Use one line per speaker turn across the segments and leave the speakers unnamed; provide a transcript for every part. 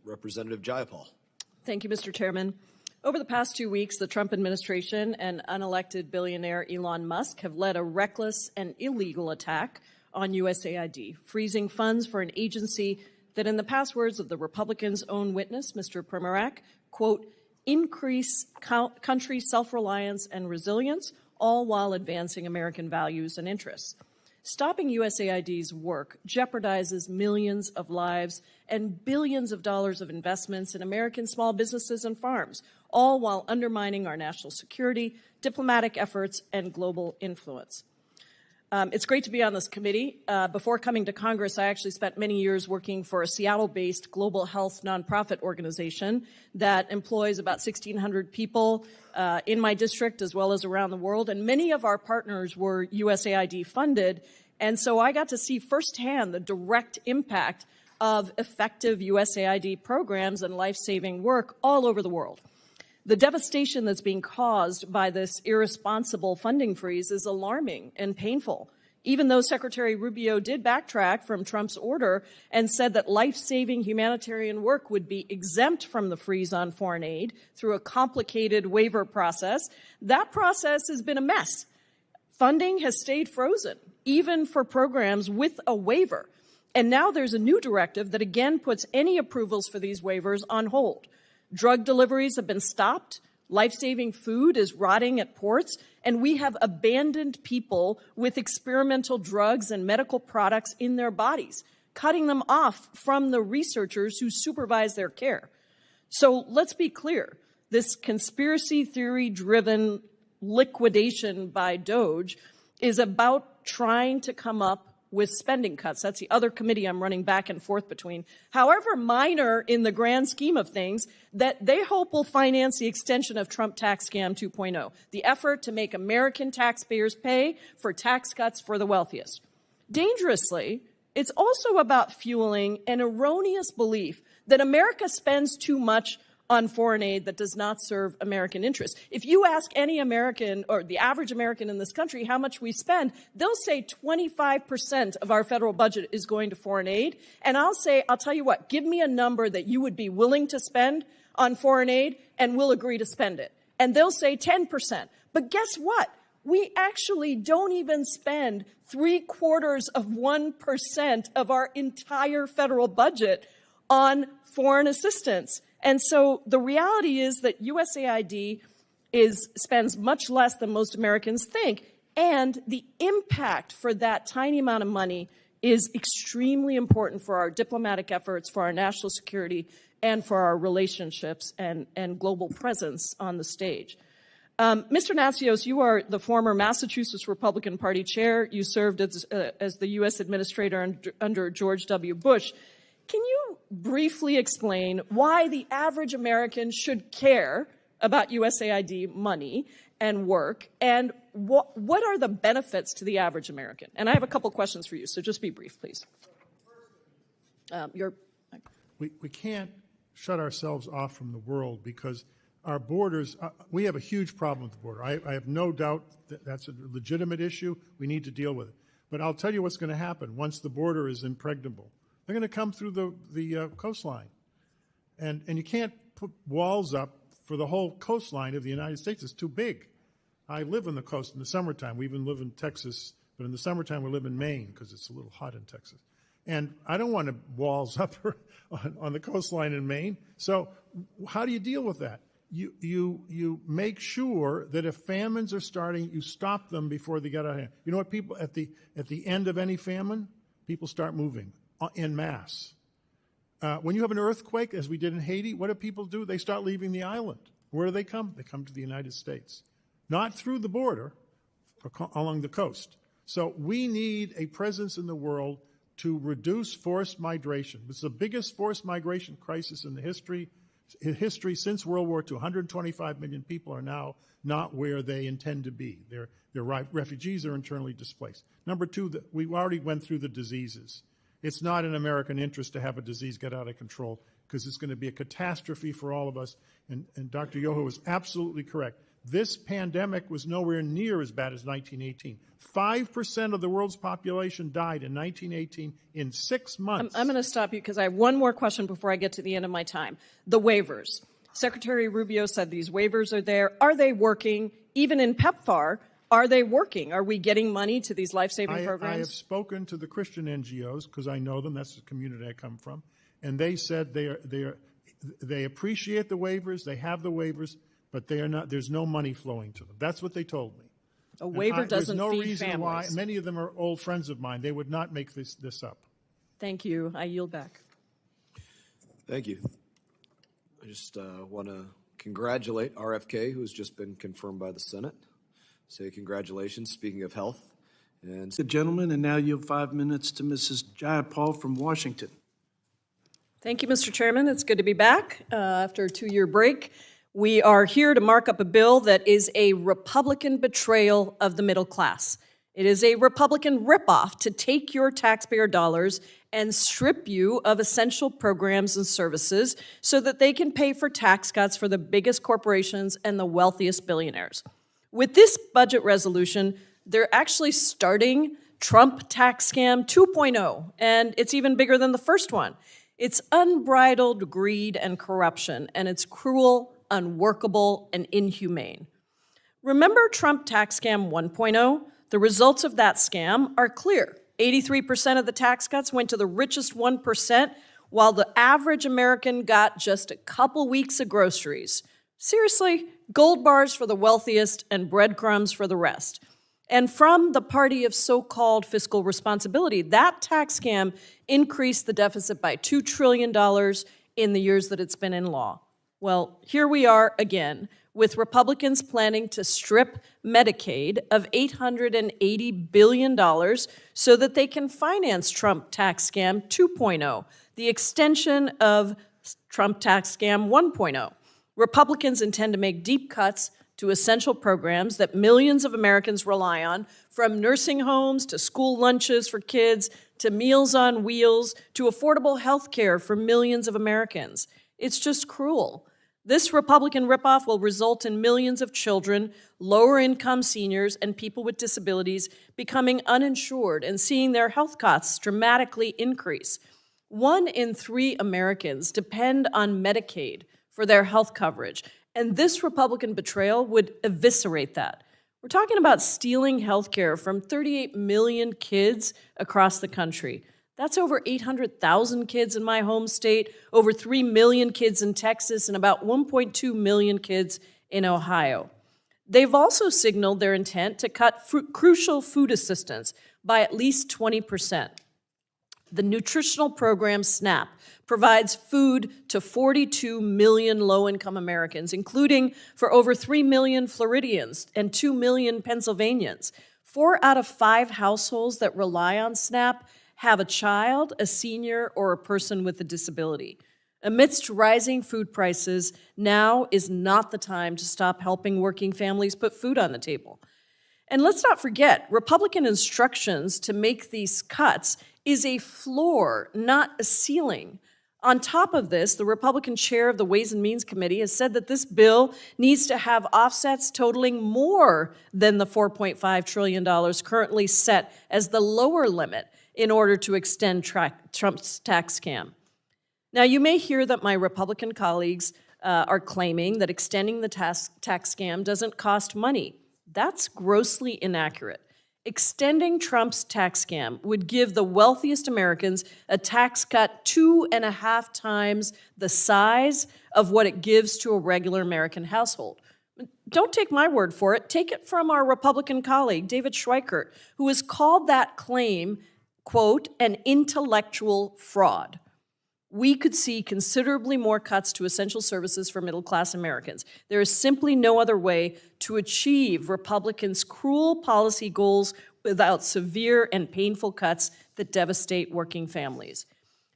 Representative Jayapal.
Thank you, Mr. Chairman. Over the past 2 weeks, the Trump administration and unelected billionaire Elon Musk have led a reckless and illegal attack on USAID, freezing funds for an agency that, in the past words of the Republicans' own witness, Mr. Pramila, quote, increase country self-reliance and resilience, all while advancing American values and interests. Stopping USAID's work jeopardizes millions of lives and billions of dollars of investments in American small businesses and farms, all while undermining our national security, diplomatic efforts, and global influence. It's great to be on this committee. Before coming to Congress, I actually spent many years working for a Seattle-based global health nonprofit organization that employs about 1,600 people in my district as well as around the world, and many of our partners were USAID funded, and so I got to see firsthand the direct impact of effective USAID programs and life-saving work all over the world. The devastation that's being caused by this irresponsible funding freeze is alarming and painful, even though Secretary Rubio did backtrack from Trump's order and said that life-saving humanitarian work would be exempt from the freeze on foreign aid through a complicated waiver process. That process has been a mess. Funding has stayed frozen, even for programs with a waiver. And now there's a new directive that again puts any approvals for these waivers on hold. Drug deliveries have been stopped, life-saving food is rotting at ports, and we have abandoned people with experimental drugs and medical products in their bodies, cutting them off from the researchers who supervise their care. So let's be clear, this conspiracy theory-driven liquidation by DOGE is about trying to come up with spending cuts. That's the other committee I'm running back and forth between. However minor in the grand scheme of things, that they hope will finance the extension of Trump tax scam 2.0, the effort to make American taxpayers pay for tax cuts for the wealthiest. Dangerously, it's also about fueling an erroneous belief that America spends too much on foreign aid that does not serve American interests. If you ask any American or the average American in this country how much we spend, they'll say 25% of our federal budget is going to foreign aid. And I'll tell you what, give me a number that you would be willing to spend on foreign aid and we'll agree to spend it. And they'll say 10%. But guess what? We actually don't even spend 0.75% of our entire federal budget on foreign assistance. And so the reality is that USAID spends much less than most Americans think, and the impact for that tiny amount of money is extremely important for our diplomatic efforts, for our national security, and for our relationships and global presence on the stage. Mr. Natsios, you are the former Massachusetts Republican Party chair. You served as the U.S. administrator under George W. Bush. Can you briefly explain why the average American should care about USAID money and work, and what are the benefits to the average American? And I have a couple questions for you, so just be brief, please.
We can't shut ourselves off from the world because our borders, we have a huge problem with the border. I have no doubt that that's a legitimate issue. We need to deal with it. But I'll tell you what's going to happen once the border is impregnable. They're going to come through the coastline. And you can't put walls up for the whole coastline of the United States. It's too big. I live on the coast in the summertime. We even live in Texas, but in the summertime we live in Maine because it's a little hot in Texas. And I don't want walls up on the coastline in Maine. So how do you deal with that? You make sure that if famines are starting, you stop them before they get out of hand. You know what, people, at the end of any famine, people start moving en masse. When you have an earthquake, as we did in Haiti, what do people do? They start leaving the island. Where do they come? They come to the United States. Not through the border, along the coast. So we need a presence in the world to reduce forced migration. This is the biggest forced migration crisis in the history since World War II. 125 million people are now not where they intend to be. They're refugees or internally displaced. Number two, we already went through the diseases. It's not in American interest to have a disease get out of control because it's going to be a catastrophe for all of us. And Dr. Yoho is absolutely correct. This pandemic was nowhere near as bad as 1918. 5% of the world's population died in 1918 in 6 months.
I'm going to stop you because I have one more question before I get to the end of my time. The waivers. Secretary Rubio said these waivers are there. Are they working? Even in PEPFAR, are they working? Are we getting money to these life-saving programs?
I have spoken to the Christian NGOs because I know them. That's the community I come from. And they said they appreciate the waivers. They have the waivers, but they are not. There's no money flowing to them. That's what they told me.
A waiver doesn't
there's no
feed
reason
families.
why. Many of them are old friends of mine. They would not make this up.
Thank you. I yield back.
Thank you. I just want to congratulate RFK, who has just been confirmed by the Senate. Say congratulations, speaking of health. And
The gentleman, and now you have 5 minutes to Mrs. Jayapal from Washington.
Thank you, Mr. Chairman. It's good to be back after a 2-year break. We are here to mark up a bill that is a Republican betrayal of the middle class. It is a Republican ripoff to take your taxpayer dollars and strip you of essential programs and services so that they can pay for tax cuts for the biggest corporations and the wealthiest billionaires. With this budget resolution, they're actually starting Trump tax scam 2.0, and it's even bigger than the first one. It's unbridled greed and corruption, and it's cruel, unworkable, and inhumane. Remember Trump tax scam 1.0? The results of that scam are clear. 83% of the tax cuts went to the richest 1%, while the average American got just a couple weeks of groceries. Seriously, gold bars for the wealthiest and breadcrumbs for the rest. And from the party of so-called fiscal responsibility, that tax scam increased the deficit by $2 trillion in the years that it's been in law. Well, here we are again, with Republicans planning to strip Medicaid of $880 billion so that they can finance Trump tax scam 2.0, the extension of Trump tax scam 1.0. Republicans intend to make deep cuts to essential programs that millions of Americans rely on, from nursing homes to school lunches for kids to Meals on Wheels to affordable health care for millions of Americans. It's just cruel. This Republican ripoff will result in millions of children, lower-income seniors, and people with disabilities becoming uninsured and seeing their health costs dramatically increase. 1 in 3 Americans depend on Medicaid for their health coverage, and this Republican betrayal would eviscerate that. We're talking about stealing health care from 38 million kids across the country. That's over 800,000 kids in my home state, over 3 million kids in Texas, and about 1.2 million kids in Ohio. They've also signaled their intent to cut crucial food assistance by at least 20%. The nutritional program SNAP provides food to 42 million low-income Americans, including for over 3 million Floridians and 2 million Pennsylvanians. 4 out of 5 households that rely on SNAP have a child, a senior, or a person with a disability. Amidst rising food prices, now is not the time to stop helping working families put food on the table. And let's not forget, Republican instructions to make these cuts is a floor, not a ceiling. On top of this, the Republican chair of the Ways and Means Committee has said that this bill needs to have offsets totaling more than the $4.5 trillion currently set as the lower limit in order to extend Trump's tax scam. Now, you may hear that my Republican colleagues are claiming that extending the tax scam doesn't cost money. That's grossly inaccurate. Extending Trump's tax scam would give the wealthiest Americans a tax cut 2.5 times the size of what it gives to a regular American household. Don't take my word for it. Take it from our Republican colleague, David Schweikert, who has called that claim, quote, an intellectual fraud. We could see considerably more cuts to essential services for middle-class Americans. There is simply no other way to achieve Republicans' cruel policy goals without severe and painful cuts that devastate working families.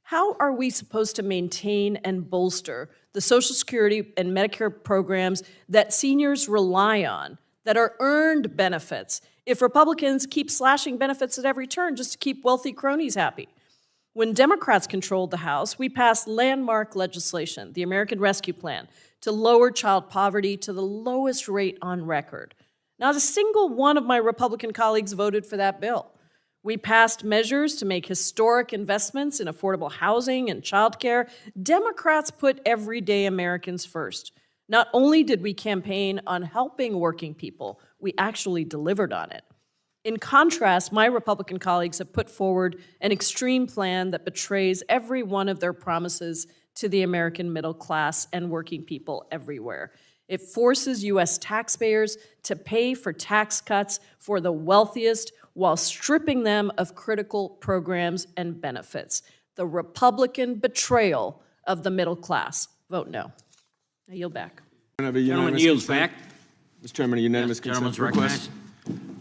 How are we supposed to maintain and bolster the Social Security and Medicare programs that seniors rely on, that are earned benefits, if Republicans keep slashing benefits at every turn just to keep wealthy cronies happy? When Democrats controlled the House, we passed landmark legislation, the American Rescue Plan, to lower child poverty to the lowest rate on record. Not a single one of my Republican colleagues voted for that bill. We passed measures to make historic investments in affordable housing and childcare. Democrats put everyday Americans first. Not only did we campaign on helping working people, we actually delivered on it. In contrast, my Republican colleagues have put forward an extreme plan that betrays every one of their promises to the American middle class and working people everywhere. It forces U.S. taxpayers to pay for tax cuts for the wealthiest while stripping them of critical programs and benefits. The Republican betrayal of the middle class. Vote no. I yield back.
Gentleman yields back.
Mr. Chairman, a unanimous consent
Gentleman's
request.
recognized.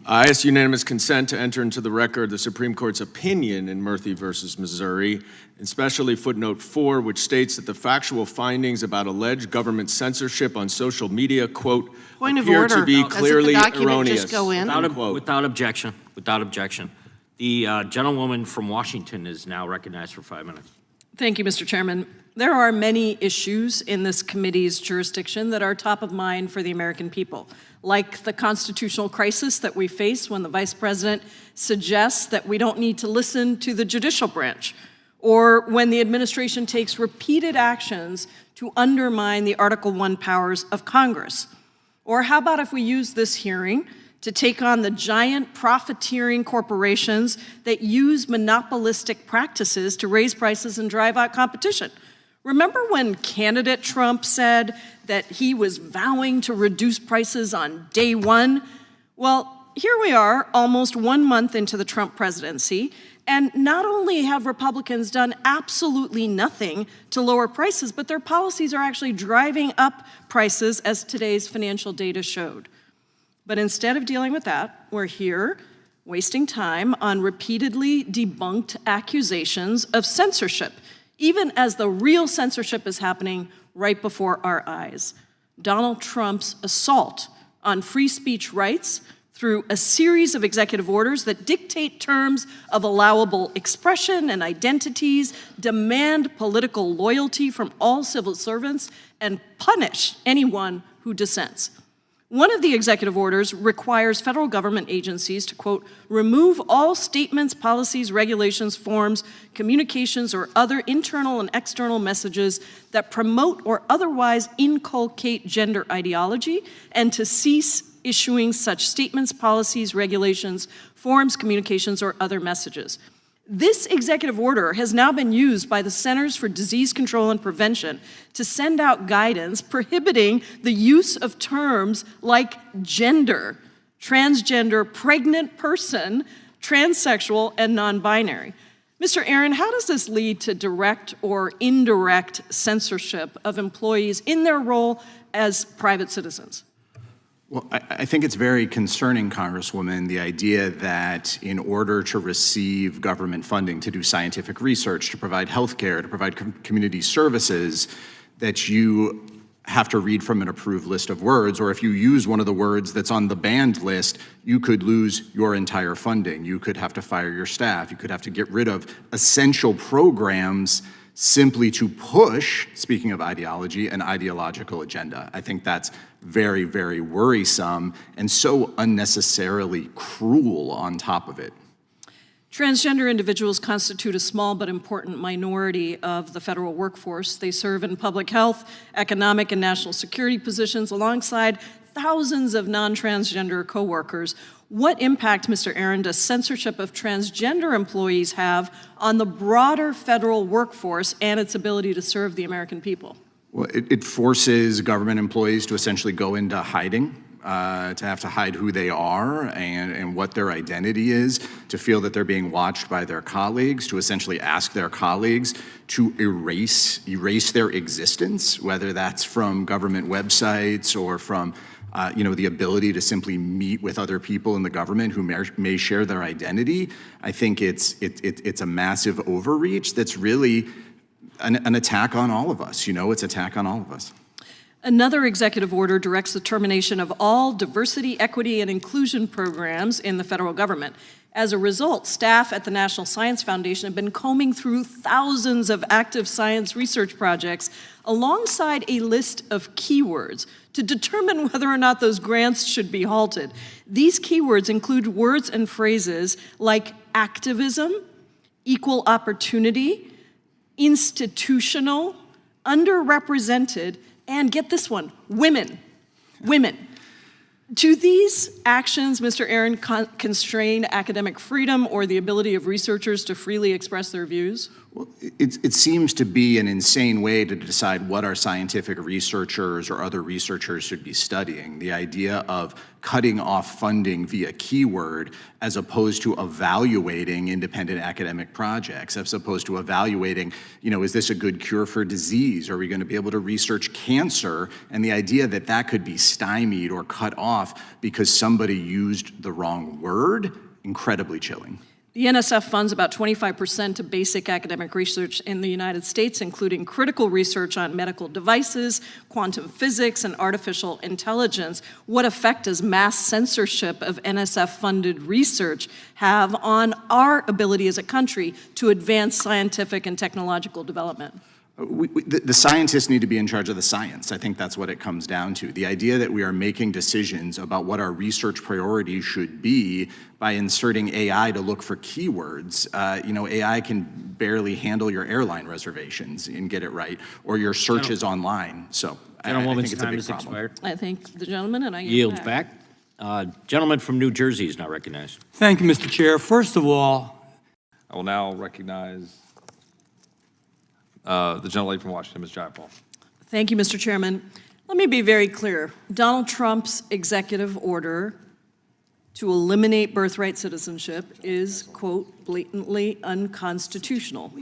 I ask unanimous consent to enter into the record the Supreme Court's opinion in Murphy versus Missouri, especially footnote 4, which states that the factual findings about alleged government censorship on social media, quote,
Point of
appear
order.
to be
Doesn't
clearly
the document
erroneous.
just go in?
Without objection. Without objection. The gentlewoman from Washington is now recognized for 5 minutes.
Thank you, Mr. Chairman. There are many issues in this committee's jurisdiction that are top of mind for the American people, like the constitutional crisis that we face when the Vice President suggests that we don't need to listen to the judicial branch, or when the administration takes repeated actions to undermine the Article I powers of Congress. Or how about if we use this hearing to take on the giant profiteering corporations that use monopolistic practices to raise prices and drive out competition? Remember when candidate Trump said that he was vowing to reduce prices on day one? Well, here we are, almost 1 month into the Trump presidency, and not only have Republicans done absolutely nothing to lower prices, but their policies are actually driving up prices, as today's financial data showed. But instead of dealing with that, we're here wasting time on repeatedly debunked accusations of censorship, even as the real censorship is happening right before our eyes. Donald Trump's assault on free speech rights through a series of executive orders that dictate terms of allowable expression and identities, demand political loyalty from all civil servants, and punish anyone who dissents. One of the executive orders requires federal government agencies to, quote, remove all statements, policies, regulations, forms, communications, or other internal and external messages that promote or otherwise inculcate gender ideology, and to cease issuing such statements, policies, regulations, forms, communications, or other messages. This executive order has now been used by the Centers for Disease Control and Prevention to send out guidance prohibiting the use of terms like gender, transgender, pregnant person, transsexual, and non-binary. Mr. Aaron, how does this lead to direct or indirect censorship of employees in their role as private citizens?
Well, I think it's very concerning, Congresswoman, the idea that in order to receive government funding to do scientific research, to provide health care, to provide community services, that you have to read from an approved list of words, or if you use one of the words that's on the banned list, you could lose your entire funding. You could have to fire your staff. You could have to get rid of essential programs simply to push, speaking of ideology, an ideological agenda. I think that's very, very worrisome and so unnecessarily cruel on top of it.
Transgender individuals constitute a small but important minority of the federal workforce. They serve in public health, economic, and national security positions alongside thousands of non-transgender coworkers. What impact, Mr. Aaron, does censorship of transgender employees have on the broader federal workforce and its ability to serve the American people?
Well, it forces government employees to essentially go into hiding, to have to hide who they are and what their identity is, to feel that they're being watched by their colleagues, to essentially ask their colleagues to erase their existence, whether that's from government websites or from the ability to simply meet with other people in the government who may share their identity. I think it's a massive overreach that's really an attack on all of us. It's an attack on all of us.
Another executive order directs the termination of all diversity, equity, and inclusion programs in the federal government. As a result, staff at the National Science Foundation have been combing through thousands of active science research projects alongside a list of keywords to determine whether or not those grants should be halted. These keywords include words and phrases like activism, equal opportunity, institutional, underrepresented, and get this one, women. Do these actions, Mr. Aaron, constrain academic freedom or the ability of researchers to freely express their views?
Well, it seems to be an insane way to decide what our scientific researchers or other researchers should be studying. The idea of cutting off funding via keyword as opposed to evaluating independent academic projects, as opposed to evaluating, is this a good cure for disease? Are we going to be able to research cancer? And the idea that that could be stymied or cut off because somebody used the wrong word, incredibly chilling.
The NSF funds about 25% of basic academic research in the United States, including critical research on medical devices, quantum physics, and artificial intelligence. What effect does mass censorship of NSF-funded research have on our ability as a country to advance scientific and technological development?
The scientists need to be in charge of the science. I think that's what it comes down to. The idea that we are making decisions about what our research priorities should be by inserting AI to look for keywords. AI can barely handle your airline reservations and get it right, or your searches online. So I think it's a big problem.
Expired.
I thank the gentleman, and I
Yields back. Gentleman from New Jersey is now recognized.
Thank you, Mr. Chair. First of all,
I will now recognize the gentlelady from Washington, Ms. Jayapal.
Thank you, Mr. Chairman. Let me be very clear. Donald Trump's executive order to eliminate birthright citizenship is, quote, blatantly unconstitutional.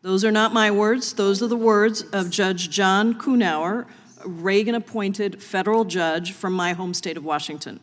Those are not my words. Those are the words of Judge John Kuhnauer, a Reagan-appointed federal judge from my home state of Washington.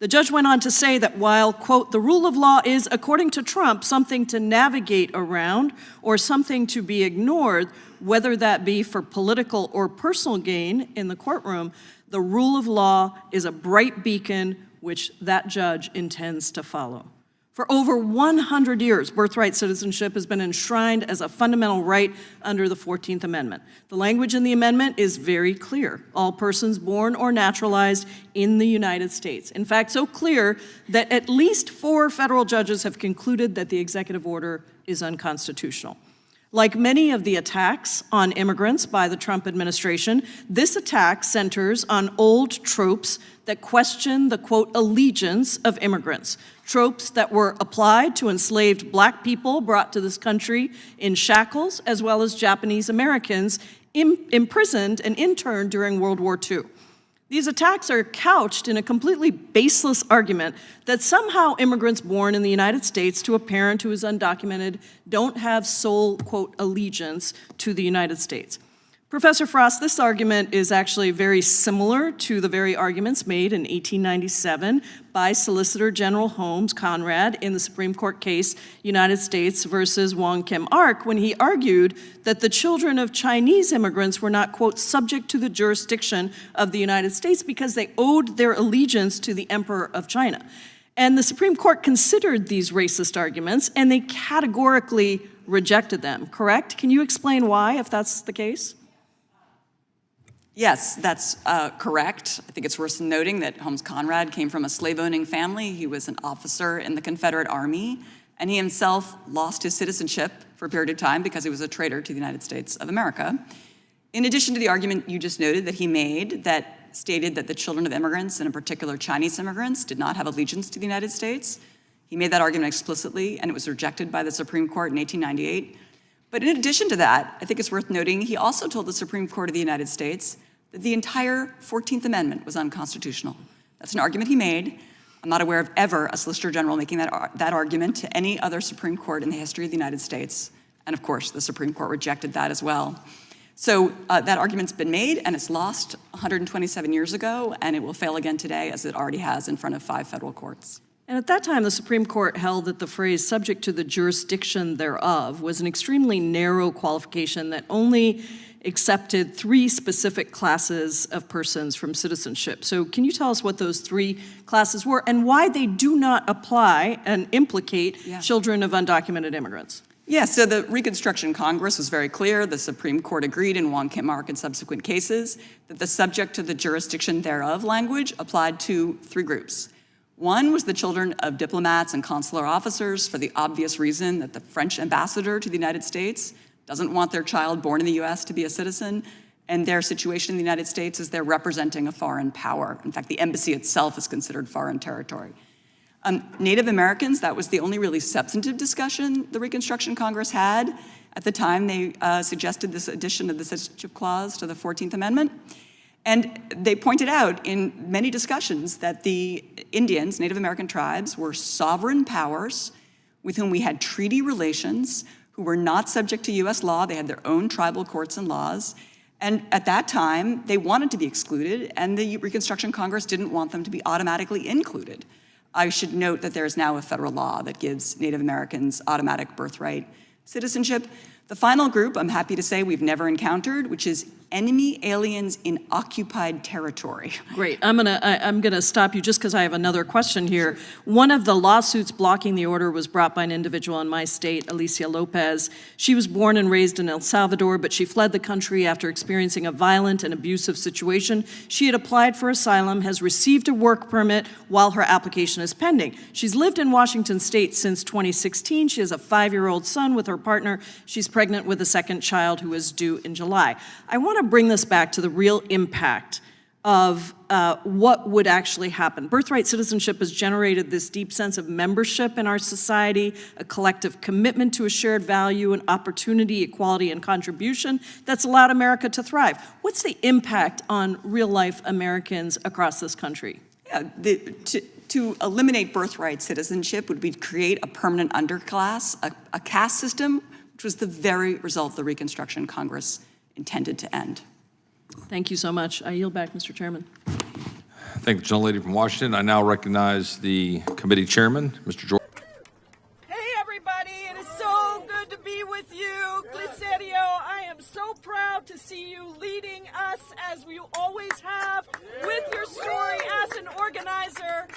The judge went on to say that while, quote, the rule of law is, according to Trump, something to navigate around or something to be ignored, whether that be for political or personal gain in the courtroom, the rule of law is a bright beacon which that judge intends to follow. For over 100 years, birthright citizenship has been enshrined as a fundamental right under the 14th Amendment. The language in the amendment is very clear. All persons born or naturalized in the United States. In fact, so clear that at least 4 federal judges have concluded that the executive order is unconstitutional. Like many of the attacks on immigrants by the Trump administration, this attack centers on old tropes that question the, quote, allegiance of immigrants. Tropes that were applied to enslaved black people brought to this country in shackles, as well as Japanese Americans imprisoned and interned during World War II. These attacks are couched in a completely baseless argument that somehow immigrants born in the United States to a parent who is undocumented don't have sole, quote, allegiance to the United States. Professor Frost, this argument is actually very similar to the very arguments made in 1897 by Solicitor General Holmes Conrad in the Supreme Court case United States versus Wong Kim Ark, when he argued that the children of Chinese immigrants were not, quote, subject to the jurisdiction of the United States because they owed their allegiance to the Emperor of China. And the Supreme Court considered these racist arguments, and they categorically rejected them, correct? Can you explain why, if that's the case?
Yes, that's correct. I think it's worth noting that Holmes Conrad came from a slave-owning family. He was an officer in the Confederate Army, and he himself lost his citizenship for a period of time because he was a traitor to the United States of America. In addition to the argument you just noted that he made that stated that the children of immigrants, and in particular Chinese immigrants, did not have allegiance to the United States, he made that argument explicitly, and it was rejected by the Supreme Court in 1898. But in addition to that, I think it's worth noting, he also told the Supreme Court of the United States that the entire 14th Amendment was unconstitutional. That's an argument he made. I'm not aware of ever a Solicitor General making that argument to any other Supreme Court in the history of the United States. And of course, the Supreme Court rejected that as well. So that argument's been made, and it's lost 127 years ago, and it will fail again today, as it already has in front of 5 federal courts.
And at that time, the Supreme Court held that the phrase subject to the jurisdiction thereof was an extremely narrow qualification that only accepted 3 specific classes of persons from citizenship. So can you tell us what those 3 classes were and why they do not apply and implicate children of undocumented immigrants?
Yeah, so the Reconstruction Congress was very clear. The Supreme Court agreed in Wong Kim Ark and subsequent cases that the subject to the jurisdiction thereof language applied to 3 groups. One was the children of diplomats and consular officers, for the obvious reason that the French ambassador to the United States doesn't want their child born in the US to be a citizen, and their situation in the United States is they're representing a foreign power. In fact, the embassy itself is considered foreign territory. Native Americans, that was the only really substantive discussion the Reconstruction Congress had at the time they suggested this addition of the citizenship clause to the 14th Amendment. And they pointed out in many discussions that the Indians, Native American tribes, were sovereign powers with whom we had treaty relations, who were not subject to US law. They had their own tribal courts and laws. And at that time, they wanted to be excluded, and the Reconstruction Congress didn't want them to be automatically included. I should note that there is now a federal law that gives Native Americans automatic birthright citizenship. The final group, I'm happy to say, we've never encountered, which is enemy aliens in occupied territory.
Great. I'm gonna stop you just because I have another question here. One of the lawsuits blocking the order was brought by an individual in my state, Alicia Lopez. She was born and raised in El Salvador, but she fled the country after experiencing a violent and abusive situation. She had applied for asylum, has received a work permit while her application is pending. She's lived in Washington State since 2016. She has a 5-year-old son with her partner. She's pregnant with a second child who is due in July. I want to bring this back to the real impact of what would actually happen. Birthright citizenship has generated this deep sense of membership in our society, a collective commitment to a shared value and opportunity, equality, and contribution that's allowed America to thrive. What's the impact on real-life Americans across this country?
Yeah, to eliminate birthright citizenship would be to create a permanent underclass, a caste system, which was the very result the Reconstruction Congress intended to end.
Thank you so much. I yield back, Mr. Chairman.
Thank the gentlelady from Washington. I now recognize the committee chairman, Mr. George.
Hey, everybody. It is so good to be with you. Glicerio, I am so proud to see you leading us, as you always have, with your story as an organizer.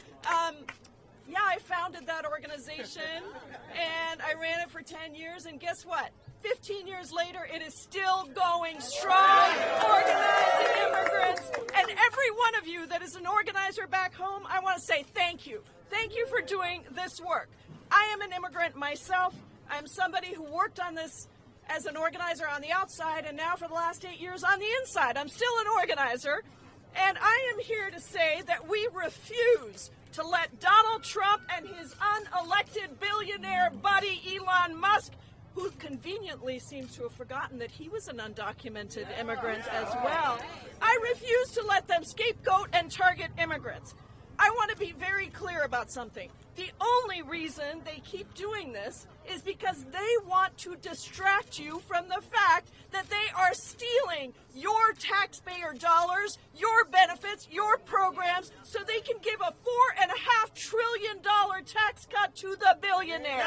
Yeah, I founded that organization, and I ran it for 10 years, and guess what? 15 years later, it is still going strong, organizing immigrants. And every one of you that is an organizer back home, I want to say thank you. Thank you for doing this work. I am an immigrant myself. I'm somebody who worked on this as an organizer on the outside, and now for the last 8 years on the inside. I'm still an organizer, and I am here to say that we refuse to let Donald Trump and his unelected billionaire buddy Elon Musk, who conveniently seems to have forgotten that he was an undocumented immigrant as well. I refuse to let them scapegoat and target immigrants. I want to be very clear about something. The only reason they keep doing this is because they want to distract you from the fact that they are stealing your taxpayer dollars, your benefits, your programs, so they can give a $4.5 trillion tax cut to the billionaires.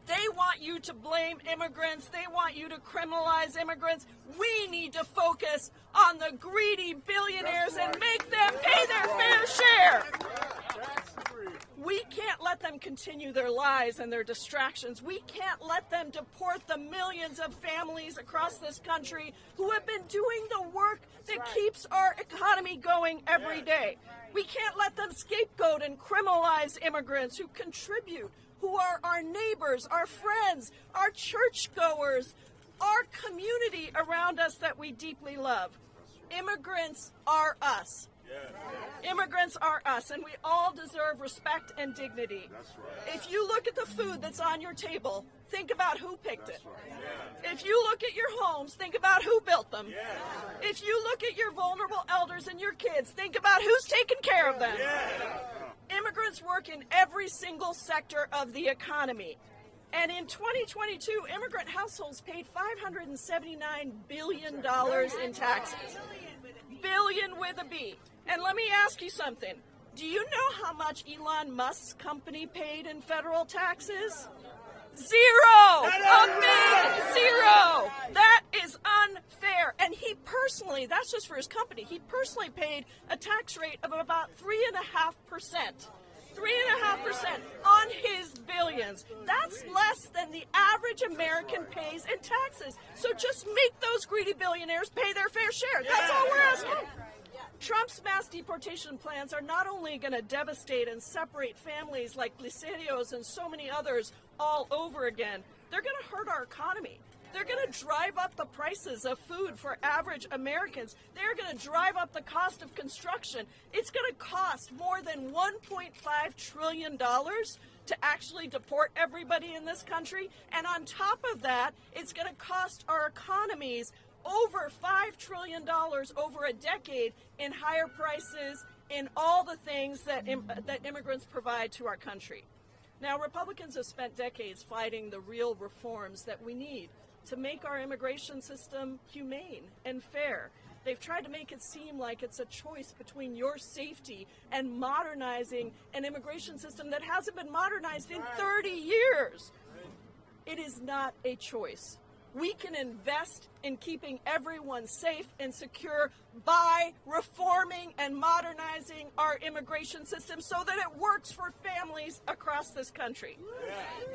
They want you to blame immigrants. They want you to criminalize immigrants. We need to focus on the greedy billionaires and make them pay their fair share. We can't let them continue their lies and their distractions. We can't let them deport the millions of families across this country who have been doing the work that keeps our economy going every day. We can't let them scapegoat and criminalize immigrants who contribute, who are our neighbors, our friends, our churchgoers, our community around us that we deeply love. Immigrants are us. Immigrants are us, and we all deserve respect and dignity. If you look at the food that's on your table, think about who picked it. If you look at your homes, think about who built them. If you look at your vulnerable elders and your kids, think about who's taking care of them. Immigrants work in every single sector of the economy. And in 2022, immigrant households paid $579 billion in taxes. Billion with a B. And let me ask you something. Do you know how much Elon Musk's company paid in federal taxes? Zero! A big zero! That is unfair. And he personally, that's just for his company, he personally paid a tax rate of about 3.5%. 3.5% on his billions. That's less than the average American pays in taxes. So just make those greedy billionaires pay their fair share. That's all we're asking. Trump's mass deportation plans are not only going to devastate and separate families like Liserios and so many others all over again, they're going to hurt our economy. They're going to drive up the prices of food for average Americans. They're going to drive up the cost of construction. It's going to cost more than $1.5 trillion to actually deport everybody in this country. And on top of that, it's going to cost our economies over $5 trillion over a decade in higher prices, in all the things that immigrants provide to our country. Now, Republicans have spent decades fighting the real reforms that we need to make our immigration system humane and fair. They've tried to make it seem like it's a choice between your safety and modernizing an immigration system that hasn't been modernized in 30 years. It is not a choice. We can invest in keeping everyone safe and secure by reforming and modernizing our immigration system so that it works for families across this country.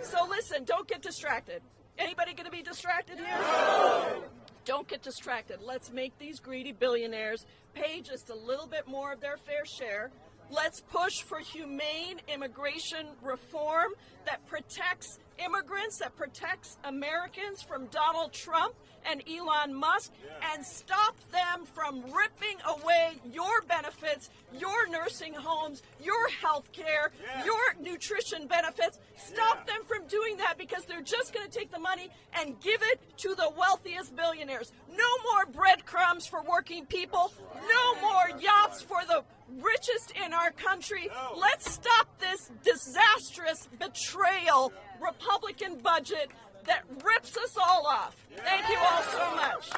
So listen, don't get distracted. Anybody going to be distracted here? No. Don't get distracted. Let's make these greedy billionaires pay just a little bit more of their fair share. Let's push for humane immigration reform that protects immigrants, that protects Americans from Donald Trump and Elon Musk, and stop them from ripping away your benefits, your nursing homes, your health care, your nutrition benefits. Stop them from doing that because they're just going to take the money and give it to the wealthiest billionaires. No more breadcrumbs for working people. No more yachts for the richest in our country. Let's stop this disastrous betrayal Republican budget that rips us all off. Thank you all so much.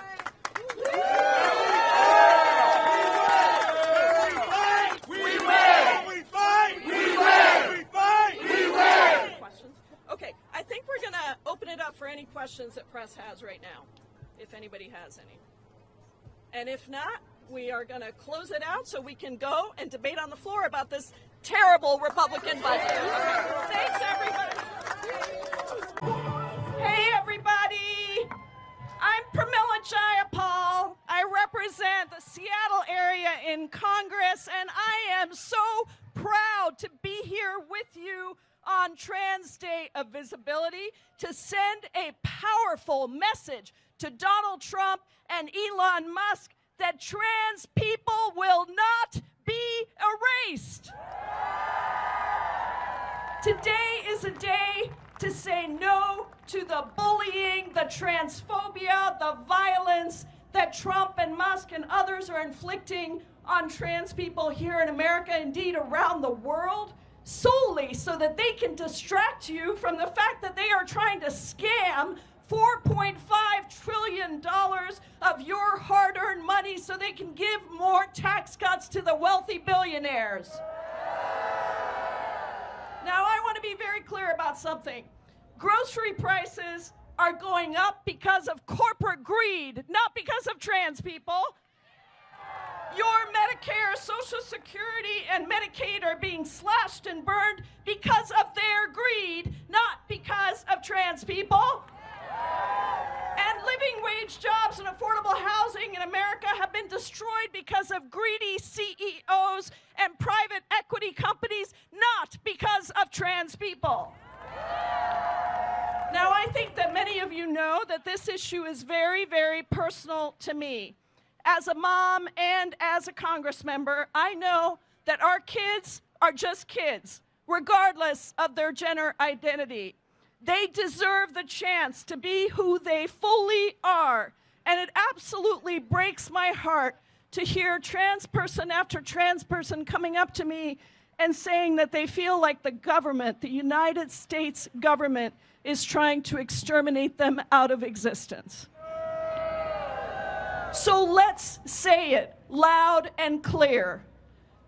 We win! We fight! We win! We fight! We win! Questions? Okay, I think we're going to open it up for any questions that press has right now, if anybody has any. And if not, we are going to close it out so we can go and debate on the floor about this terrible Republican budget. Thanks, everybody. Hey, everybody. I'm Pramila Jayapal. I represent the Seattle area in Congress, and I am so proud to be here with you on Trans Day of Visibility to send a powerful message to Donald Trump and Elon Musk that trans people will not be erased. Today is a day to say no to the bullying, the transphobia, the violence that Trump and Musk and others are inflicting on trans people here in America, indeed around the world, solely so that they can distract you from the fact that they are trying to scam $4.5 trillion of your hard-earned money so they can give more tax cuts to the wealthy billionaires. Now, I want to be very clear about something. Grocery prices are going up because of corporate greed, not because of trans people. Your Medicare, Social Security, and Medicaid are being slashed and burned because of their greed, not because of trans people. And living wage jobs and affordable housing in America have been destroyed because of greedy CEOs and private equity companies, not because of trans people. Now, I think that many of you know that this issue is very, very personal to me. As a mom and as a Congress member, I know that our kids are just kids, regardless of their gender identity. They deserve the chance to be who they fully are. And it absolutely breaks my heart to hear trans person after trans person coming up to me and saying that they feel like the government, the United States government, is trying to exterminate them out of existence. So let's say it loud and clear.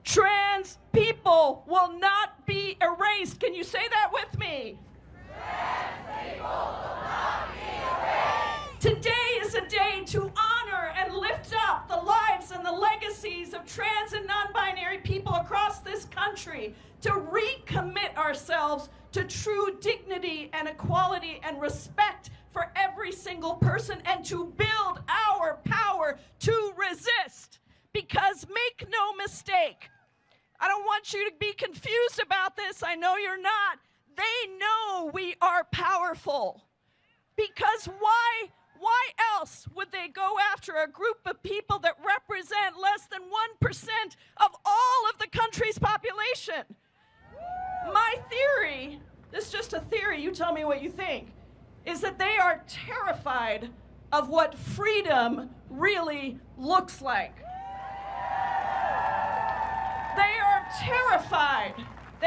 Trans people will not be erased. Can you say that with me? Today is a day to honor and lift up the lives and the legacies of trans and non-binary people across this country, to recommit ourselves to true dignity and equality and respect for every single person, and to build our power to resist. Because make no mistake, I don't want you to be confused about this. I know you're not. They know we are powerful. Because why else would they go after a group of people that represent less than 1% of all of the country's population? My theory, this is just a theory, you tell me what you think, is that they are terrified of what freedom really looks like. They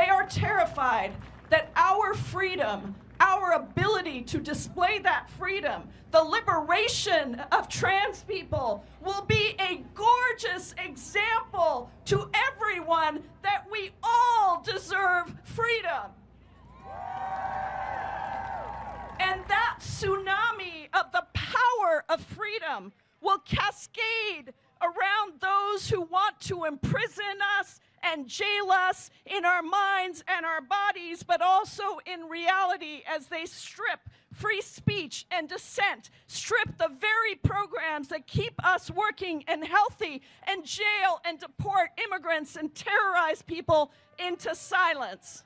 are terrified that our freedom, our ability to display that freedom, the liberation of trans people, will be a gorgeous example to everyone that we all deserve freedom. And that tsunami of the power of freedom will cascade around those who want to imprison us and jail us in our minds and our bodies, but also in reality as they strip free speech and dissent, strip the very programs that keep us working and healthy, and jail and deport immigrants and terrorize people into silence.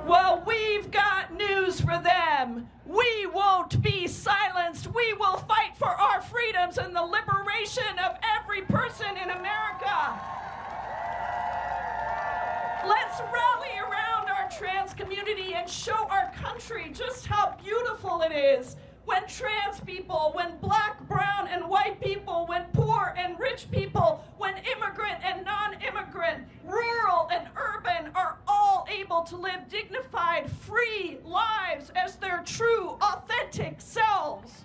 Well, we've got news for them. We won't be silenced. We will fight for our freedoms and the liberation of every person in America. Let's rally around our trans community and show our country just how beautiful it is when trans people, when black, brown, and white people, when poor and rich people, when immigrant and non-immigrant, rural and urban are all able to live dignified, free lives as their true, authentic selves.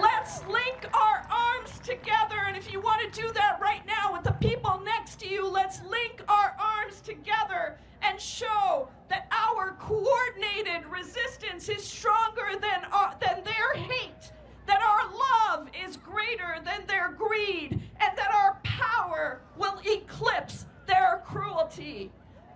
Let's link our arms together, and if you want to do that right now with the people next to you, let's link our arms together and show that our coordinated resistance is stronger than their hate, that our love is greater than their greed, and that our power will eclipse their cruelty.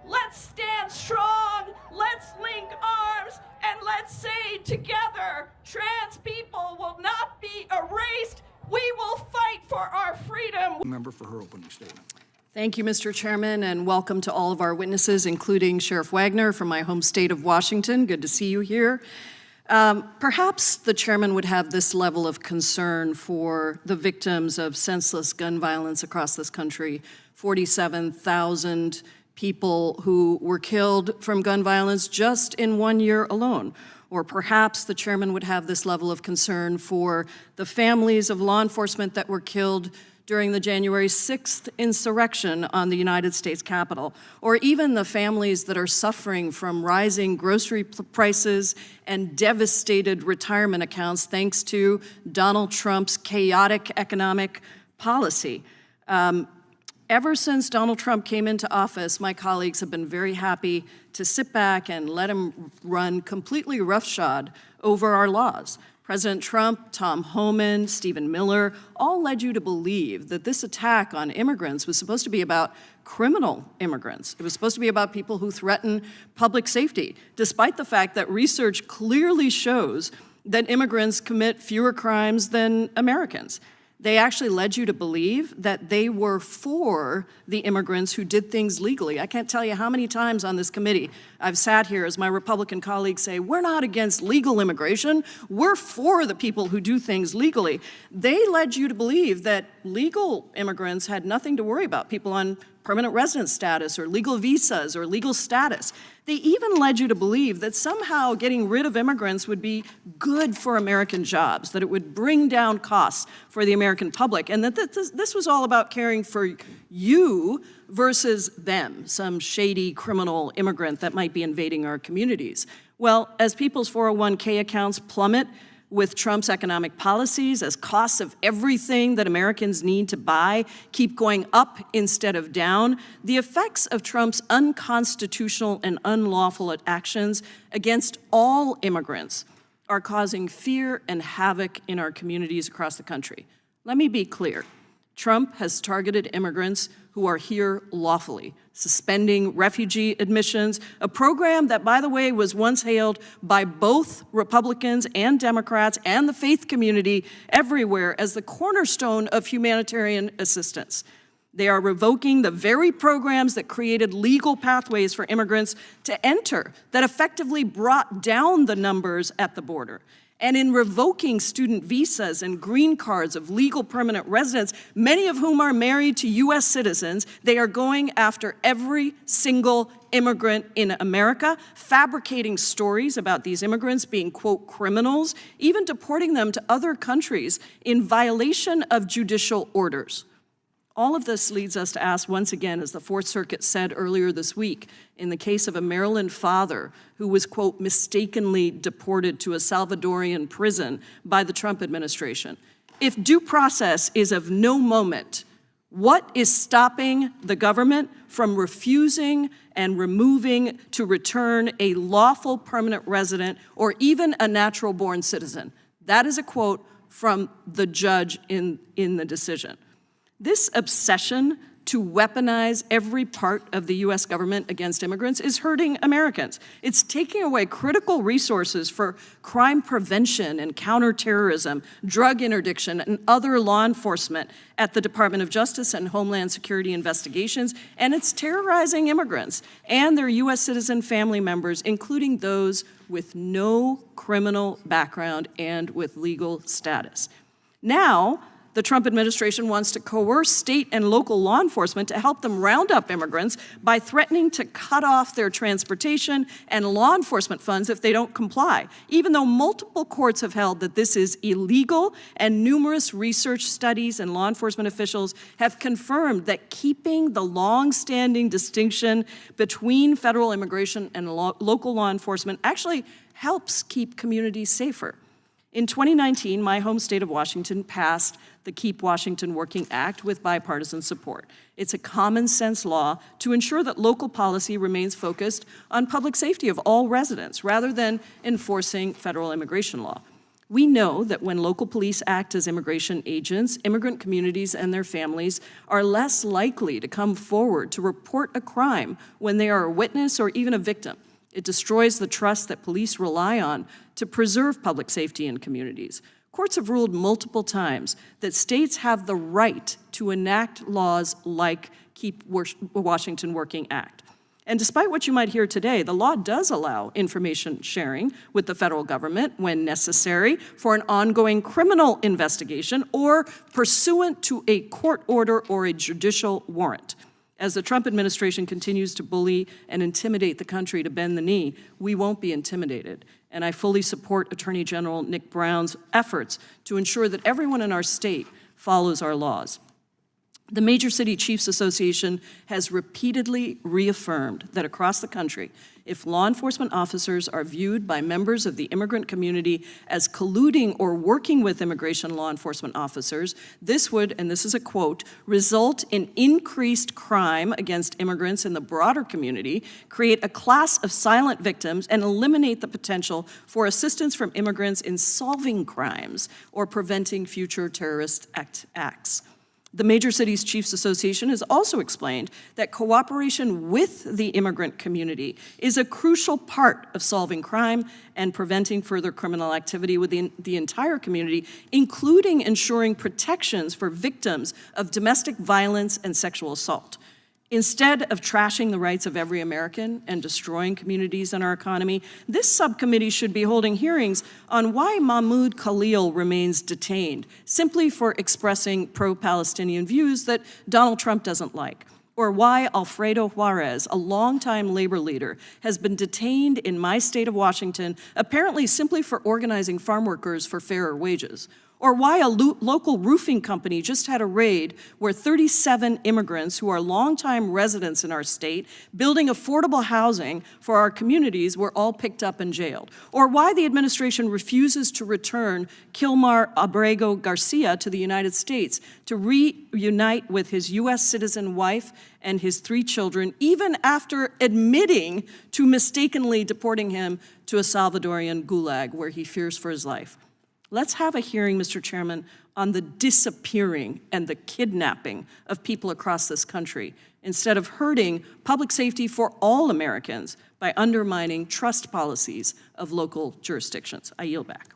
Let's stand strong, let's link arms, and let's say together, trans people will not be erased. We will fight for our freedom.
Member for her opening statement.
Thank you, Mr. Chairman, and welcome to all of our witnesses, including Sheriff Wagner from my home state of Washington. Good to see you here. Perhaps the chairman would have this level of concern for the victims of senseless gun violence across this country. 47,000 people who were killed from gun violence just in 1 year alone. Or perhaps the chairman would have this level of concern for the families of law enforcement that were killed during the January 6th insurrection on the United States Capitol, or even the families that are suffering from rising grocery prices and devastated retirement accounts thanks to Donald Trump's chaotic economic policy. Ever since Donald Trump came into office, my colleagues have been very happy to sit back and let him run completely roughshod over our laws. President Trump, Tom Homan, Stephen Miller, all led you to believe that this attack on immigrants was supposed to be about criminal immigrants. It was supposed to be about people who threaten public safety, despite the fact that research clearly shows that immigrants commit fewer crimes than Americans. They actually led you to believe that they were for the immigrants who did things legally. I can't tell you how many times on this committee I've sat here as my Republican colleagues say, we're not against legal immigration, we're for the people who do things legally. They led you to believe that legal immigrants had nothing to worry about, people on permanent residence status or legal visas or legal status. They even led you to believe that somehow getting rid of immigrants would be good for American jobs, that it would bring down costs for the American public, and that this was all about caring for you versus them, some shady criminal immigrant that might be invading our communities. Well, as people's 401k accounts plummet, with Trump's economic policies as costs of everything that Americans need to buy keep going up instead of down, the effects of Trump's unconstitutional and unlawful actions against all immigrants are causing fear and havoc in our communities across the country. Let me be clear. Trump has targeted immigrants who are here lawfully, suspending refugee admissions, a program that, by the way, was once hailed by both Republicans and Democrats and the faith community everywhere as the cornerstone of humanitarian assistance. They are revoking the very programs that created legal pathways for immigrants to enter, that effectively brought down the numbers at the border. And in revoking student visas and green cards of legal permanent residents, many of whom are married to U.S. citizens, they are going after every single immigrant in America, fabricating stories about these immigrants being, quote, criminals, even deporting them to other countries in violation of judicial orders. All of this leads us to ask once again, as the Fourth Circuit said earlier this week, in the case of a Maryland father who was, quote, mistakenly deported to a Salvadorian prison by the Trump administration. If due process is of no moment, what is stopping the government from refusing and removing to return a lawful permanent resident or even a natural-born citizen? That is a quote from the judge in the decision. This obsession to weaponize every part of the U.S. government against immigrants is hurting Americans. It's taking away critical resources for crime prevention and counterterrorism, drug interdiction, and other law enforcement at the Department of Justice and Homeland Security investigations, and it's terrorizing immigrants and their U.S. citizen family members, including those with no criminal background and with legal status. Now, the Trump administration wants to coerce state and local law enforcement to help them round up immigrants by threatening to cut off their transportation and law enforcement funds if they don't comply, even though multiple courts have held that this is illegal, and numerous research studies and law enforcement officials have confirmed that keeping the long-standing distinction between federal immigration and local law enforcement actually helps keep communities safer. In 2019, my home state of Washington passed the Keep Washington Working Act with bipartisan support. It's a common sense law to ensure that local policy remains focused on public safety of all residents rather than enforcing federal immigration law. We know that when local police act as immigration agents, immigrant communities and their families are less likely to come forward to report a crime when they are a witness or even a victim. It destroys the trust that police rely on to preserve public safety in communities. Courts have ruled multiple times that states have the right to enact laws like Keep Washington Working Act. And despite what you might hear today, the law does allow information sharing with the federal government when necessary for an ongoing criminal investigation or pursuant to a court order or a judicial warrant. As the Trump administration continues to bully and intimidate the country to bend the knee, we won't be intimidated. And I fully support Attorney General Nick Brown's efforts to ensure that everyone in our state follows our laws. The Major City Chiefs Association has repeatedly reaffirmed that across the country, if law enforcement officers are viewed by members of the immigrant community as colluding or working with immigration law enforcement officers, this would, and this is a quote, result in increased crime against immigrants in the broader community, create a class of silent victims, and eliminate the potential for assistance from immigrants in solving crimes or preventing future terrorist acts. The Major Cities Chiefs Association has also explained that cooperation with the immigrant community is a crucial part of solving crime and preventing further criminal activity within the entire community, including ensuring protections for victims of domestic violence and sexual assault. Instead of trashing the rights of every American and destroying communities in our economy, this subcommittee should be holding hearings on why Mahmoud Khalil remains detained, simply for expressing pro-Palestinian views that Donald Trump doesn't like, or why Alfredo Juarez, a longtime labor leader, has been detained in my state of Washington, apparently simply for organizing farm workers for fairer wages, Or why a local roofing company just had a raid where 37 immigrants who are longtime residents in our state building affordable housing for our communities were all picked up and jailed. Or why the administration refuses to return Kilmar Abrego Garcia to the United States to reunite with his U.S. citizen wife and his 3 children, even after admitting to mistakenly deporting him to a Salvadorian gulag where he fears for his life. Let's have a hearing, Mr. Chairman, on the disappearing and the kidnapping of people across this country, instead of hurting public safety for all Americans by undermining trust policies of local jurisdictions. I yield back.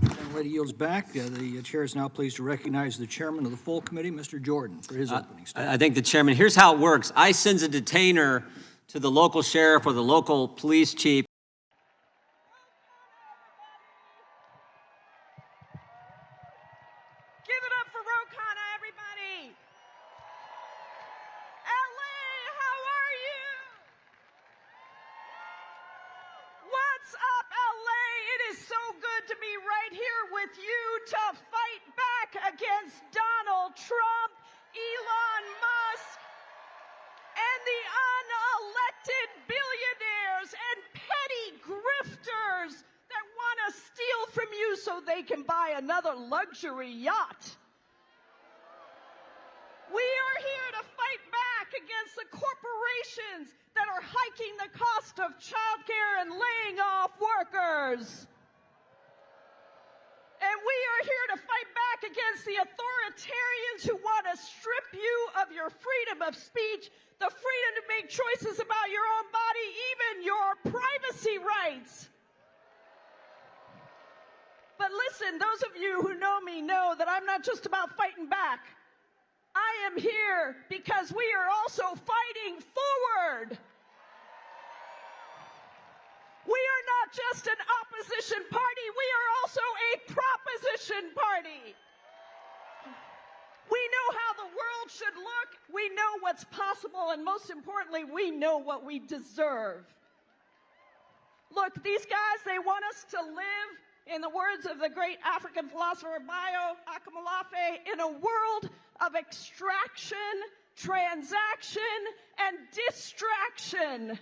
The lady yields back. The chair is now pleased to recognize the chairman of the full committee, Mr. Jordan, for his opening statement.
I think the chairman, here's how it works. I send a detainer to the local sheriff or the local police chief.
Give it up for Rokana, everybody. LA, how are you? What's up, LA? It is so good to be right here with you to fight back against Donald Trump, Elon Musk, and the unelected billionaires and petty grifters that want to steal from you so they can buy another luxury yacht. We are here to fight back against the corporations that are hiking the cost of childcare and laying off workers. And we are here to fight back against the authoritarians who want to strip you of your freedom of speech, the freedom to make choices about your own body, even your privacy rights. But listen, those of you who know me know that I'm not just about fighting back. I am here because we are also fighting forward. We are not just an opposition party, we are also a proposition party. We know how the world should look, we know what's possible, and most importantly, we know what we deserve. Look, these guys, they want us to live, in the words of the great African philosopher Bayo Akamalafe, in a world of extraction, transaction, and distraction.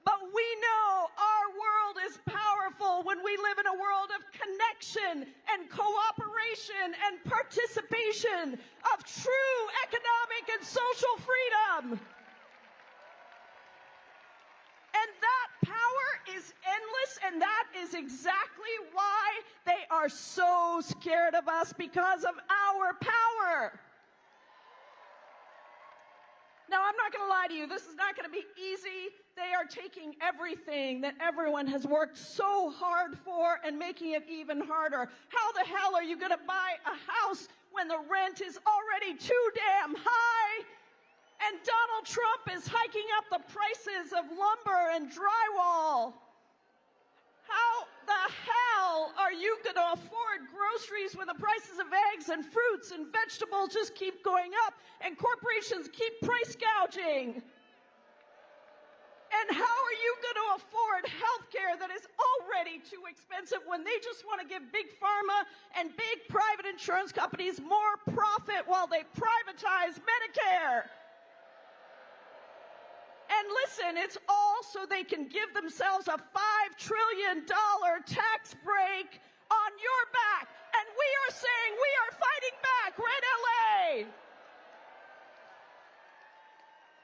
But we know our world is powerful when we live in a world of connection and cooperation and participation, of true economic and social freedom. And that power is endless, and that is exactly why they are so scared of us, because of our power. Now, I'm not going to lie to you. This is not going to be easy. They are taking everything that everyone has worked so hard for and making it even harder. How the hell are you going to buy a house when the rent is already too damn high? And Donald Trump is hiking up the prices of lumber and drywall. How the hell are you going to afford groceries when the prices of eggs and fruits and vegetables just keep going up and corporations keep price gouging? And how are you going to afford health care that is already too expensive when they just want to give big pharma and big private insurance companies more profit while they privatize Medicare? And listen, it's all so they can give themselves a $5 trillion tax break on your back. And we are saying we are fighting back, Red LA.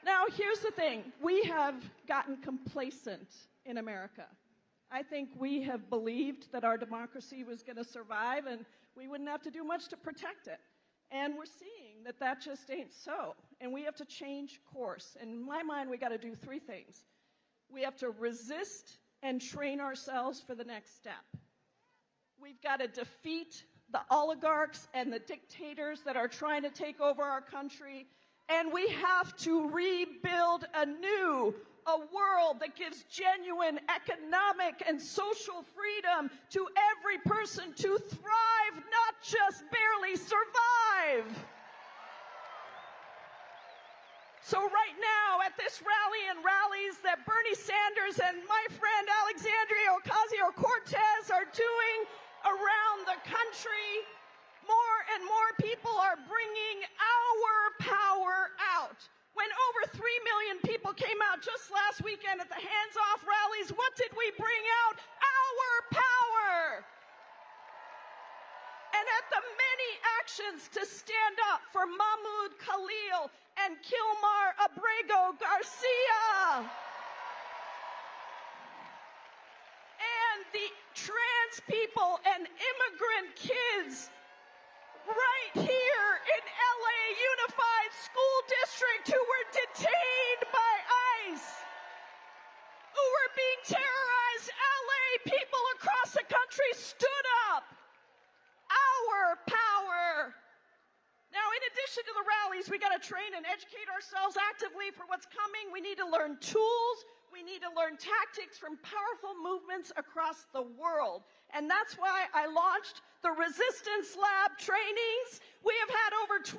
Now, here's the thing. We have gotten complacent in America. I think we have believed that our democracy was going to survive and we wouldn't have to do much to protect it. And we're seeing that that just ain't so. And we have to change course. And in my mind, we got to do 3 things. We have to resist and train ourselves for the next step. We've got to defeat the oligarchs and the dictators that are trying to take over our country. And we have to rebuild anew a world that gives genuine economic and social freedom to every person to thrive, not just barely survive. So right now, at this rally and rallies that Bernie Sanders and my friend Alexandria Ocasio-Cortez are doing around the country, actions to stand up for Mahmoud Khalil and Kilmar Abrego Garcia. And the trans people and immigrant kids right here in LA Unified School District who were detained by ICE, who were being terrorized. LA people across the country stood up. Our power. Now, in addition to the rallies, we got to train and educate ourselves actively for what's coming. We need to learn tools. We need to learn tactics from powerful movements across the world. And that's why I launched the Resistance Lab trainings. We have had over 20,000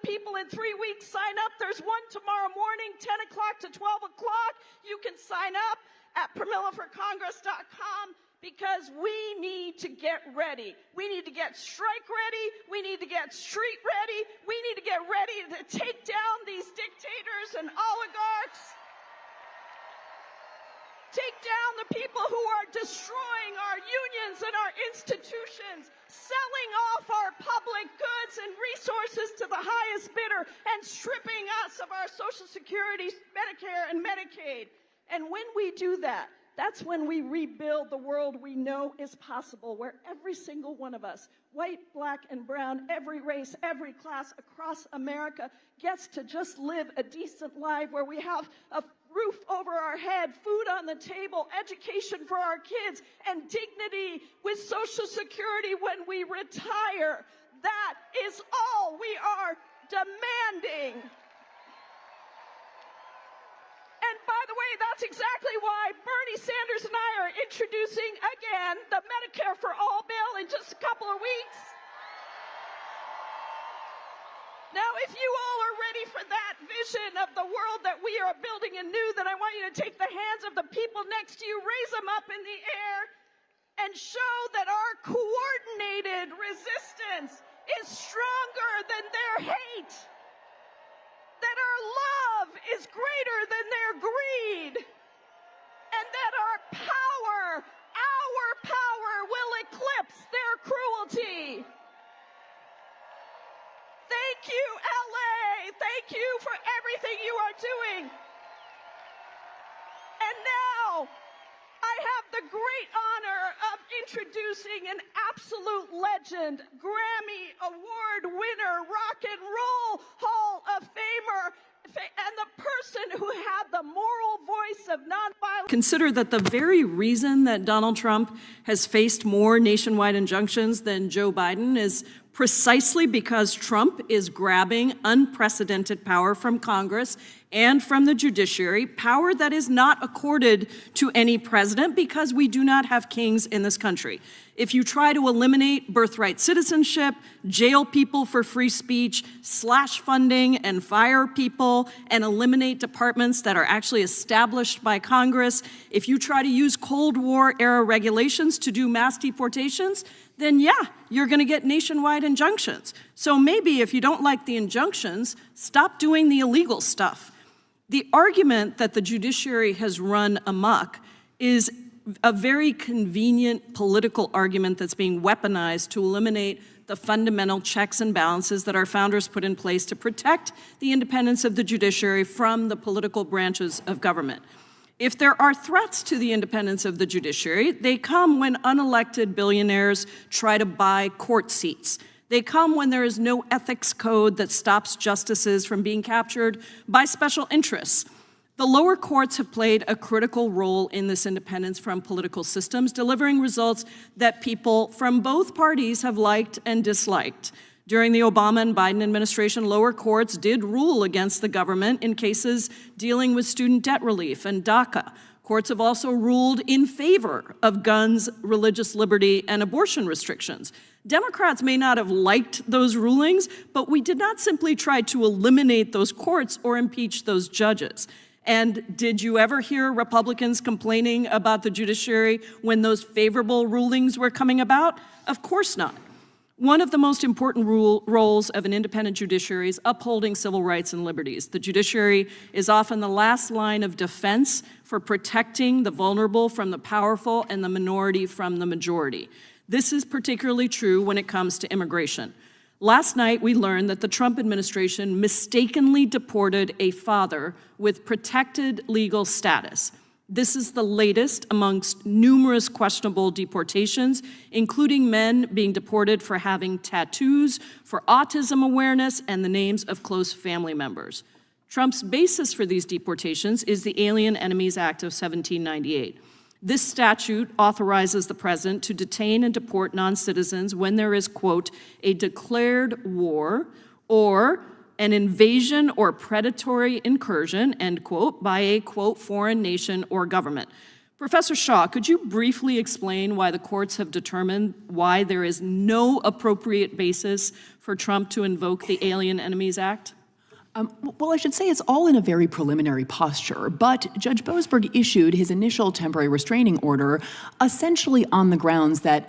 people in 3 weeks sign up. There's one tomorrow morning, 10 o'clock to 12 o'clock. You can sign up at PramilaForCongress.com. Because we need to get ready. We need to get strike ready. We need to get street ready. We need to get ready to take down these dictators and oligarchs. Take down the people who are destroying our unions and our institutions, selling off our public goods and resources to the highest bidder, and stripping us of our Social Security, Medicare, and Medicaid. And when we do that, that's when we rebuild the world we know is possible, where every single one of us, white, black, and brown, every race, every class across America, gets to just live a decent life, where we have a roof over our head, food on the table, education for our kids, and dignity with Social Security when we retire. That is all we are demanding. And by the way, that's exactly why Bernie Sanders and I are introducing again the Medicare for All bill in just a couple of weeks. Now, if you all are ready for that vision of the world that we are building anew, then I want you to take the hands of the people next to you, raise them up in the air, and show that our coordinated resistance is stronger than their hate. That our love is greater than their greed, and that our power will eclipse their cruelty. Thank you, LA. Thank you for everything you are doing. And now, I have the great honor of introducing an absolute legend, Grammy Award winner, Rock and Roll Hall of Famer, and the person who had the moral voice of nonviolence.
Consider that the very reason that Donald Trump has faced more nationwide injunctions than Joe Biden is precisely because Trump is grabbing unprecedented power from Congress and from the judiciary, power that is not accorded to any president because we do not have kings in this country. If you try to eliminate birthright citizenship, jail people for free speech, slash funding and fire people, and eliminate departments that are actually established by Congress, if you try to use Cold War era regulations to do mass deportations, then yeah, you're going to get nationwide injunctions. So maybe if you don't like the injunctions, stop doing the illegal stuff. The argument that the judiciary has run amok is a very convenient political argument that's being weaponized to eliminate the fundamental checks and balances that our founders put in place to protect the independence of the judiciary from the political branches of government. If there are threats to the independence of the judiciary, they come when unelected billionaires try to buy court seats. They come when there is no ethics code that stops justices from being captured by special interests. The lower courts have played a critical role in this independence from political systems, delivering results that people from both parties have liked and disliked. During the Obama and Biden administration, lower courts did rule against the government in cases dealing with student debt relief and DACA. Courts have also ruled in favor of guns, religious liberty, and abortion restrictions. Democrats may not have liked those rulings, but we did not simply try to eliminate those courts or impeach those judges. And did you ever hear Republicans complaining about the judiciary when those favorable rulings were coming about? Of course not. One of the most important roles of an independent judiciary is upholding civil rights and liberties. The judiciary is often the last line of defense for protecting the vulnerable from the powerful and the minority from the majority. This is particularly true when it comes to immigration. Last night, we learned that the Trump administration mistakenly deported a father with protected legal status. This is the latest amongst numerous questionable deportations, including men being deported for having tattoos, for autism awareness, and the names of close family members. Trump's basis for these deportations is the Alien Enemies Act of 1798. This statute authorizes the president to detain and deport non-citizens when there is, quote, a declared war or an invasion or predatory incursion, end quote, by a, quote, foreign nation or government. Professor Shaw, could you briefly explain why the courts have determined why there is no appropriate basis for Trump to invoke the Alien Enemies Act?
Well, I should say it's all in a very preliminary posture, but Judge Boasberg issued his initial temporary restraining order essentially on the grounds that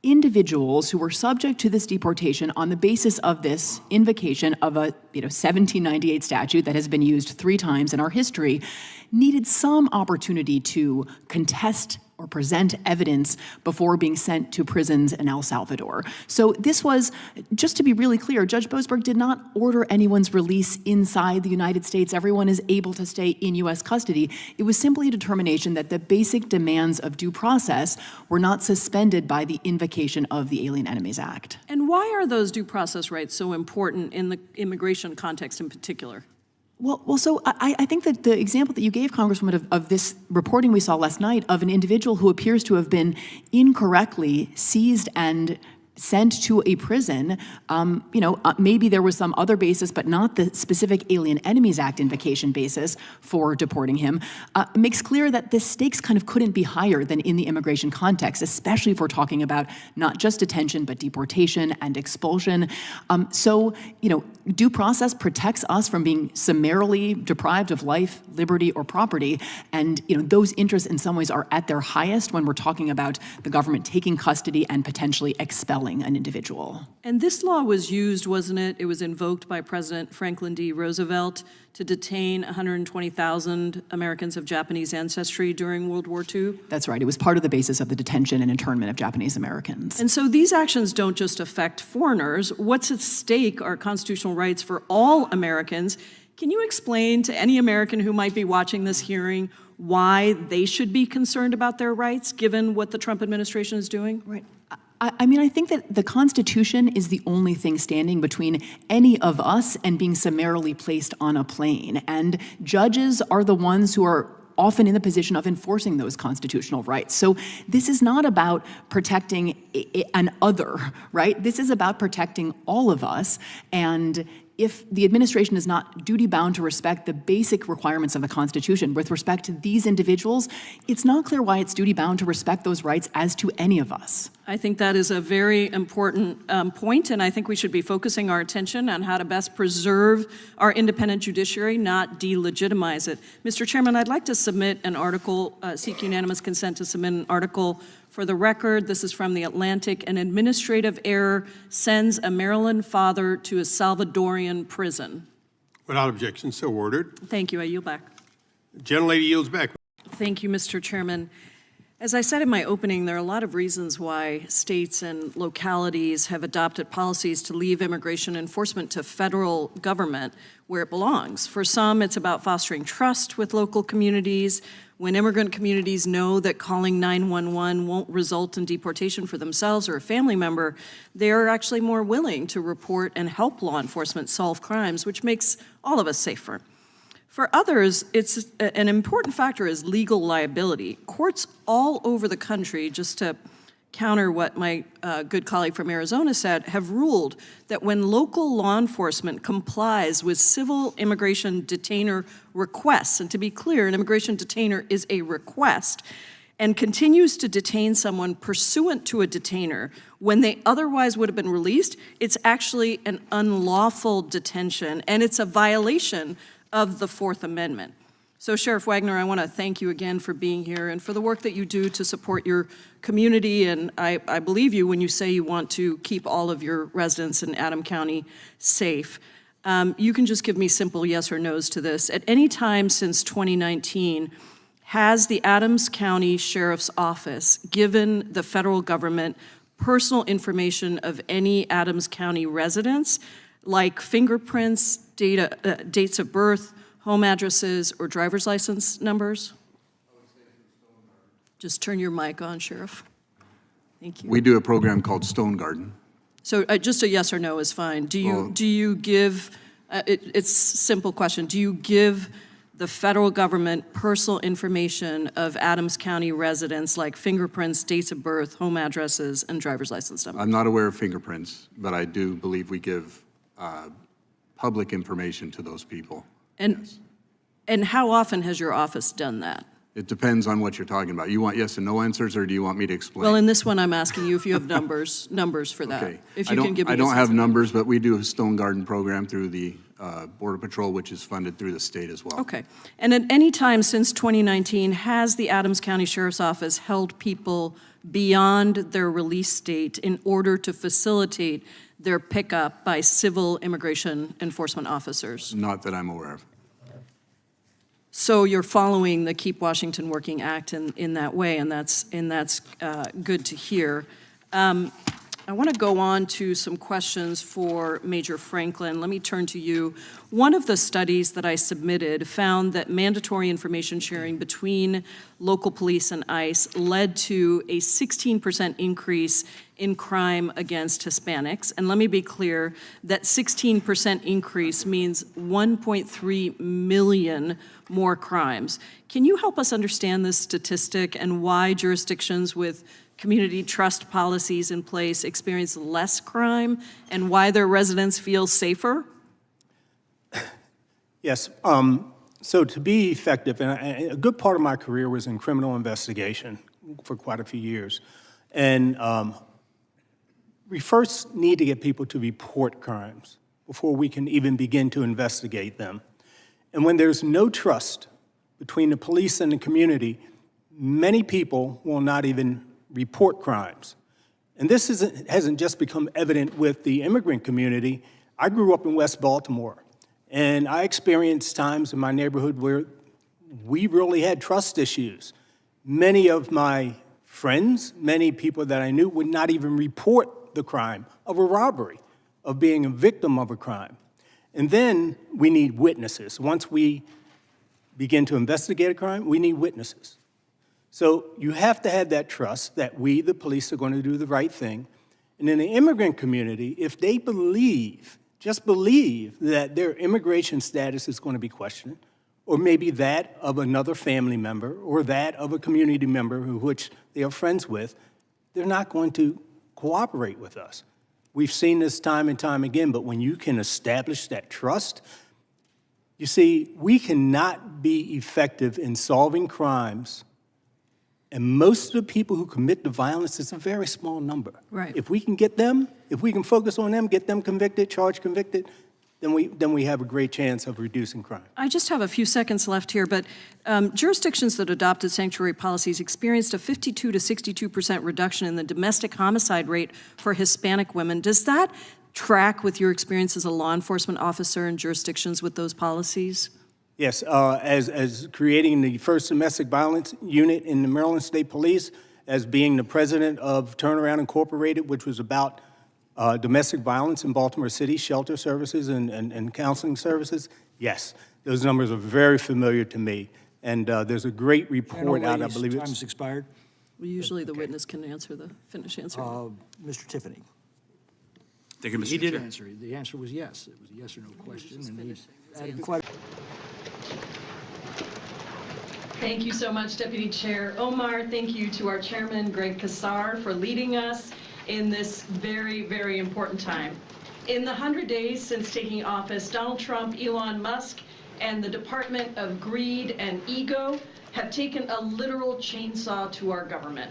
individuals who were subject to this deportation on the basis of this invocation of a 1798 statute that has been used 3 times in our history needed some opportunity to contest or present evidence before being sent to prisons in El Salvador. So this was, just to be really clear, Judge Boasberg did not order anyone's release inside the United States. Everyone is able to stay in U.S. custody. It was simply a determination that the basic demands of due process were not suspended by the invocation of the Alien Enemies Act.
And why are those due process rights so important in the immigration context in particular?
Well, so I think that the example that you gave, Congresswoman, of this reporting we saw last night of an individual who appears to have been incorrectly seized and sent to a prison, maybe there was some other basis, but not the specific Alien Enemies Act invocation basis for deporting him, makes clear that the stakes kind of couldn't be higher than in the immigration context, especially if we're talking about not just detention, but deportation and expulsion. Due process protects us from being summarily deprived of life, liberty, or property, and those interests in some ways are at their highest when we're talking about the government taking custody and potentially expelling an individual.
And this law was used, wasn't it? It was invoked by President Franklin D. Roosevelt to detain 120,000 Americans of Japanese ancestry during World War II?
That's right. It was part of the basis of the detention and internment of Japanese Americans.
And so these actions don't just affect foreigners. What's at stake are constitutional rights for all Americans. Can you explain to any American who might be watching this hearing why they should be concerned about their rights, given what the Trump administration is doing?
Right. I think that the Constitution is the only thing standing between any of us and being summarily placed on a plane. And judges are the ones who are often in the position of enforcing those constitutional rights. So this is not about protecting an other, right? This is about protecting all of us. And if the administration is not duty-bound to respect the basic requirements of the Constitution with respect to these individuals, it's not clear why it's duty-bound to respect those rights as to any of us.
I think that is a very important point, and I think we should be focusing our attention on how to best preserve our independent judiciary, not delegitimize it. Mr. Chairman, I'd like to submit an article, seek unanimous consent to submit an article for the record. This is from The Atlantic. An administrative error sends a Maryland father to a Salvadorian prison.
Without objection, so ordered.
Thank you. I yield back.
The gentlelady yields back.
Thank you, Mr. Chairman. As I said in my opening, there are a lot of reasons why states and localities have adopted policies to leave immigration enforcement to federal government where it belongs. For some, it's about fostering trust with local communities. When immigrant communities know that calling 911 won't result in deportation for themselves or a family member, they're actually more willing to report and help law enforcement solve crimes, which makes all of us safer. For others, it's an important factor is legal liability. Courts all over the country, just to counter what my good colleague from Arizona said, have ruled that when local law enforcement complies with civil immigration detainer requests, and to be clear, an immigration detainer is a request, and continues to detain someone pursuant to a detainer when they otherwise would have been released, it's actually an unlawful detention, and it's a violation of the Fourth Amendment. So Sheriff Wagner, I want to thank you again for being here and for the work that you do to support your community, and I believe you when you say you want to keep all of your residents in Adams County safe. You can just give me simple yes or no's to this. At any time since 2019, has the Adams County Sheriff's Office given the federal government personal information of any Adams County residents, like fingerprints, dates of birth, home addresses, or driver's license numbers? Just turn your mic on, Sheriff. Thank you.
We do a program called Stone Garden.
So just a yes or no is fine. Do you give, it's a simple question, do you give the federal government personal information of Adams County residents like fingerprints, dates of birth, home addresses, and driver's license numbers?
I'm not aware of fingerprints, but I do believe we give public information to those people.
And how often has your office done that?
It depends on what you're talking about. You want yes and no answers, or do you want me to explain?
Well, in this one, I'm asking you if you have numbers for that.
Okay.
If you can give me
I don't have numbers, but we do a Stone Garden program through the Border Patrol, which is funded through the state as well.
Okay. And at any time since 2019, has the Adams County Sheriff's Office held people beyond their release date in order to facilitate their pickup by civil immigration enforcement officers?
Not that I'm aware of.
So you're following the Keep Washington Working Act in that way, and that's good to hear. I want to go on to some questions for Major Franklin. Let me turn to you. One of the studies that I submitted found that mandatory information sharing between local police and ICE led to a 16% increase in crime against Hispanics. And let me be clear, that 16% increase means 1.3 million more crimes. Can you help us understand this statistic and why jurisdictions with community trust policies in place experience less crime and why their residents feel safer?
Yes. So to be effective, and a good part of my career was in criminal investigation for quite a few years. And we first need to get people to report crimes before we can even begin to investigate them. And when there's no trust between the police and the community, many people will not even report crimes. And this hasn't just become evident with the immigrant community. I grew up in West Baltimore, and I experienced times in my neighborhood where we really had trust issues. Many of my friends, many people that I knew would not even report the crime of a robbery, of being a victim of a crime. And then we need witnesses. Once we begin to investigate a crime, we need witnesses. So you have to have that trust that we, the police, are going to do the right thing. And in the immigrant community, if they just believe that their immigration status is going to be questioned, or maybe that of another family member, or that of a community member which they are friends with, they're not going to cooperate with us. We've seen this time and time again, but when you can establish that trust, you see, we cannot be effective in solving crimes, and most of the people who commit the violence is a very small number.
Right.
If we can get them, if we can focus on them, get them convicted, charged convicted, then we have a great chance of reducing crime.
I just have a few seconds left here, but jurisdictions that adopted sanctuary policies experienced a 52 to 62% reduction in the domestic homicide rate for Hispanic women. Does that track with your experience as a law enforcement officer in jurisdictions with those policies?
Yes, as creating the first domestic violence unit in the Maryland State Police, as being the president of Turnaround Incorporated, which was about domestic violence in Baltimore City, shelter services and counseling services, yes, those numbers are very familiar to me. And there's a great report out, I believe
time's expired.
Well, usually the witness can finish answering.
Mr. Tiffany.
Thank you, Mr.
He did
Chair.
answer. The answer was yes. It was a yes or no question. And he added quite
Thank you so much, Deputy Chair Omar. Thank you to our chairman, Greg Kassar, for leading us in this very, very important time. In the 100 days since taking office, Donald Trump, Elon Musk, and the Department of Greed and Ego have taken a literal chainsaw to our government.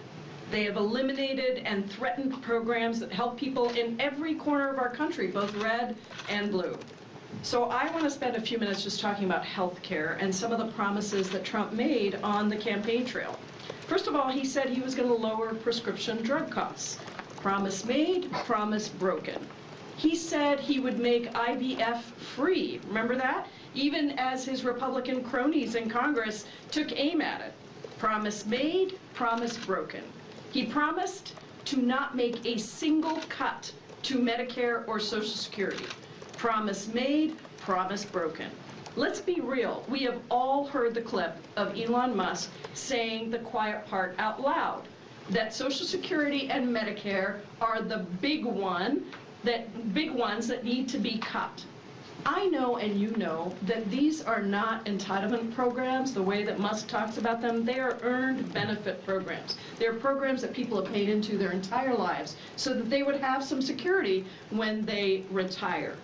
They have eliminated and threatened programs that help people in every corner of our country, both red and blue. So I want to spend a few minutes just talking about health care and some of the promises that Trump made on the campaign trail. First of all, he said he was going to lower prescription drug costs. Promise made, promise broken. He said he would make IVF free. Remember that? Even as his Republican cronies in Congress took aim at it. Promise made, promise broken. He promised
to not make a single cut to Medicare or Social Security. Promise made, promise broken. Let's be real. We have all heard the clip of Elon Musk saying the quiet part out loud, that Social Security and Medicare are the big ones that need to be cut. I know, and you know, that these are not entitlement programs the way that Musk talks about them. They are earned benefit programs. They're programs that people have paid into their entire lives so that they would have some security when they retire.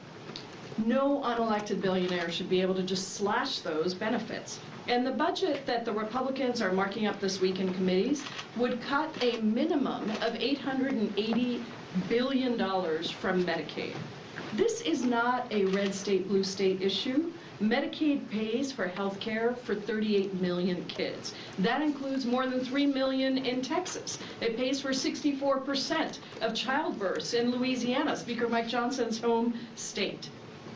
No unelected billionaire should be able to just slash those benefits. And the budget that the Republicans are marking up this week in committees would cut a minimum of $880 billion from Medicaid. This is not a red state, blue state issue. Medicaid pays for health care for 38 million kids. That includes more than 3 million in Texas. It pays for 64% of childbirths in Louisiana, Speaker Mike Johnson's home state.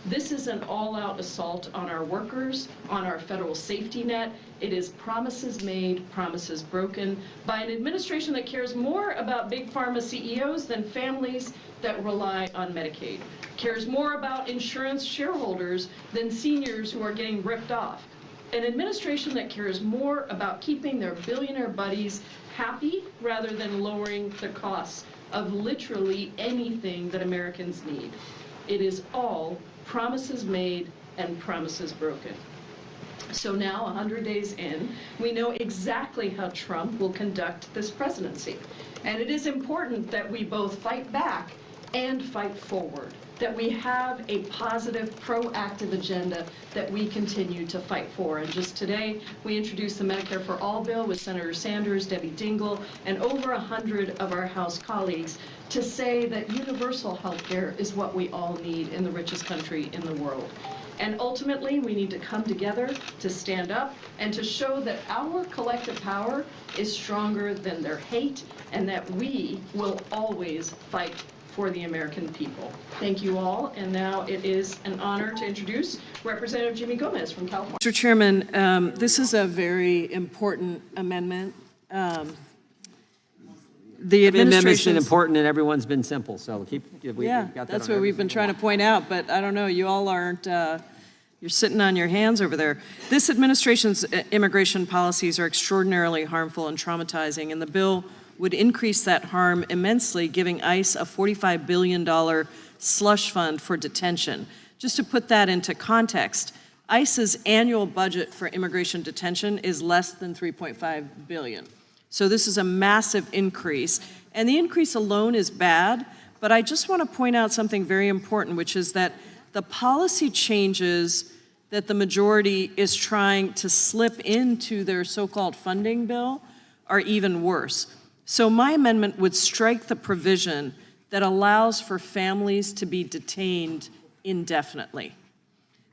This is an all-out assault on our workers, on our federal safety net. It is promises made, promises broken by an administration that cares more about big pharma CEOs than families that rely on Medicaid, cares more about insurance shareholders than seniors who are getting ripped off. An administration that cares more about keeping their billionaire buddies happy rather than lowering the costs of literally anything that Americans need. It is all promises made and promises broken. So now, 100 days in, we know exactly how Trump will conduct this presidency. And it is important that we both fight back and fight forward, that we have a positive, proactive agenda that we continue to fight for. And just today, we introduced the Medicare for All bill with Senator Sanders, Debbie Dingell, and over 100 of our House colleagues to say that universal health care is what we all need in the richest country in the world. And ultimately, we need to come together to stand up and to show that our collective power is stronger than their hate and that we will always fight for the American people. Thank you all, and now it is an honor to introduce Representative Jimmy Gomez from California.
Mr. Chairman, this is a very important amendment. The
amendment's been important and everyone's been simple, so we got that.
That's what we've been trying to point out, but I don't know, you all aren't, you're sitting on your hands over there. This administration's immigration policies are extraordinarily harmful and traumatizing, and the bill would increase that harm immensely, giving ICE a $45 billion slush fund for detention. Just to put that into context, ICE's annual budget for immigration detention is less than $3.5 billion. So this is a massive increase, and the increase alone is bad, but I just want to point out something very important, which is that the policy changes that the majority is trying to slip into their so-called funding bill are even worse. So my amendment would strike the provision that allows for families to be detained indefinitely.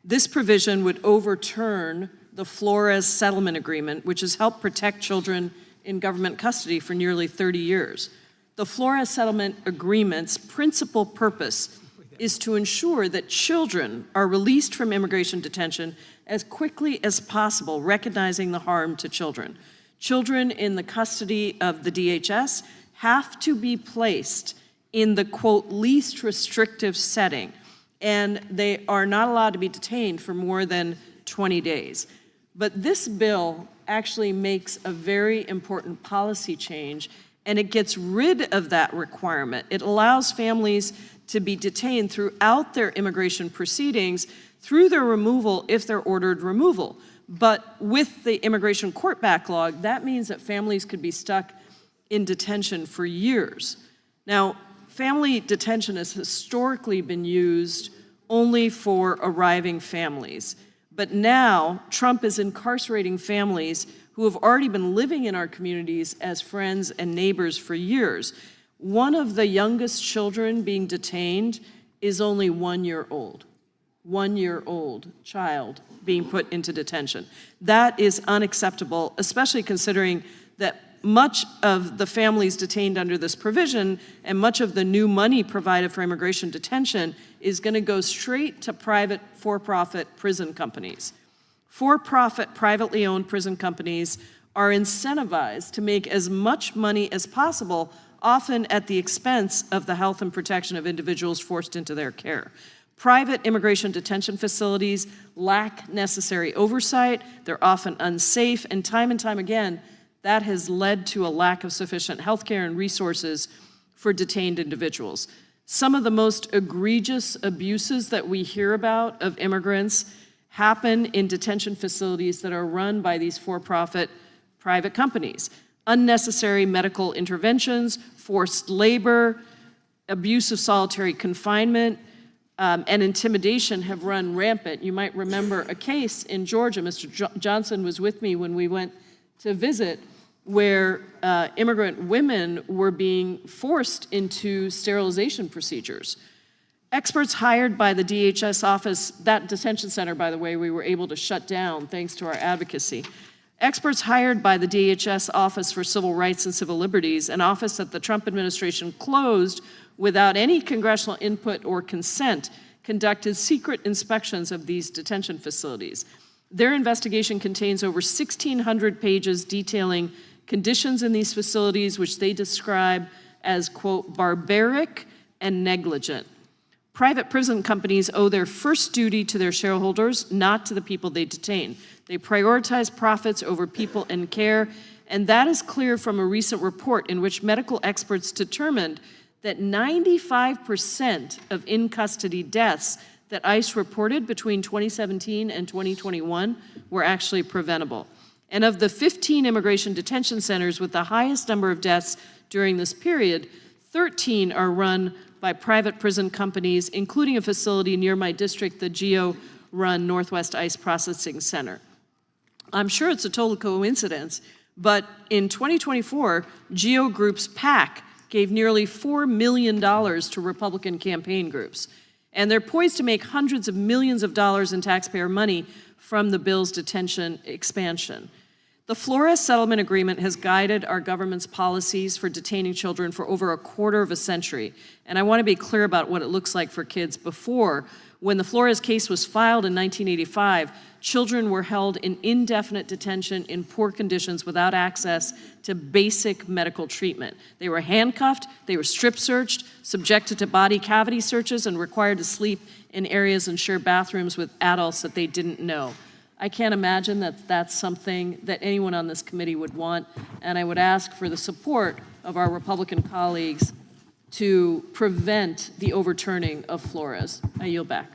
This provision would overturn the Flores settlement agreement, which has helped protect children in government custody for nearly 30 years. The Flores settlement agreement's principal purpose is to ensure that children are released from immigration detention as quickly as possible, recognizing the harm to children. Children in the custody of the DHS have to be placed in the, quote, least restrictive setting, and they are not allowed to be detained for more than 20 days. But this bill actually makes a very important policy change, and it gets rid of that requirement. It allows families to be detained throughout their immigration proceedings through their removal if they're ordered removal. But with the immigration court backlog, that means that families could be stuck in detention for years. Now, family detention has historically been used only for arriving families. But now, Trump is incarcerating families who have already been living in our communities as friends and neighbors for years. One of the youngest children being detained is only 1 year old. 1 year old child being put into detention. That is unacceptable, especially considering that much of the families detained under this provision and much of the new money provided for immigration detention is going to go straight to private for-profit prison companies. For-profit, privately owned prison companies are incentivized to make as much money as possible often at the expense of the health and protection of individuals forced into their care. Private immigration detention facilities lack necessary oversight. They're often unsafe, and time again, that has led to a lack of sufficient health care and resources for detained individuals. Some of the most egregious abuses that we hear about of immigrants happen in detention facilities that are run by these for-profit private companies. Unnecessary medical interventions, forced labor, abuse of solitary confinement, and intimidation have run rampant. You might remember a case in Georgia, Mr. Johnson was with me when we went to visit, where immigrant women were being forced into sterilization procedures. Experts hired by the DHS office, that detention center, by the way, we were able to shut down thanks to our advocacy. Experts hired by the DHS Office for Civil Rights and Civil Liberties, an office that the Trump administration closed without any congressional input or consent, conducted secret inspections of these detention facilities. Their investigation contains over 1,600 pages detailing conditions in these facilities, which they describe as, quote, barbaric and negligent. Private prison companies owe their first duty to their shareholders, not to the people they detain. They prioritize profits over people and care, and that is clear from a recent report in which medical experts determined that 95% of in-custody deaths that ICE reported between 2017 and 2021 were actually preventable. And of the 15 immigration detention centers with the highest number of deaths during this period, 13 are run by private prison companies, including a facility near my district, the GEO-run Northwest ICE Processing Center. I'm sure it's a total coincidence, but in 2024, GEO Group's PAC gave nearly $4 million to Republican campaign groups. And they're poised to make hundreds of millions of dollars in taxpayer money from the bill's detention expansion. The Flores settlement agreement has guided our government's policies for detaining children for over a quarter of a century. And I want to be clear about what it looks like for kids before. When the Flores case was filed in 1985, children were held in indefinite detention in poor conditions without access to basic medical treatment. They were handcuffed, they were strip searched, subjected to body cavity searches, and required to sleep in areas and share bathrooms with adults that they didn't know. I can't imagine that that's something that anyone on this committee would want, and I would ask for the support of our Republican colleagues to prevent the overturning of Flores. I yield back.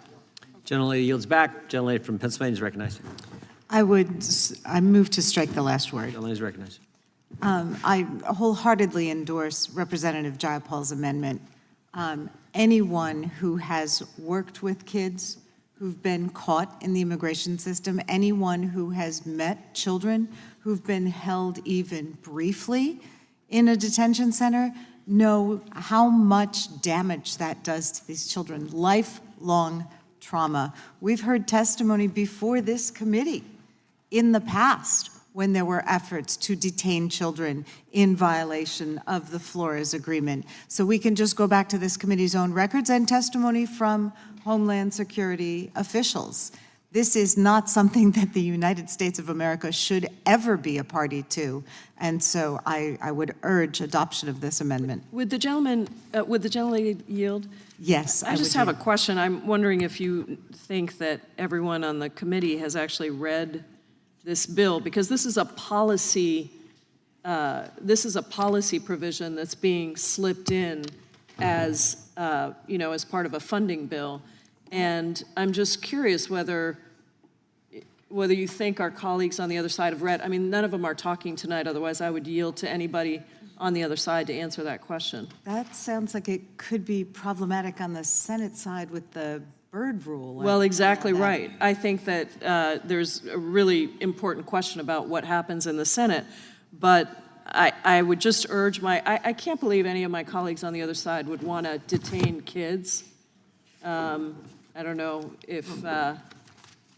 Gentlelady yields back. Gentlelady from Pennsylvania is recognized.
I move to strike the last word.
Gentlelady is recognized.
I wholeheartedly endorse Representative Jayapal's amendment. Anyone who has worked with kids who've been caught in the immigration system, anyone who has met children who've been held even briefly in a detention center know how much damage that does to these children, lifelong trauma. We've heard testimony before this committee in the past when there were efforts to detain children in violation of the Flores Agreement. So we can just go back to this committee's own records and testimony from Homeland Security officials. This is not something that the United States of America should ever be a party to, and so I would urge adoption of this amendment.
Would the gentlelady yield?
Yes,
I just have a question. I'm wondering if you think that everyone on the committee has actually read this bill, because this is a policy provision that's being slipped in as as part of a funding bill. And I'm just curious whether you think our colleagues on the other side have read. I mean, none of them are talking tonight, otherwise I would yield to anybody on the other side to answer that question.
That sounds like it could be problematic on the Senate side with the bird rule.
Well, exactly right. I think that there's a really important question about what happens in the Senate, but I would just urge I can't believe any of my colleagues on the other side would want to detain kids. I don't know if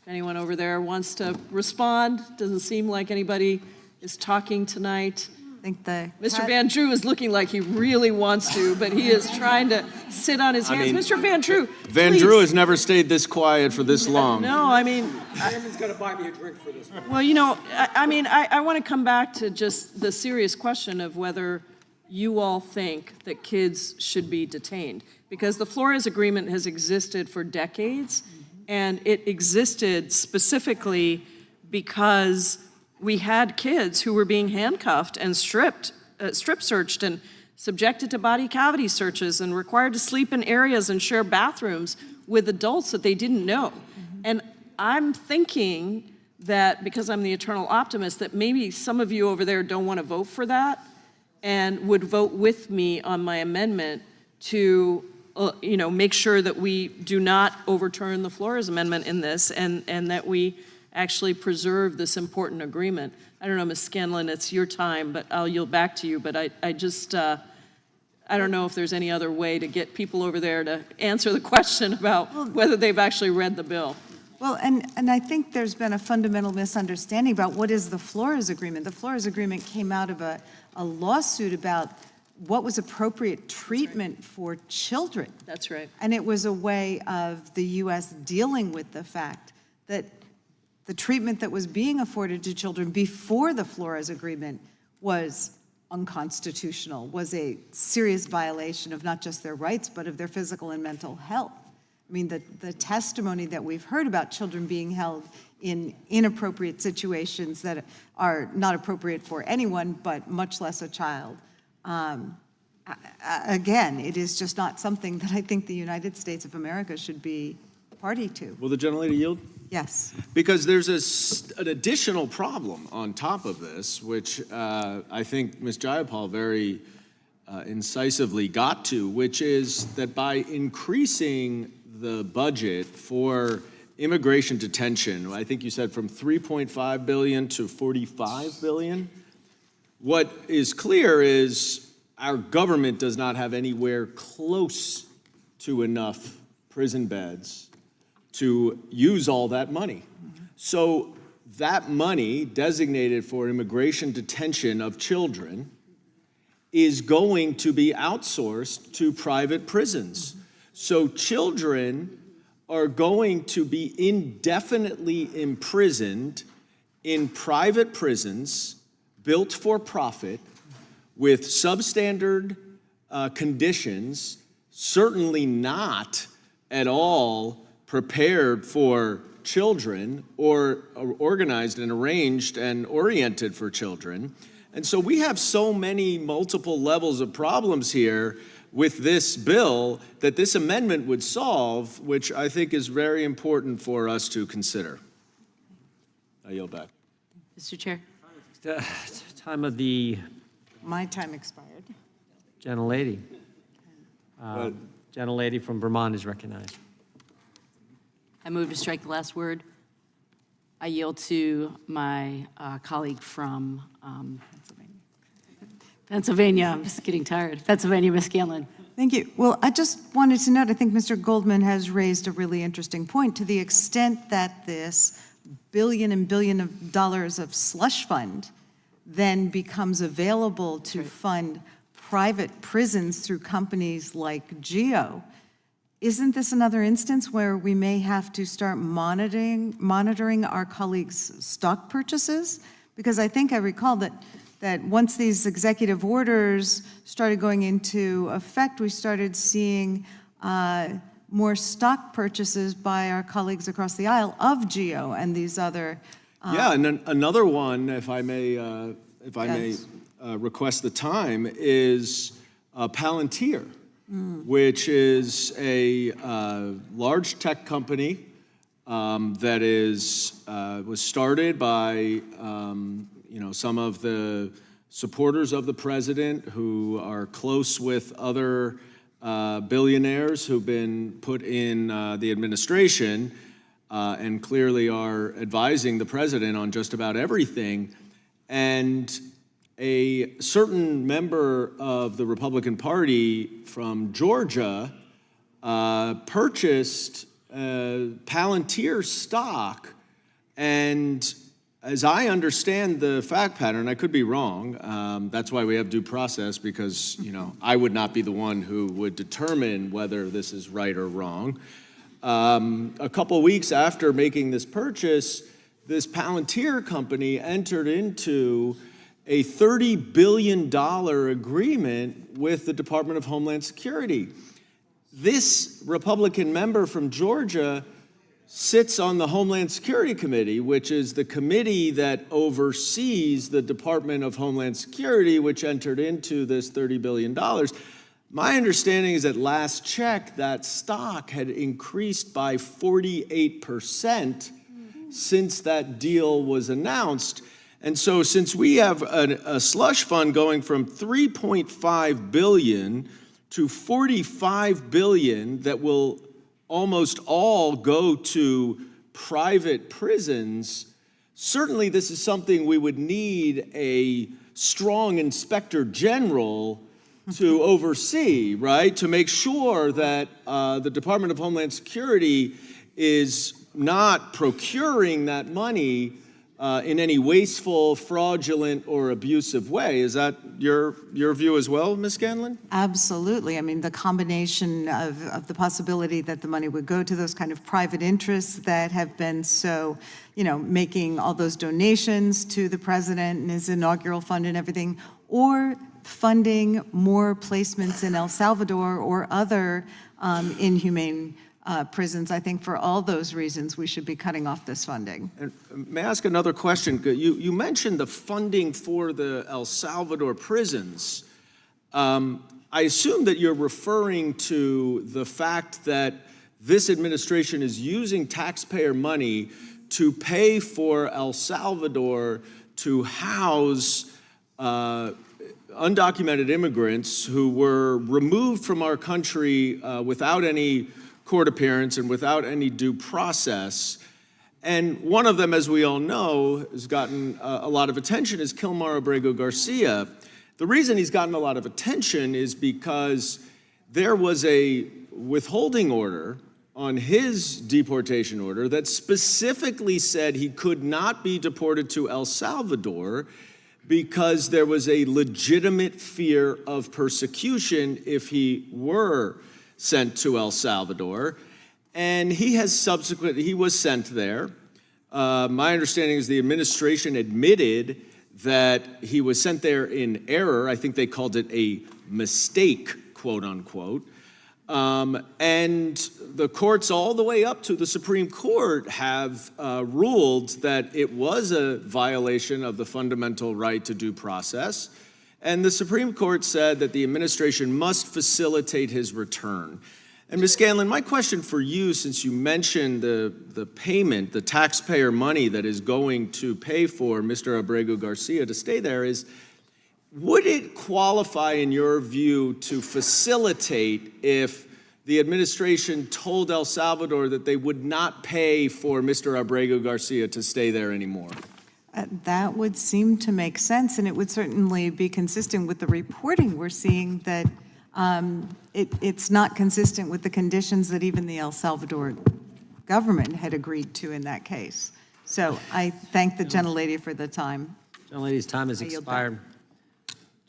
anyone over there wants to respond. Doesn't seem like anybody is talking tonight.
I think
Mr. Van Drew is looking like he really wants to, but he is trying to sit on his hands. Mr. Van Drew,
Van
please.
Drew has never stayed this quiet for this long.
No, I mean,
Chairman's going to buy me a drink for this one.
well, I want to come back to just the serious question of whether you all think that kids should be detained. Because the Flores Agreement has existed for decades, and it existed specifically because we had kids who were being handcuffed and strip searched and subjected to body cavity searches and required to sleep in areas and share bathrooms with adults that they didn't know. And I'm thinking that, because I'm the eternal optimist, that maybe some of you over there don't want to vote for that and would vote with me on my amendment to make sure that we do not overturn the Flores Amendment in this, and that we actually preserve this important agreement. I don't know, Ms. Scanlon, it's your time, but I'll yield back to you. But I just, I don't know if there's any other way to get people over there to answer the question about whether they've actually read the bill.
Well, and I think there's been a fundamental misunderstanding about what is the Flores Agreement. The Flores Agreement came out of a lawsuit about what was appropriate treatment for children.
That's right.
And it was a way of the U.S. dealing with the fact that the treatment that was being afforded to children before the Flores Agreement was unconstitutional, was a serious violation of not just their rights, but of their physical and mental health. I mean, the testimony that we've heard about children being held in inappropriate situations that are not appropriate for anyone, but much less a child. Again, it is just not something that I think the United States of America should be party to.
Will the gentlelady yield?
Yes.
Because there's an additional problem on top of this, which I think Ms. Jayapal very incisively got to, which is that by increasing the budget for immigration detention, I think you said from $3.5 billion to $45 billion, what is clear is our government does not have anywhere close to enough prison beds to use all that money. So that money designated for immigration detention of children is going to be outsourced to private prisons. So children are going to be indefinitely imprisoned in private prisons built for profit with substandard conditions, certainly not at all prepared for children or organized and arranged and oriented for children. And so we have so many multiple levels of problems here with this bill that this amendment would solve, which I think is very important for us to consider. I yield back.
Mr. Chair.
The time of the
My time expired.
gentlelady. Gentlelady from Vermont is recognized.
I move to strike the last word. I yield to my colleague from Pennsylvania. I'm just getting tired. Pennsylvania, Ms. Scanlon.
Thank you. Well, I just wanted to note, I think Mr. Goldman has raised a really interesting point. To the extent that this billion and billion of dollars of slush fund then becomes available to fund private prisons through companies like GEO, isn't this another instance where we may have to start monitoring our colleagues' stock purchases? Because I think I recall that once these executive orders started going into effect, we started seeing more stock purchases by our colleagues across the aisle of GEO and these other.
Yeah, and then another one, if I may request the time, is Palantir, which is a large tech company that was started by some of the supporters of the president who are close with other billionaires who've been put in the administration and clearly are advising the president on just about everything. And a certain member of the Republican Party from Georgia purchased Palantir stock, and as I understand the fact pattern, I could be wrong. That's why we have due process, because I would not be the one who would determine whether this is right or wrong. A couple weeks after making this purchase, this Palantir company entered into a $30 billion agreement with the Department of Homeland Security. This Republican member from Georgia sits on the Homeland Security Committee, which is the committee that oversees the Department of Homeland Security, which entered into this $30 billion. My understanding is that last check, that stock had increased by 48% since that deal was announced. And so since we have a slush fund going from $3.5 billion to $45 billion that will almost all go to private prisons, certainly this is something we would need a strong inspector general to oversee, right? To make sure that the Department of Homeland Security is not procuring that money in any wasteful, fraudulent, or abusive way. Is that your view as well, Ms. Scanlon?
Absolutely. I mean, the combination of the possibility that the money would go to those kind of private interests that have been so, making all those donations to the president and his inaugural fund and everything, or funding more placements in El Salvador or other inhumane prisons. I think for all those reasons, we should be cutting off this funding.
And may I ask another question? You mentioned the funding for the El Salvador prisons. I assume that you're referring to the fact that this administration is using taxpayer money to pay for El Salvador to house undocumented immigrants who were removed from our country without any court appearance and without any due process. And one of them, as we all know, has gotten a lot of attention is Kilmar Abrego Garcia. The reason he's gotten a lot of attention is because there was a withholding order on his deportation order that specifically said he could not be deported to El Salvador because there was a legitimate fear of persecution if he were sent to El Salvador, and he was sent there. My understanding is the administration admitted that he was sent there in error. I think they called it a mistake, quote unquote. And the courts all the way up to the Supreme Court have ruled that it was a violation of the fundamental right to due process. And the Supreme Court said that the administration must facilitate his return. And Ms. Scanlon, my question for you, since you mentioned the payment, the taxpayer money that is going to pay for Mr. Abrego Garcia to stay there is, would it qualify in your view to facilitate if the administration told El Salvador that they would not pay for Mr. Abrego Garcia to stay there anymore?
That would seem to make sense, and it would certainly be consistent with the reporting we're seeing that it's not consistent with the conditions that even the El Salvador government had agreed to in that case. So I thank the gentlelady for the time.
Gentlelady's time has
I yield back.
expired.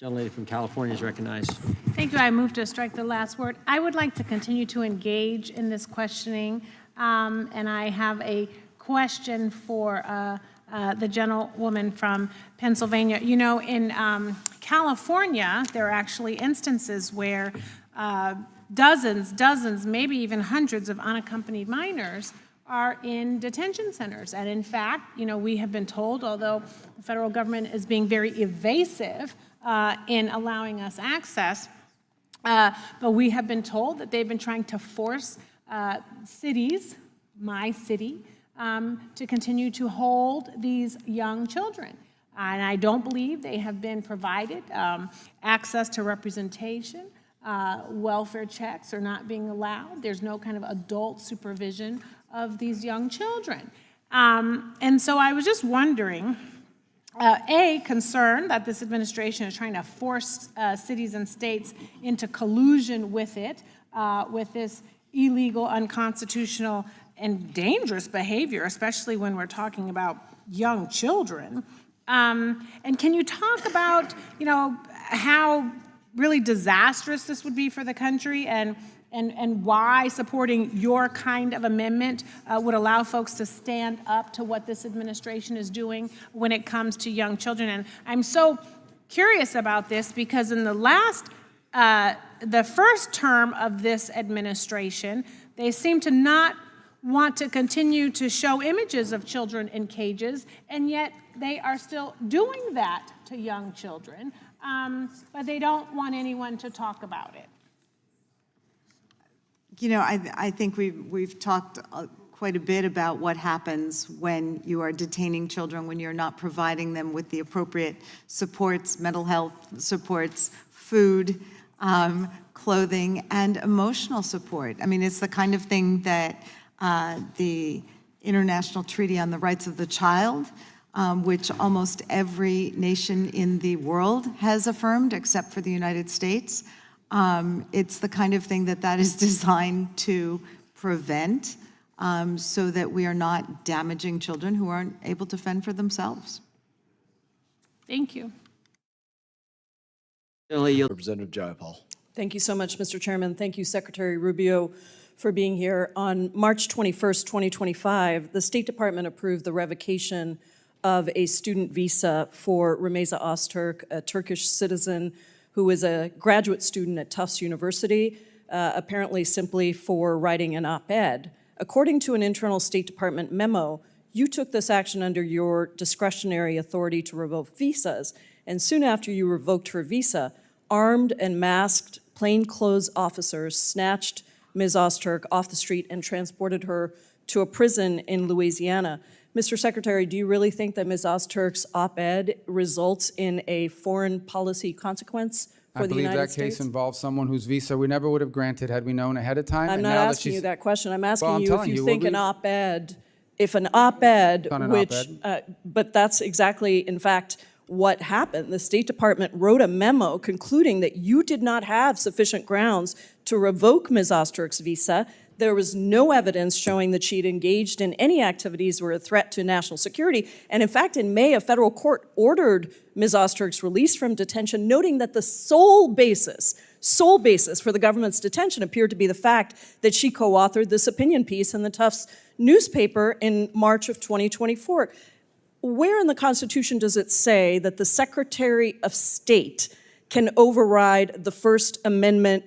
Gentlelady from California is recognized.
Thank you. I move to strike the last word. I would like to continue to engage in this questioning, and I have a question for the gentlewoman from Pennsylvania. You know, in California, there are actually instances where dozens, maybe even hundreds of unaccompanied minors are in detention centers. And in fact, you know, we have been told, although the federal government is being very evasive in allowing us access, but we have been told that they've been trying to force cities, my city, to continue to hold these young children. And I don't believe they have been provided access to representation. Welfare checks are not being allowed. There's no kind of adult supervision of these young children. And so I was just wondering, concerned that this administration is trying to force cities and states into collusion with it, with this illegal, unconstitutional, and dangerous behavior, especially when we're talking about young children. And can you talk about, you know, how really disastrous this would be for the country, and and why supporting your kind of amendment would allow folks to stand up to what this administration is doing when it comes to young children. And I'm so curious about this because in the first term of this administration, they seem to not want to continue to show images of children in cages, and yet they are still doing that to young children, but they don't want anyone to talk about it.
You know, I think we've talked quite a bit about what happens when you are detaining children, when you're not providing them with the appropriate supports, mental health supports, food, clothing, and emotional support. I mean, it's the kind of thing that the International Treaty on the Rights of the Child, which almost every nation in the world has affirmed, except for the United States. It's the kind of thing that is designed to prevent so that we are not damaging children who aren't able to fend for themselves.
Thank you.
Representative Jayapal.
Thank you so much, Mr. Chairman. Thank you, Secretary Rubio, for being here. On March 21st, 2025, the State Department approved the revocation of a student visa for Rameza Öztürk, a Turkish citizen who is a graduate student at Tufts University, apparently simply for writing an op-ed. According to an internal State Department memo, you took this action under your discretionary authority to revoke visas, and soon after you revoked her visa, armed and masked plainclothes officers snatched Ms. Öztürk off the street and transported her to a prison in Louisiana. Mr. Secretary, do you really think that Ms. Öztürk's op-ed results in a foreign policy consequence for the United States?
I believe that case involves someone whose visa we never would have granted had we known ahead of time.
I'm not asking you that question. I'm asking you if you think an op-ed, but that's exactly, in fact, what happened. The State Department wrote a memo concluding that you did not have sufficient grounds to revoke Ms. Öztürk's visa. There was no evidence showing that she'd engaged in any activities were a threat to national security. And in fact, in May, a federal court ordered Ms. Öztürk's release from detention, noting that the sole basis for the government's detention appeared to be the fact that she co-authored this opinion piece in the Tufts newspaper in March of 2024. Where in the Constitution does it say that the Secretary of State can override the First Amendment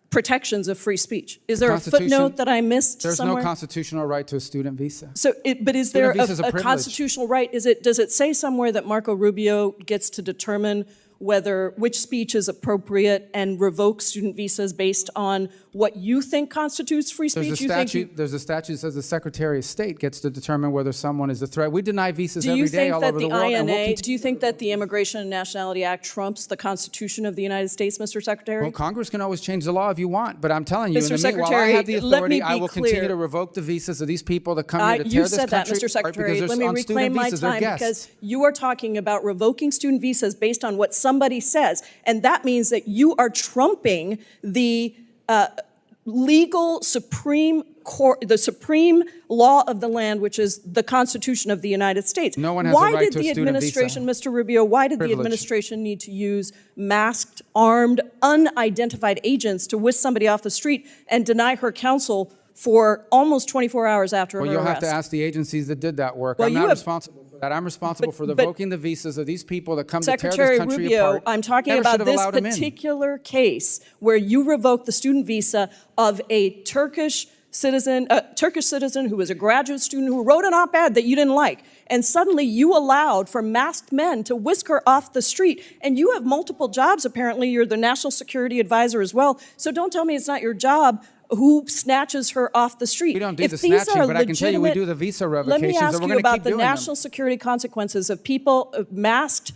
protections of free speech? Is there a footnote that I missed somewhere?
There's no constitutional right to a student visa.
So, but is there a constitutional right? Does it say somewhere that Marco Rubio gets to determine which speech is appropriate and revoke student visas based on what you think constitutes free speech?
There's a statute that says the Secretary of State gets to determine whether someone is a threat. We deny visas every day all over the world.
Do you think that the Immigration and Nationality Act trumps the Constitution of the United States, Mr. Secretary?
Well, Congress can always change the law if you want, but I'm telling you,
Mr.
in the meanwhile, I have the authority, I will continue to revoke the visas of these people that come here to tear this country apart.
You said that, Mr. Secretary. Let me reclaim my time because
guests.
You are talking about revoking student visas based on what somebody says. And that means that you are trumping the legal supreme court, the supreme law of the land, which is the Constitution of the United States.
No one has a right to a student visa.
Mr. Rubio, why did the administration need to use masked, armed, unidentified agents to whisk somebody off the street and deny her counsel for almost 24 hours after her arrest?
Well, you'll have to ask the agencies that did that work. I'm not responsible for that. I'm responsible for revoking the visas of these people that come to tear this country
Rubio,
apart.
I'm talking about this particular case where you revoked the student visa of a Turkish citizen who was a graduate student who wrote an op-ed that you didn't like. And suddenly you allowed for masked men to whisk her off the street. And you have multiple jobs, apparently. You're the national security advisor as well. So don't tell me it's not your job who snatches her off the street.
We don't do the snatching, but I can tell you we do the visa revocations.
Let me ask you about the national security consequences of people, masked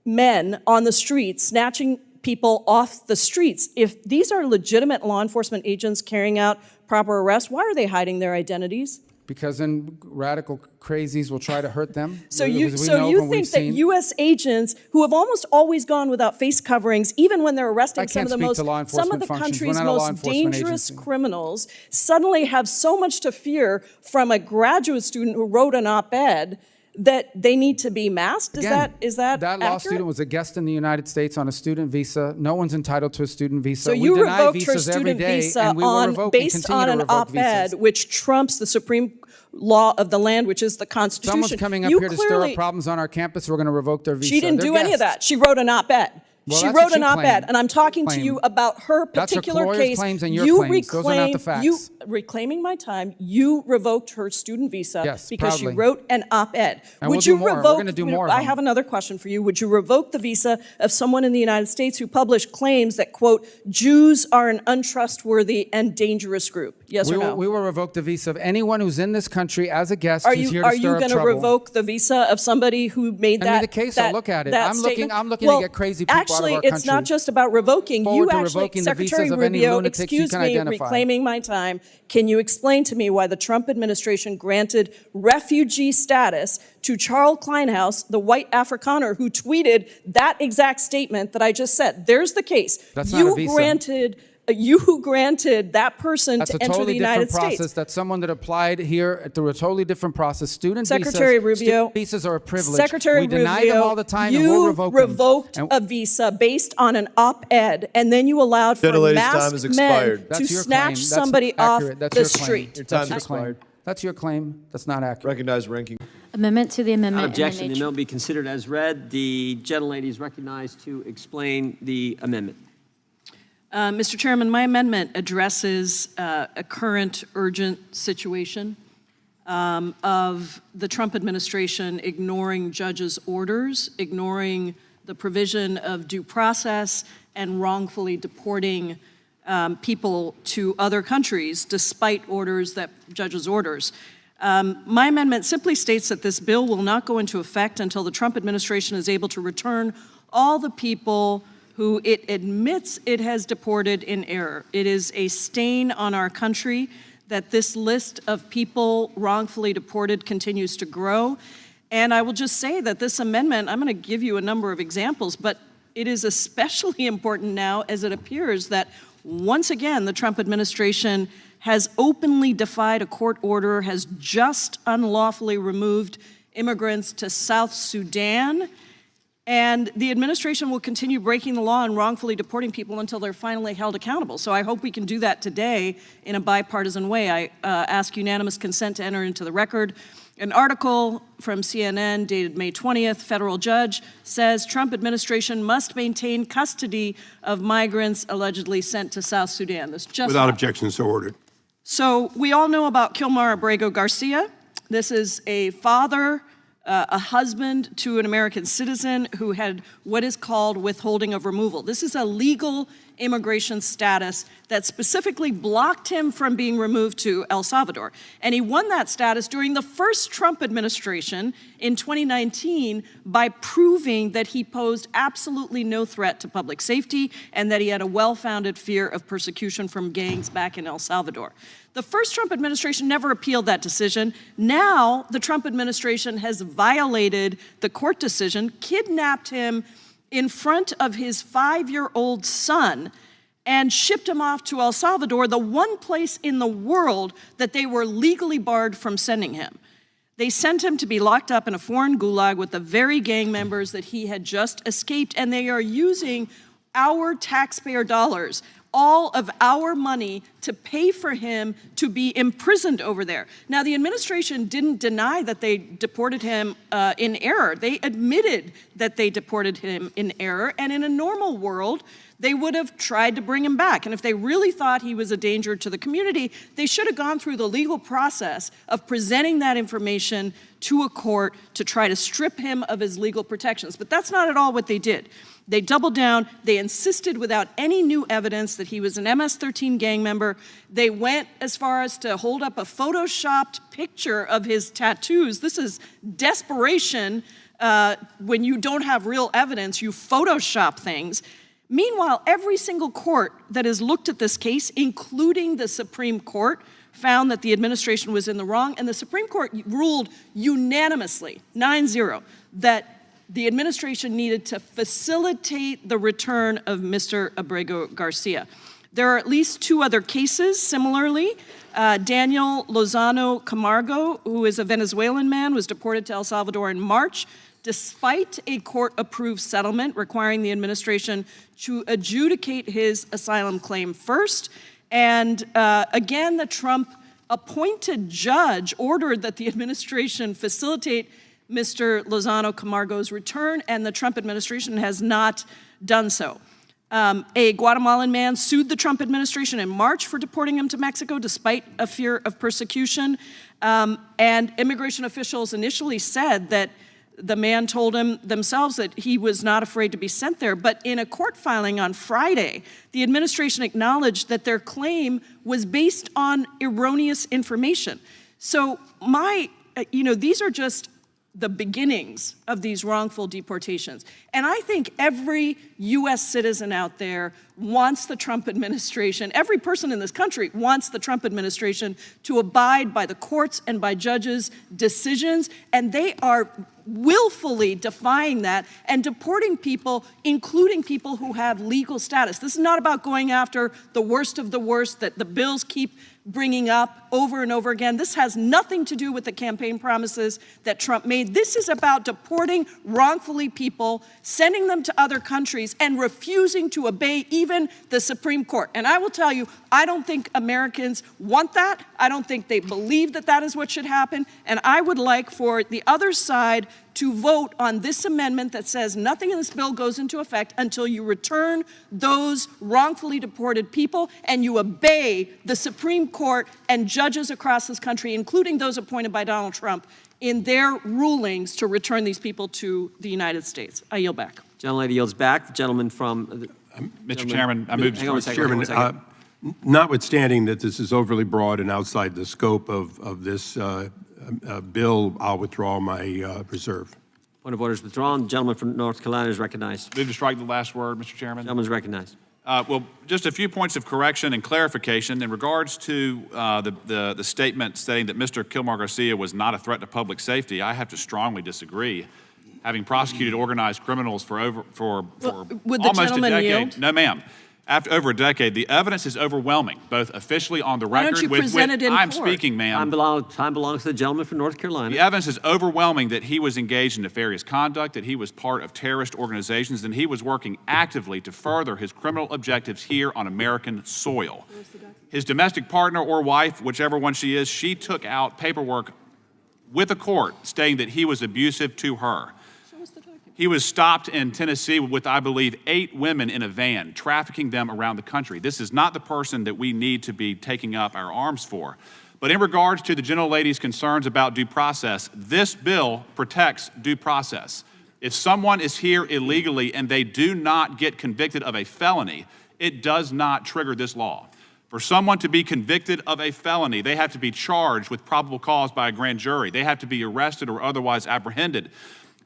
men on the streets, snatching people off the streets. If these are legitimate law enforcement agents carrying out proper arrests, why are they hiding their identities?
Because then radical crazies will try to hurt them.
So you think that U.S. agents who have almost always gone without face coverings, even when they're arresting some of the country's most dangerous criminals, suddenly have so much to fear from a graduate student who wrote an op-ed that they need to be masked? Is
Again,
that
that law
accurate?
student was a guest in the United States on a student visa. No one's entitled to a student visa.
So
We
you
deny
revoked her
visas every
student
day,
visa
and we will revoke and
based
continue
on
to
an
revoke
op-ed,
visas.
which trumps the Supreme law of the land, which is the Constitution.
Someone's coming up
You
here to stir
clearly-
up problems on our campus. We're going to revoke their visa.
She didn't
They're
do any of
guests.
that. She wrote an op-ed.
Well,
She
that's
wrote
what
an
you
op-ed,
claim.
and I'm talking to you about her
That's her
particular
lawyer's
case.
claims and your
You
claims. Those are not the facts.
You reclaiming my time. You revoked her student visa
Yes,
because
proudly.
she wrote an op-ed.
And
Would
we'll
you
do more. We're
revoke?
gonna do more of
I
them.
have another question for you. Would you revoke the visa of someone in the United States who published claims that quote Jews are an untrustworthy and dangerous group? Yes or no?
We will revoke the visa of anyone who's in this country as a guest
Are
who's
you
here to stir up
going to
trouble.
revoke the visa of somebody who made
Send me
that?
the case,
that,
I'll look at it.
that
I'm looking
statement?
to
Well,
get crazy people out of
actually,
our
it's not
country.
just about revoking.
Forward
You
to
actually,
revoking the
Secretary
visas of any
Rubio,
lunatics you
excuse
can
me,
identify.
reclaiming my time. Can you explain to me why the Trump administration granted refugee status to Charles Kleinhaus, the white Afrikaner who tweeted that exact statement that I just said? There's the case.
That's not a visa.
You granted that person
That's
to
a
enter
totally
the United
different process.
States.
That's someone that applied here through a totally different process.
Secretary Rubio,
student visas are a privilege.
Secretary
we deny
Rubio,
them all the time, and
you
we'll revoke them.
revoked
And-
a visa based on an op-ed, and then you allowed for
Gentlelady's time
masked
has
men
expired.
to
That's your
snatch
claim. That's
somebody off
accurate. That's
the
your claim.
street.
Your
That's
time's
your claim.
expired.
That's your claim. That's not accurate.
Recognized ranking.
Amendment to the amendment.
Without objection, the amendment will be considered as read. The gentlelady is recognized to explain the amendment.
Mr. Chairman, my amendment addresses a current urgent situation of the Trump administration ignoring judges' orders, ignoring the provision of due process, and wrongfully deporting people to other countries despite judges' orders. My amendment simply states that this bill will not go into effect until the Trump administration is able to return all the people who it admits it has deported in error. It is a stain on our country that this list of people wrongfully deported continues to grow. And I will just say that this amendment, I'm going to give you a number of examples, but it is especially important now as it appears that once again the Trump administration has openly defied a court order, has just unlawfully removed immigrants to South Sudan, and the administration will continue breaking the law and wrongfully deporting people until they're finally held accountable. So I hope we can do that today in a bipartisan way. I ask unanimous consent to enter into the record an article from CNN dated May 20th. Federal judge says Trump administration must maintain custody of migrants allegedly sent to South Sudan. This just
Without
happened.
objection, so ordered.
So we all know about Kilmar Abrego Garcia. This is a father, a husband to an American citizen who had what is called withholding of removal. This is a legal immigration status that specifically blocked him from being removed to El Salvador. And he won that status during the first Trump administration in 2019 by proving that he posed absolutely no threat to public safety and that he had a well-founded fear of persecution from gangs back in El Salvador. The first Trump administration never appealed that decision. Now, the Trump administration has violated the court decision, kidnapped him in front of his 5-year-old son, and shipped him off to El Salvador, the one place in the world that they were legally barred from sending him. They sent him to be locked up in a foreign gulag with the very gang members that he had just escaped, and they are using our taxpayer dollars, all of our money, to pay for him to be imprisoned over there. Now, the administration didn't deny that they deported him in error. They admitted that they deported him in error, and in a normal world, they would have tried to bring him back. And if they really thought he was a danger to the community, they should have gone through the legal process of presenting that information to a court to try to strip him of his legal protections. But that's not at all what they did. They doubled down. They insisted without any new evidence that he was an MS-13 gang member. They went as far as to hold up a photoshopped picture of his tattoos. This is desperation. When you don't have real evidence, you Photoshop things. Meanwhile, every single court that has looked at this case, including the Supreme Court, found that the administration was in the wrong, and the Supreme Court ruled unanimously, 9-0, that the administration needed to facilitate the return of Mr. Abrego Garcia. There are at least 2 other cases similarly. Daniel Lozano Camargo, who is a Venezuelan man, was deported to El Salvador in March, despite a court-approved settlement requiring the administration to adjudicate his asylum claim first. And again, the Trump-appointed judge ordered that the administration facilitate Mr. Lozano Camargo's return, and the Trump administration has not done so. A Guatemalan man sued the Trump administration in March for deporting him to Mexico despite a fear of persecution. And immigration officials initially said that the man told him themselves that he was not afraid to be sent there. But in a court filing on Friday, the administration acknowledged that their claim was based on erroneous information. So these are just the beginnings of these wrongful deportations. And I think every U.S. citizen out there wants the Trump administration, every person in this country wants the Trump administration to abide by the courts and by judges' decisions, and they are willfully defying that and deporting people, including people who have legal status. This is not about going after the worst of the worst that the bills keep bringing up over and over again. This has nothing to do with the campaign promises that Trump made. This is about deporting wrongfully people, sending them to other countries, and refusing to obey even the Supreme Court. And I will tell you, I don't think Americans want that. I don't think they believe that that is what should happen. And I would like for the other side to vote on this amendment that says nothing in this bill goes into effect until you return those wrongfully deported people and you obey the Supreme Court and judges across this country, including those appointed by Donald Trump, in their rulings to return these people to the United States. I yield back.
Gentlelady yields back. The gentleman from...
Mr. Chairman, I move...
Hang on a second.
Chairman, notwithstanding that this is overly broad and outside the scope of this bill, I'll withdraw my reserve.
Point of order is withdrawn. The gentleman from North Carolina is recognized.
Move to strike the last word, Mr. Chairman.
Gentleman is recognized.
Well, just a few points of correction and clarification in regards to the statement stating that Mr. Kilmar Garcia was not a threat to public safety. I have to strongly disagree. Having prosecuted organized criminals for almost a decade.
Yield?
No, ma'am. After over a decade, the evidence is overwhelming, both officially on the record.
Why don't you present it in
I'm
court?
speaking, ma'am.
Time belongs to the gentleman from North Carolina.
The evidence is overwhelming that he was engaged in nefarious conduct, that he was part of terrorist organizations, and he was working actively to further his criminal objectives here on American soil. His domestic partner or wife, whichever one she is, she took out paperwork with a court stating that he was abusive to her. He was stopped in Tennessee with, I believe, 8 women in a van, trafficking them around the country. This is not the person that we need to be taking up our arms for. But in regards to the gentlelady's concerns about due process, this bill protects due process. If someone is here illegally and they do not get convicted of a felony, it does not trigger this law. For someone to be convicted of a felony, they have to be charged with probable cause by a grand jury. They have to be arrested or otherwise apprehended.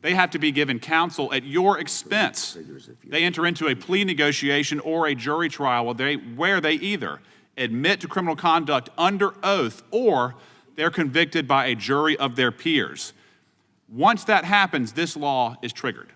They have to be given counsel at your expense. They enter into a plea negotiation or a jury trial where they either admit to criminal conduct under oath or they're convicted by a jury of their peers. Once that happens, this law is triggered.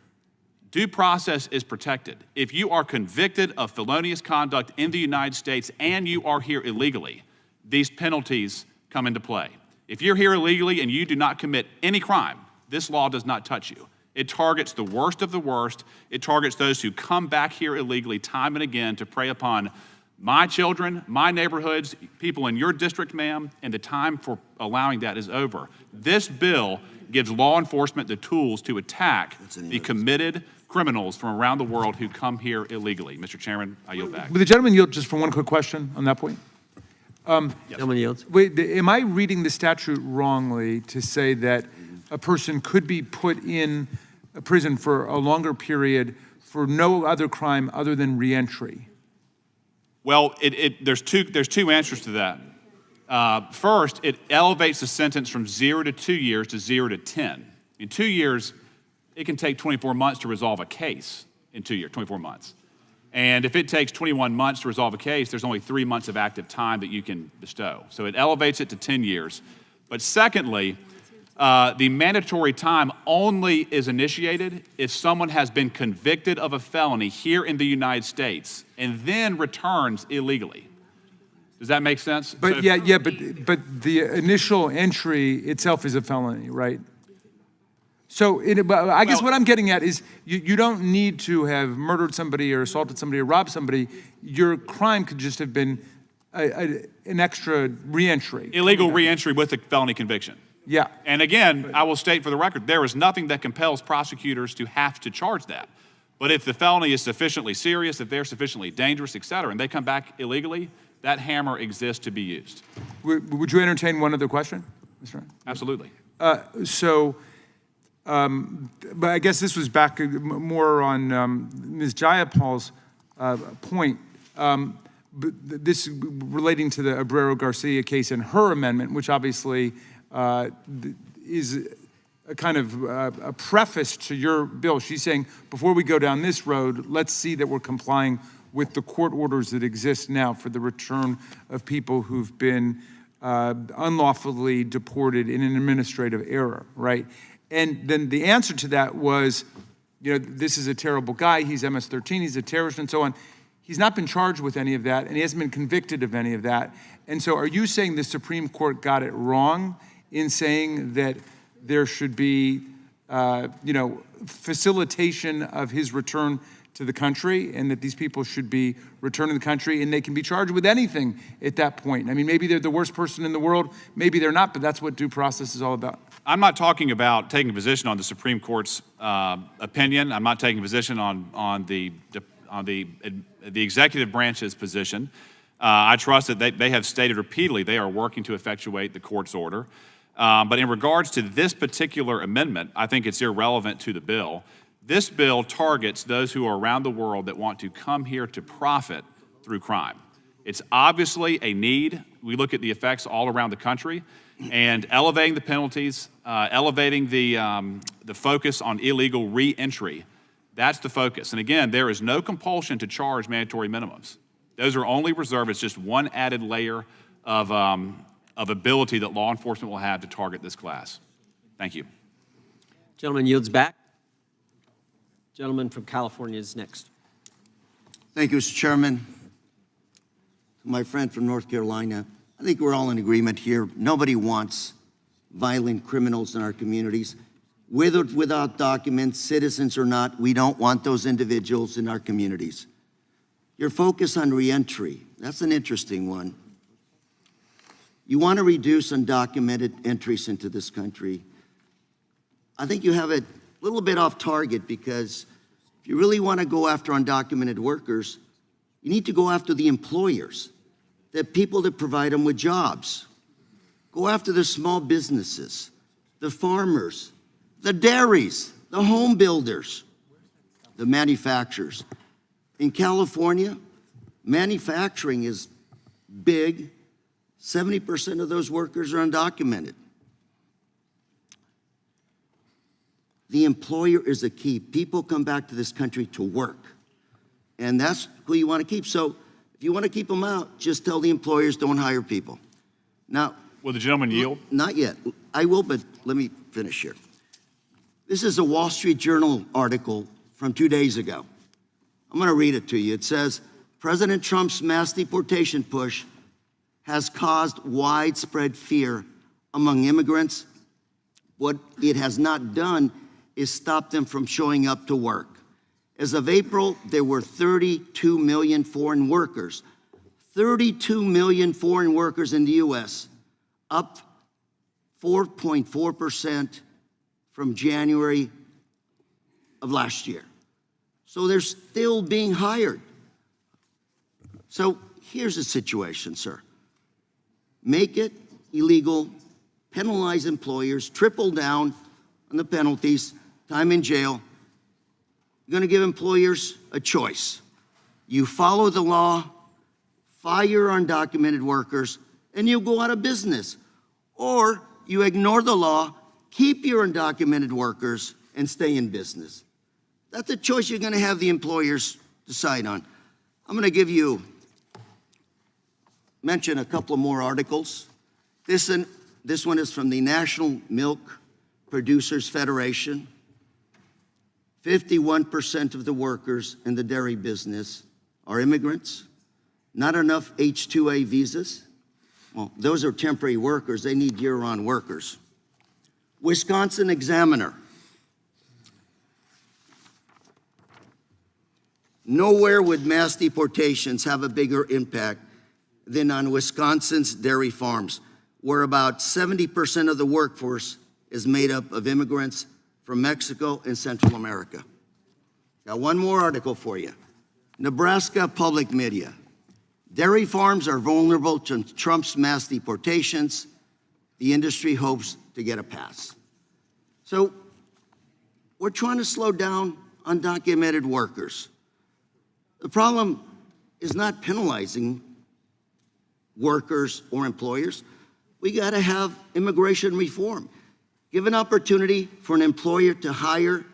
Due process is protected. If you are convicted of felonious conduct in the United States and you are here illegally, these penalties come into play. If you're here illegally and you do not commit any crime, this law does not touch you. It targets the worst of the worst. It targets those who come back here illegally time and again to prey upon my children, my neighborhoods, people in your district, ma'am, and the time for allowing that is over. This bill gives law enforcement the tools to attack the committed criminals from around the world who come here illegally. Mr. Chairman, I yield back.
Would the gentleman yield just for one quick question on that point?
Gentleman yields.
Wait, am I reading the statute wrongly to say that a person could be put in a prison for a longer period for no other crime other than reentry?
Well, there's two answers to that. First, it elevates the sentence from 0 to 2 years to 0 to 10. In 2 years, it can take 24 months to resolve a case in 2 years, 24 months. And if it takes 21 months to resolve a case, there's only 3 months of active time that you can bestow. So it elevates it to 10 years. But secondly, The mandatory time only is initiated if someone has been convicted of a felony here in the United States and then returns illegally. Does that make sense?
But
So
but the initial entry itself is a felony, right? So but I guess what I'm getting at is you don't need to have murdered somebody or assaulted somebody or robbed somebody. Your crime could just have been an extra reentry.
illegal reentry with a felony conviction.
Yeah.
And again, I will state for the record, there is nothing that compels prosecutors to have to charge that. But if the felony is sufficiently serious, if they're sufficiently dangerous, et cetera, and they come back illegally, that hammer exists to be used.
Would you entertain one other question, Mr. Ryan?
Absolutely.
But I guess this was back more on Ms. Jayapal's point. But this relating to the Abreu-Garcia case and her amendment, which obviously is a kind of a preface to your bill. She's saying, before we go down this road, let's see that we're complying with the court orders that exist now for the return of people who've been unlawfully deported in an administrative error, right? And then the answer to that was, this is a terrible guy, he's MS-13, he's a terrorist, and so on. He's not been charged with any of that, and he hasn't been convicted of any of that. And so are you saying the Supreme Court got it wrong in saying that there should be, facilitation of his return to the country, and that these people should be returned to the country, and they can be charged with anything at that point? I mean, maybe they're the worst person in the world, maybe they're not, but that's what due process is all about.
I'm not talking about taking a position on the Supreme Court's opinion. I'm not taking a position on the executive branch's position. I trust that they have stated repeatedly they are working to effectuate the court's order. But in regards to this particular amendment, I think it's irrelevant to the bill. This bill targets those who are around the world that want to come here to profit through crime. It's obviously a need. We look at the effects all around the country, and elevating the penalties, elevating the focus on illegal re-entry. That's the focus. And again, there is no compulsion to charge mandatory minimums. Those are only reserved. It's just one added layer of ability that law enforcement will have to target this class. Thank you.
Gentleman yields back. Gentleman from California is next.
Thank you, Mr. Chairman. My friend from North Carolina, I think we're all in agreement here. Nobody wants violent criminals in our communities. With or without documents, citizens or not, we don't want those individuals in our communities. Your focus on reentry, that's an interesting one. You want to reduce undocumented entries into this country. I think you have it a little bit off target, because if you really want to go after undocumented workers, you need to go after the employers, the people that provide them with jobs. Go after the small businesses, the farmers, the dairies, the home builders, the manufacturers. In California, manufacturing is big. 70% of those workers are undocumented. The employer is the key. People come back to this country to work, and that's who you want to keep. So if you want to keep them out, just tell the employers don't hire people. Now,
will the gentleman yield?
Not yet. I will, but let me finish here. This is a Wall Street Journal article from 2 days ago. I'm going to read it to you. It says, President Trump's mass deportation push has caused widespread fear among immigrants. What it has not done is stop them from showing up to work. As of April, there were 32 million foreign workers. 32 million foreign workers in the U.S., up 4.4% from January of last year. So they're still being hired. So here's the situation, sir. Make it illegal, penalize employers, triple down on the penalties, time in jail. You're going to give employers a choice. You follow the law, fire undocumented workers, and you'll go out of business. Or you ignore the law, keep your undocumented workers, and stay in business. That's a choice you're going to have the employers decide on. I'm going to mention a couple of more articles. This one is from the National Milk Producers Federation, 51% of the workers in the dairy business are immigrants. Not enough H-2A visas. Well, those are temporary workers. They need year-round workers. Wisconsin Examiner. Nowhere would mass deportations have a bigger impact than on Wisconsin's dairy farms, where about 70% of the workforce is made up of immigrants from Mexico and Central America. Got one more article for you. Nebraska Public Media. Dairy farms are vulnerable to Trump's mass deportations. The industry hopes to get a pass. So we're trying to slow down undocumented workers. The problem is not penalizing workers or employers. We got to have immigration reform. Give an opportunity for an employer to hire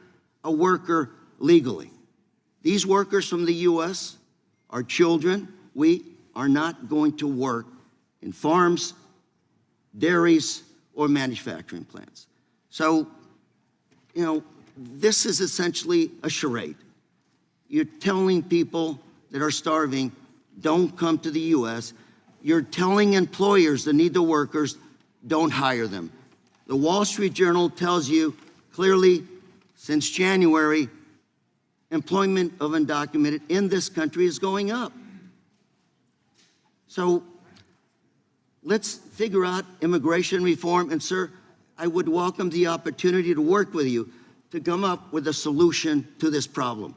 a worker legally. These workers from the U.S. are children. We are not going to work in farms, dairies, or manufacturing plants. So, this is essentially a charade. You're telling people that are starving, don't come to the U.S. You're telling employers that need the workers, don't hire them. The Wall Street Journal tells you clearly, since January, employment of undocumented in this country is going up. So let's figure out immigration reform. And sir, I would welcome the opportunity to work with you to come up with a solution to this problem.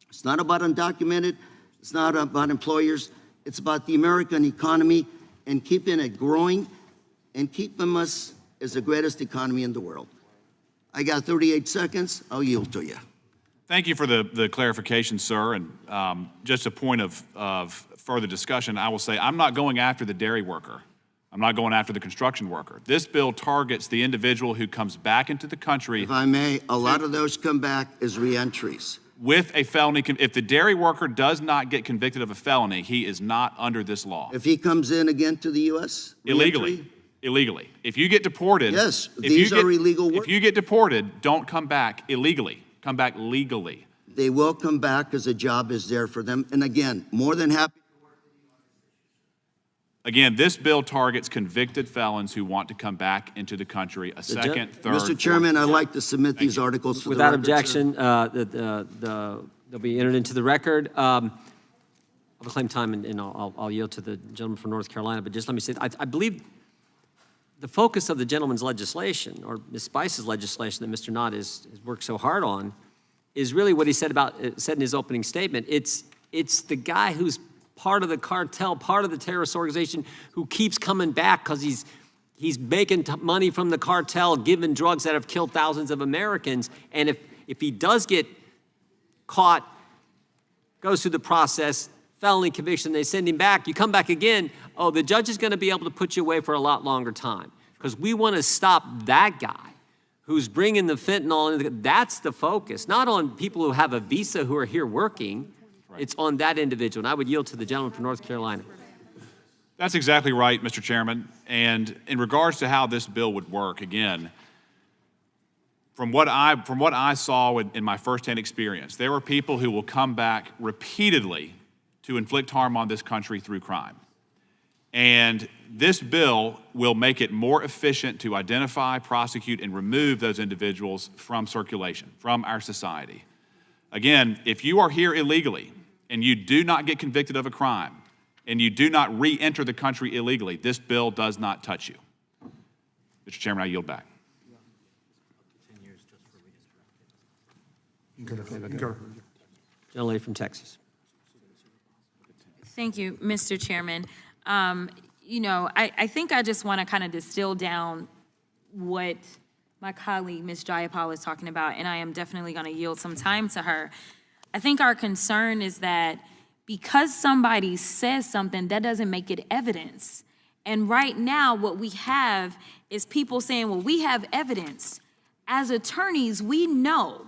It's not about undocumented. It's not about employers. It's about the American economy and keeping it growing and keeping us as the greatest economy in the world. I got 38 seconds. I'll yield to you.
Thank you for the clarification, sir. And just a point of further discussion, I will say I'm not going after the dairy worker. I'm not going after the construction worker. This bill targets the individual who comes back into the country.
If I may, a lot of those come back as reentries.
With a felony. If the dairy worker does not get convicted of a felony, he is not under this law.
If he comes in again to the U.S.?
Illegally. Illegally. If you get deported.
Yes, these are illegal work.
If you get deported, don't come back illegally. Come back legally.
They will come back because a job is there for them. And again, more than happy.
Again, this bill targets convicted felons who want to come back into the country a second, third,
Mr. Chairman, I'd like to submit these articles for
Without
the record,
objection, they'll be entered into the record. I'll claim time and I'll yield to the gentleman from North Carolina, but just let me say, I believe the focus of the gentleman's legislation, or Ms. Spice's legislation that Mr. Knott has worked so hard on, is really what he said in his opening statement. It's the guy who's part of the cartel, part of the terrorist organization, who keeps coming back because he's making money from the cartel, giving drugs that have killed thousands of Americans. And if he does get caught, goes through the process, felony conviction, they send him back, you come back again, oh, the judge is going to be able to put you away for a lot longer time. Because we want to stop that guy who's bringing the fentanyl. That's the focus, not on people who have a visa who are here working. It's on that individual. And I would yield to the gentleman from North Carolina.
That's exactly right, Mr. Chairman. And in regards to how this bill would work, again, from what I saw in my firsthand experience, there are people who will come back repeatedly to inflict harm on this country through crime. And this bill will make it more efficient to identify, prosecute, and remove those individuals from circulation, from our society. Again, if you are here illegally and you do not get convicted of a crime and you do not re-enter the country illegally, this bill does not touch you. Mr. Chairman, I yield back.
Gentlelady from Texas.
Thank you, Mr. Chairman. I think I just want to kind of distill down what my colleague, Ms. Jayapal, was talking about, and I am definitely going to yield some time to her. I think our concern is that because somebody says something, that doesn't make it evidence. And right now, what we have is people saying, well, we have evidence. As attorneys, we know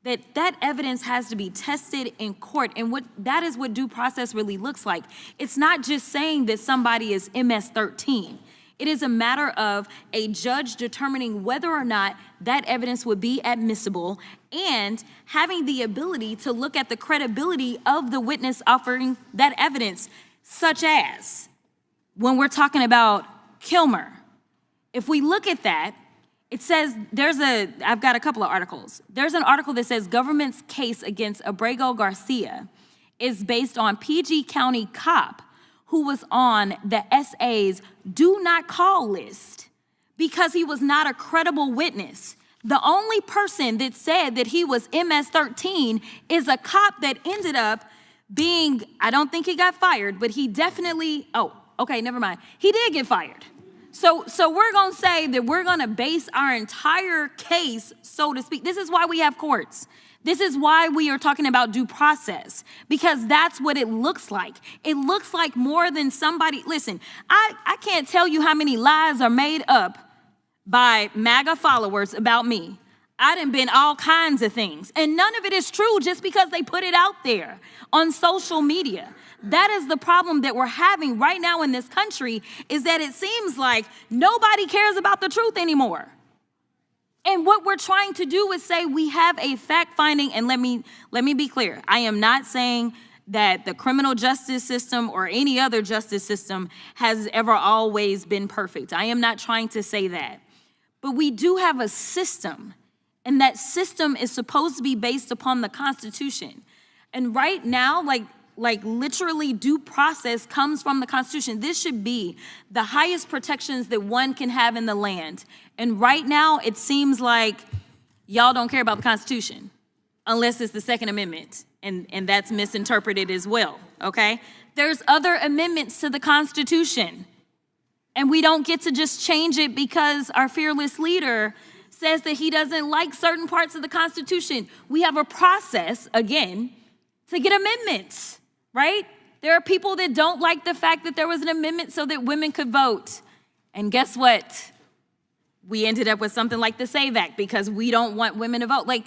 that that evidence has to be tested in court, and that is what due process really looks like. It's not just saying that somebody is MS-13. It is a matter of a judge determining whether or not that evidence would be admissible and having the ability to look at the credibility of the witness offering that evidence, such as when we're talking about Kilmer. If we look at that, it says I've got a couple of articles. There's an article that says government's case against Abrego Garcia is based on PG County cop who was on the SA's do not call list because he was not a credible witness. The only person that said that he was MS-13 is a cop that ended up being, I don't think he got fired, but he definitely, okay, never mind. He did get fired. So we're gonna say that we're gonna base our entire case, so to speak. This is why we have courts. This is why we are talking about due process, because that's what it looks like. It looks like more than somebody, listen, I can't tell you how many lies are made up by MAGA followers about me. I done been all kinds of things, and none of it is true just because they put it out there on social media. That is the problem that we're having right now in this country, is that it seems like nobody cares about the truth anymore. And what we're trying to do is say we have a fact finding, and let me be clear. I am not saying that the criminal justice system or any other justice system has ever always been perfect. I am not trying to say that. But we do have a system, and that system is supposed to be based upon the Constitution. And right now, like literally due process comes from the Constitution. This should be the highest protections that one can have in the land. And right now, it seems like y'all don't care about the Constitution unless it's the Second Amendment. And that's misinterpreted as well, okay? There's other amendments to the Constitution. And we don't get to just change it because our fearless leader says that he doesn't like certain parts of the Constitution. We have a process, again, to get amendments. Right? There are people that don't like the fact that there was an amendment so that women could vote. And guess what? We ended up with something like the SAVE Act because we don't want women to vote. Like,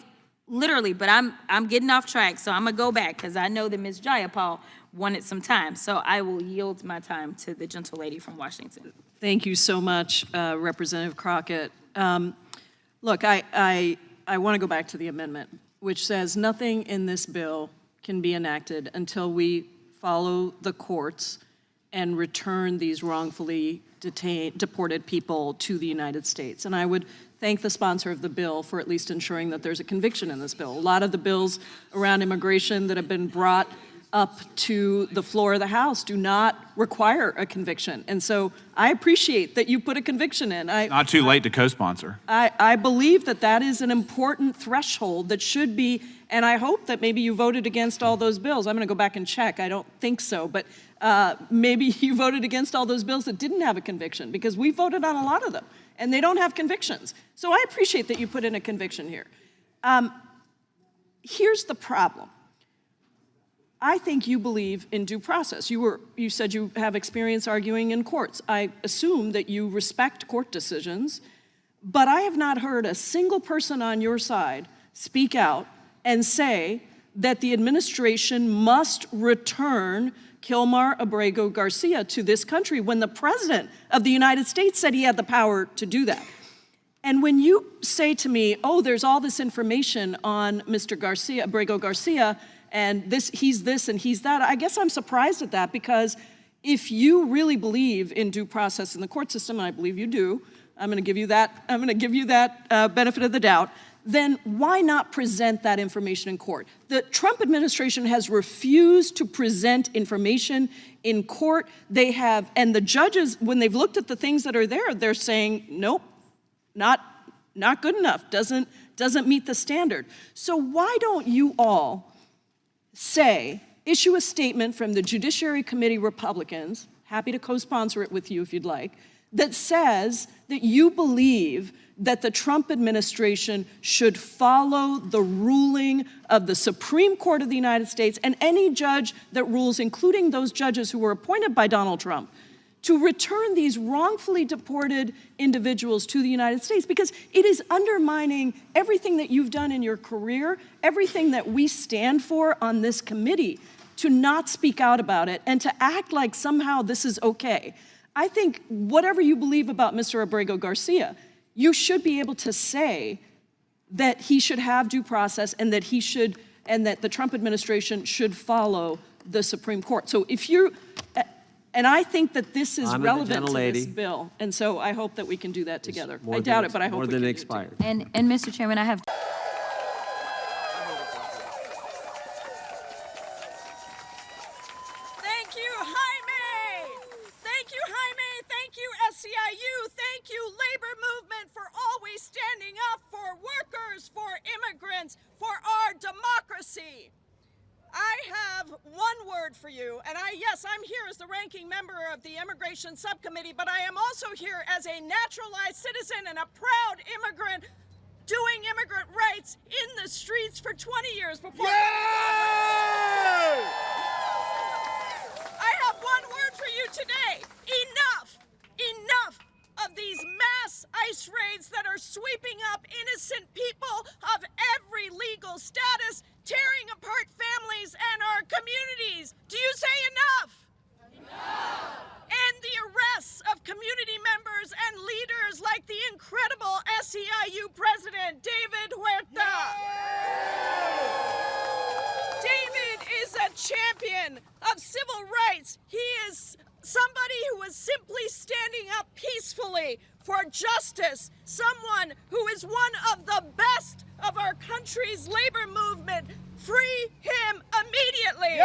literally, but I'm getting off track, so I'm going to go back because I know that Ms. Jayapal wanted some time. So I will yield my time to the gentle lady from Washington.
Thank you so much, Representative Crockett. Look, I want to go back to the amendment, which says nothing in this bill can be enacted until we follow the courts and return these wrongfully deported people to the United States. And I would thank the sponsor of the bill for at least ensuring that there's a conviction in this bill. A lot of the bills around immigration that have been brought up to the floor of the House do not require a conviction. And so I appreciate that you put a conviction in.
Not too late to co-sponsor.
I believe that that is an important threshold that should be, and I hope that maybe you voted against all those bills. I'm going to go back and check. I don't think so, but maybe you voted against all those bills that didn't have a conviction, because we voted on a lot of them, and they don't have convictions. So I appreciate that you put in a conviction here. Here's the problem. I think you believe in due process. You said you have experience arguing in courts. I assume that you respect court decisions, but I have not heard a single person on your side speak out and say that the administration must return Kilmer Abrego Garcia to this country when the President of the United States said he had the power to do that. And when you say to me, oh, there's all this information on Mr. Garcia, Abrego Garcia, and he's this and he's that, I guess I'm surprised at that, because if you really believe in due process in the court system, and I believe you do, I'm going to give you that benefit of the doubt, then why not present that information in court? The Trump administration has refused to present information in court. They have, and the judges, when they've looked at the things that are there, they're saying, nope, not good enough, doesn't meet the standard. So why don't you all issue a statement from the Judiciary Committee Republicans, happy to co-sponsor it with you if you'd like, that says that you believe that the Trump administration should follow the ruling of the Supreme Court of the United States and any judge that rules, including those judges who were appointed by Donald Trump, to return these wrongfully deported individuals to the United States, because it is undermining everything that you've done in your career, everything that we stand for on this committee, to not speak out about it and to act like somehow this is okay. I think whatever you believe about Mr. Abrego Garcia, you should be able to say that he should have due process and that the Trump administration should follow the Supreme Court. So if you, and I think that this is relevant to this bill, and so I hope that we can do that together. I doubt it, but I hope we can do it together.
And Mr. Chairman, I have.
Thank you, Jaime. Thank you, Jaime. Thank you, SEIU. Thank you, labor movement, for always standing up for workers, for immigrants, for our democracy. I have one word for you, and yes, I'm here as the ranking member of the Immigration Subcommittee, but I am also here as a naturalized citizen and a proud immigrant doing immigrant rights in the streets for 20 years before. I have one word for you today. Enough. Enough of these mass ICE raids that are sweeping up innocent people of every legal status, tearing apart families and our communities. Do you say enough? Enough! And the arrests of community members and leaders like the incredible SEIU president, David Huerta. David is a champion of civil rights. He is somebody who is simply standing up peacefully for justice, someone who is one of the best of our country's labor movement. Free him immediately.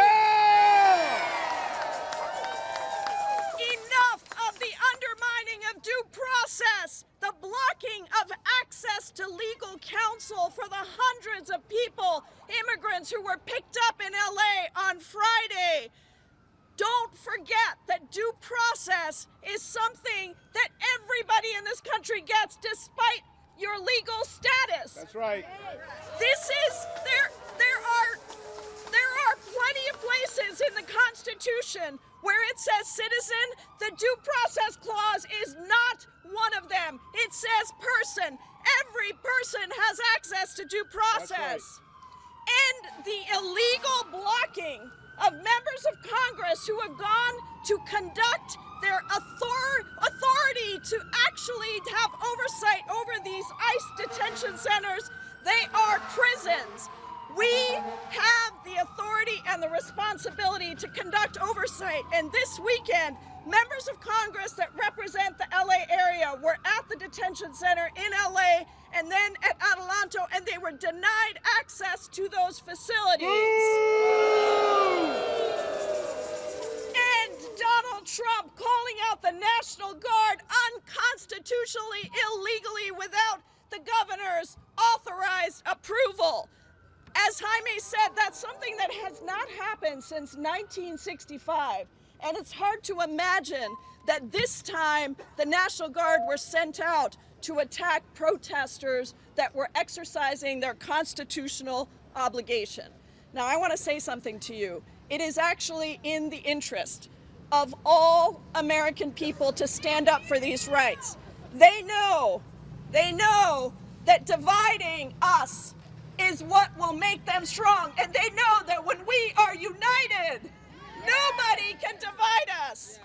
Enough of the undermining of due process, the blocking of access to legal counsel for the hundreds of people, immigrants who were picked up in LA on Friday. Don't forget that due process is something that everybody in this country gets despite your legal status.
That's right.
There are plenty of places in the Constitution where it says citizen. The due process clause is not one of them. It says person. Every person has access to due process. And the illegal blocking of members of Congress who have gone to conduct their authority to actually have oversight over these ICE detention centers. They are prisons. We have the authority and the responsibility to conduct oversight. And this weekend, members of Congress that represent the LA area were at the detention center in LA and then at Adelanto, and they were denied access to those facilities. And Donald Trump calling out the National Guard unconstitutionally, illegally, without the governor's authorized approval. As Jaime said, that's something that has not happened since 1965. And it's hard to imagine that this time the National Guard were sent out to attack protesters that were exercising their constitutional obligation. Now, I want to say something to you. It is actually in the interest of all American people to stand up for these rights. They know that dividing us is what will make them strong. And they know that when we are united, nobody can divide us.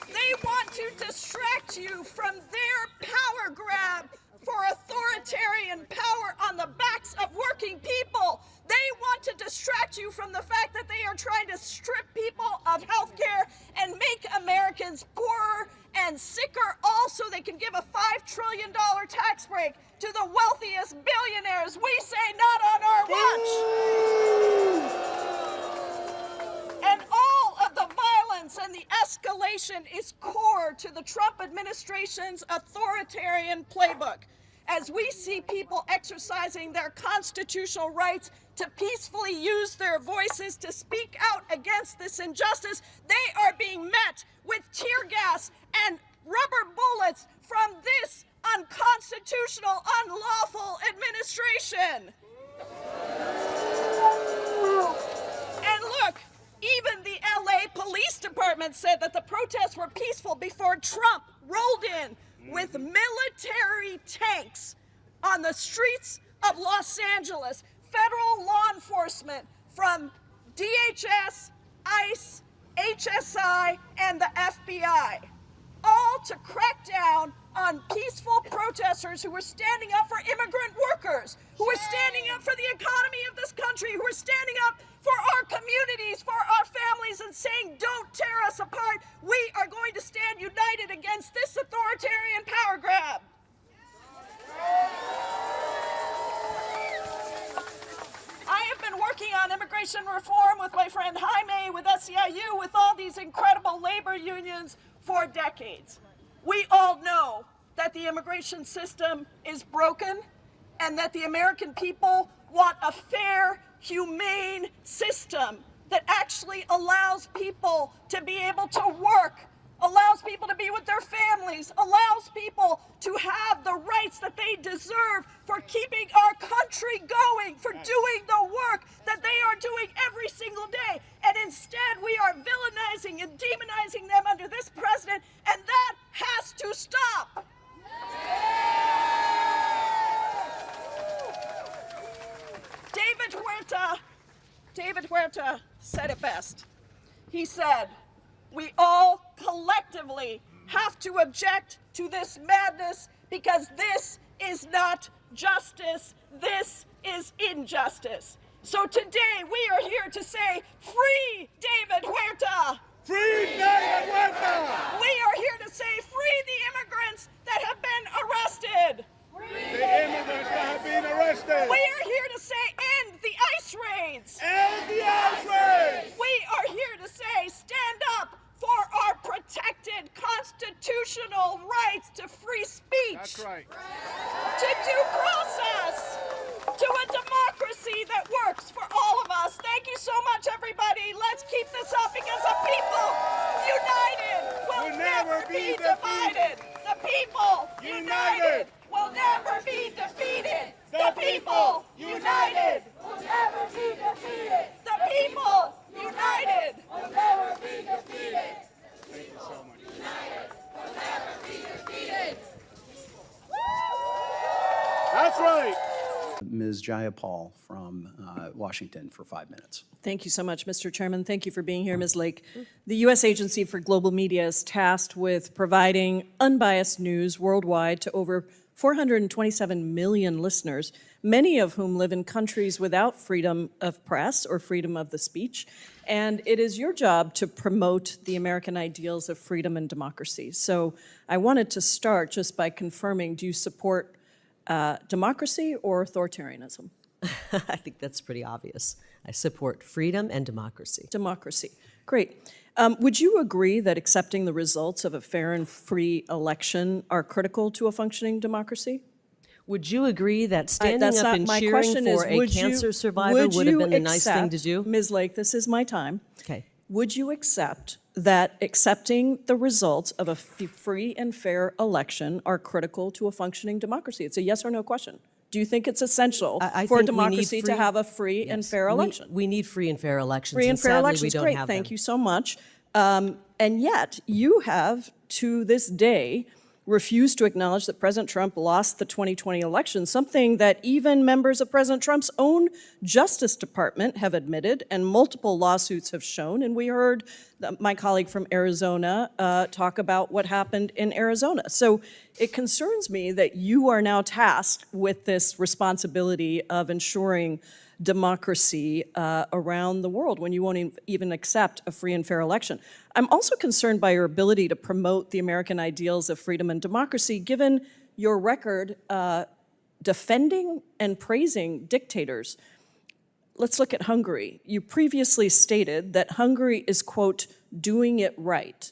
They want to distract you from their power grab for authoritarian power on the backs of working people. They want to distract you from the fact that they are trying to strip people of health care and make Americans poorer and sicker, all so they can give a $5 trillion tax break to the wealthiest billionaires. We say not on our watch. And all of the violence and the escalation is core to the Trump administration's authoritarian playbook. As we see people exercising their constitutional rights to peacefully use their voices to speak out against this injustice, they are being met with tear gas and rubber bullets from this unconstitutional, unlawful administration. And look, even the LA Police Department said that the protests were peaceful before Trump rolled in with military tanks on the streets of Los Angeles. Federal law enforcement from DHS, ICE, HSI, and the FBI, all to crack down on peaceful protesters who were standing up for immigrant workers, who were standing up for the economy of this country, who were standing up for our communities, for our families, and saying, don't tear us apart. We are going to stand united against this authoritarian power grab. I have been working on immigration reform with my friend Jaime, with SEIU, with all these incredible labor unions for decades. We all know that the immigration system is broken and that the American people want a fair, humane system that actually allows people to be able to work, allows people to be with their families, allows people to have the rights that they deserve for keeping our country going, for doing the work that they are doing every single day. And instead, we are villainizing and demonizing them under this president, and that has to stop. David Huerta said it best. He said, we all collectively have to object to this madness because this is not justice, this is injustice. So today we are here to say, free David Huerta! Free David Huerta! We are here to say, free the immigrants that have been arrested! Free the immigrants that have been arrested! We are here to say, end the ICE raids! End the ICE raids! We are here to say, stand up for our protected constitutional rights to free speech. That's right. To due process. To a democracy that works for all of us. Thank you so much, everybody. Let's keep this up because the people united will never be divided. The people united will never be defeated. The people united will never be defeated. The people united will never be defeated. Thank you so much. United will never be defeated.
That's right. Ms. Jayapal from Washington for 5 minutes.
Thank you so much, Mr. Chairman. Thank you for being here, Ms. Lake. The U.S. Agency for Global Media is tasked with providing unbiased news worldwide to over 427 million listeners, many of whom live in countries without freedom of press or freedom of the speech. And it is your job to promote the American ideals of freedom and democracy. So I wanted to start just by confirming, do you support democracy or authoritarianism?
I think that's pretty obvious. I support freedom and democracy.
Democracy. Great. Would you agree that accepting the results of a fair and free election are critical to a functioning democracy?
Would you agree that standing up and cheering for a cancer survivor would have been the nice thing to do?
Ms. Lake, this is my time.
Okay.
Would you accept that accepting the results of a free and fair election are critical to a functioning democracy? It's a yes or no question. Do you think it's essential for a democracy to have a free and fair election?
We need free and fair elections.
Free and fair
sadly,
elections,
we don't
great.
have
Thank
them.
you so much. And yet, you have, to this day, refused to acknowledge that President Trump lost the 2020 election, something that even members of President Trump's own Justice Department have admitted and multiple lawsuits have shown. And we heard my colleague from Arizona talk about what happened in Arizona. So it concerns me that you are now tasked with this responsibility of ensuring democracy around the world when you won't even accept a free and fair election. I'm also concerned by your ability to promote the American ideals of freedom and democracy, given your record defending and praising dictators. Let's look at Hungary. You previously stated that Hungary is, quote, doing it right,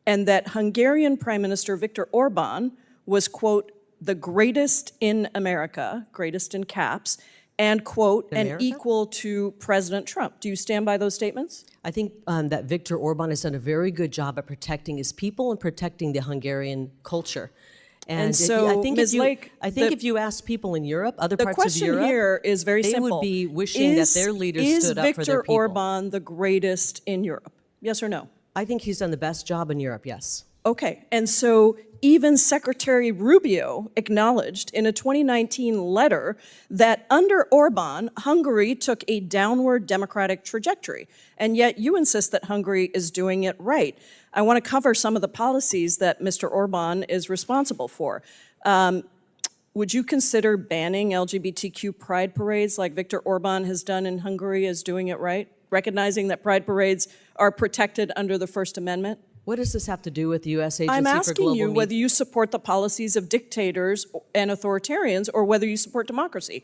and that Hungarian Prime Minister Viktor Orban was, quote, the greatest in America, greatest in caps, and, quote, and equal to President Trump. Do you stand by those statements?
I think that Viktor Orban has done a very good job at protecting his people and protecting the Hungarian culture.
And so,
I think
Ms. Lake,
if you ask people in Europe, other parts of
Europe, the question here is very simple.
They would be wishing that their leaders stood up for their people.
Is Viktor Orban the greatest in Europe? Yes or no?
I think he's done the best job in Europe, yes.
Okay, and so even Secretary Rubio acknowledged in a 2019 letter that under Orban, Hungary took a downward democratic trajectory, and yet you insist that Hungary is doing it right. I want to cover some of the policies that Mr. Orban is responsible for. Would you consider banning LGBTQ pride parades like Viktor Orban has done in Hungary as doing it right, recognizing that pride parades are protected under the First Amendment?
What does this have to do with the U.S. Agency for Global
I'm asking you whether you support the policies of dictators and authoritarians or whether you support democracy.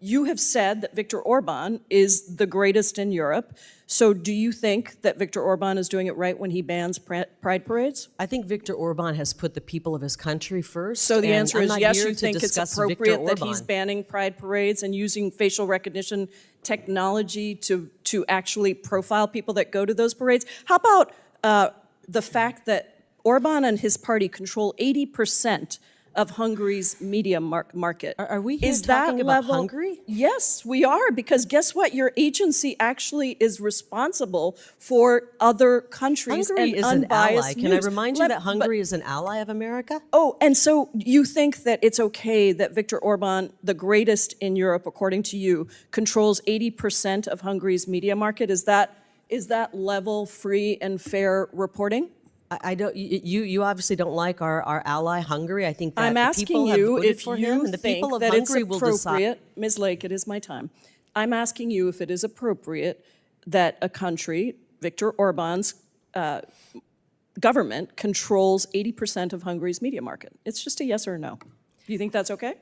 You have said that Viktor Orban is the greatest in Europe. So do you think that Viktor Orban is doing it right when he bans pride parades?
I think Viktor Orban has put the people of his country first.
So the answer is yes, you
to
think it's
discuss
appropriate
Viktor
that he's
Orban.
banning pride parades and using facial recognition technology to actually profile people that go to those parades. How about the fact that Orban and his party control 80% of Hungary's media market?
Are we here talking about Hungary?
Yes, we are, because guess what? Your agency actually is responsible for other countries
Hungary
and
is an
unbiased
ally. Can I
news.
remind you that Hungary is an ally of America?
Oh, and so you think that it's okay that Viktor Orban, the greatest in Europe, according to you, controls 80% of Hungary's media market? Is that level, free, and fair reporting?
I don't. You obviously don't like our ally Hungary. I think that
I'm
the
asking
people have
you
voted
if
for
you
him, and the
think
people of
that
Hungary
it's
will decide.
appropriate. Ms. Lake, it is my time. I'm asking you if it is appropriate that a country, Viktor Orban's government, controls 80% of Hungary's media market. It's just a yes or a no. Do you think that's okay?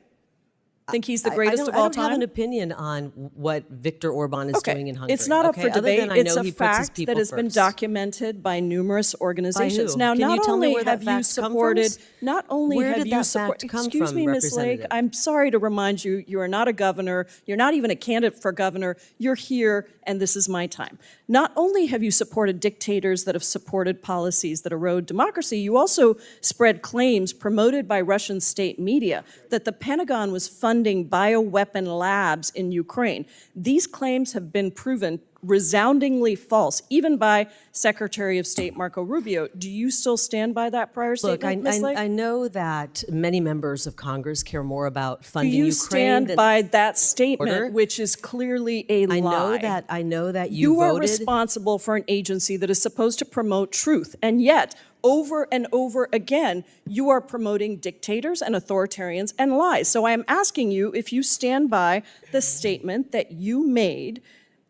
Think he's the greatest of all
I don't
time?
have an opinion on what Viktor Orban is doing in Hungary.
It's not up for
Other
debate.
than I
It's
know
a
he puts his
fact
people
that has been
first.
documented by numerous organizations.
who?
Now,
Can
not
you tell me
only
where that
have you
fact come from?
supported, not only
Where
have
did
you
that
supported.
fact come
Excuse
from,
me, Ms. Lake.
Representative?
I'm sorry to remind you, you are not a governor. You're not even a candidate for governor. You're here, and this is my time. Not only have you supported dictators that have supported policies that erode democracy, you also spread claims promoted by Russian state media that the Pentagon was funding bioweapon labs in Ukraine. These claims have been proven resoundingly false, even by Secretary of State Marco Rubio. Do you still stand by that prior
Look,
statement, Ms. Lake?
I know that many members of Congress care more about funding
Do you
Ukraine.
stand
than
by that statement,
order.
which is clearly a lie?
I know that
You are
voted.
responsible for an agency that is supposed to promote truth, and yet, over and over again, you are promoting dictators and authoritarians and lies. So I am asking you if you stand by the statement that you made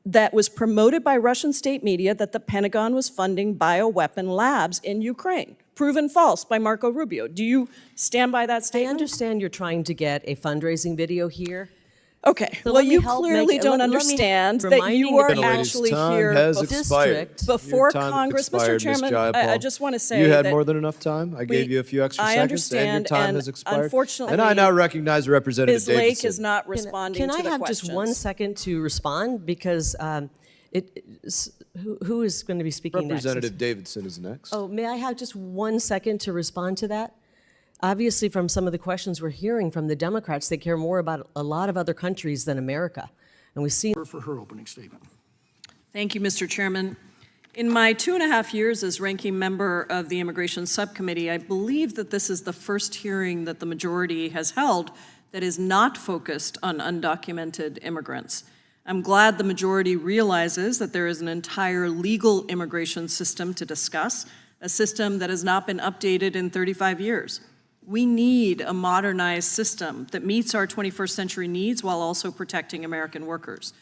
that was promoted by Russian state media that the Pentagon was funding bioweapon labs in Ukraine. Proven false by Marco Rubio. Do you stand by that statement?
I understand you're trying to get a fundraising video here.
Okay,
So
well,
let me
you
help
clearly
make-
don't
let me
understand that
reminding
you
the
are
people-
actually
Time
here
has
before
expired.
before
Your time
Congress.
expired,
Mr. Chairman,
Ms. Jayapal.
I just want to say
you had
that
more than enough time. I gave you a few extra
I
seconds, and
understand,
your time
and
has expired.
unfortunately,
and I now recognize Representative
Ms. Lake
Davidson.
is not responding
Can
to
I
the
have
questions.
just 1 second to respond? Because who is going to be speaking
Representative
next?
Davidson is next.
Oh, may I have just 1 second to respond to that? Obviously, from some of the questions we're hearing from the Democrats, they care more about a lot of other countries than America. And we see
For her opening statement.
Thank you, Mr. Chairman. In my 2.5 years as ranking member of the Immigration Subcommittee, I believe that this is the first hearing that the majority has held that is not focused on undocumented immigrants. I'm glad the majority realizes that there is an entire legal immigration system to discuss, a system that has not been updated in 35 years. We need a modernized system that meets our 21st century needs while also protecting American workers.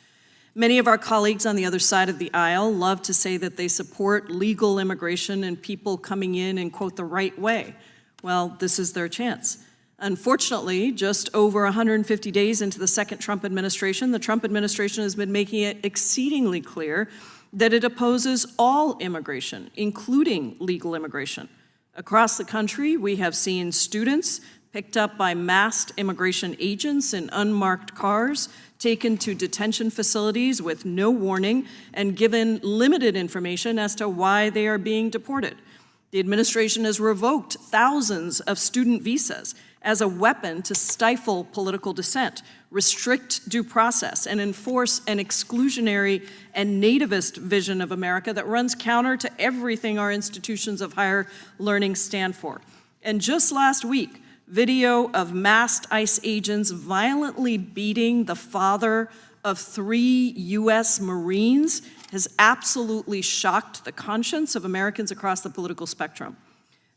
Many of our colleagues on the other side of the aisle love to say that they support legal immigration and people coming in quote, the right way. Well, this is their chance. Unfortunately, just over 150 days into the second Trump administration, the Trump administration has been making it exceedingly clear that it opposes all immigration, including legal immigration. Across the country, we have seen students picked up by masked immigration agents in unmarked cars, taken to detention facilities with no warning, and given limited information as to why they are being deported. The administration has revoked thousands of student visas as a weapon to stifle political dissent, restrict due process, and enforce an exclusionary and nativist vision of America that runs counter to everything our institutions of higher learning stand for. And just last week, video of masked ICE agents violently beating the father of 3 U.S. Marines has absolutely shocked the conscience of Americans across the political spectrum.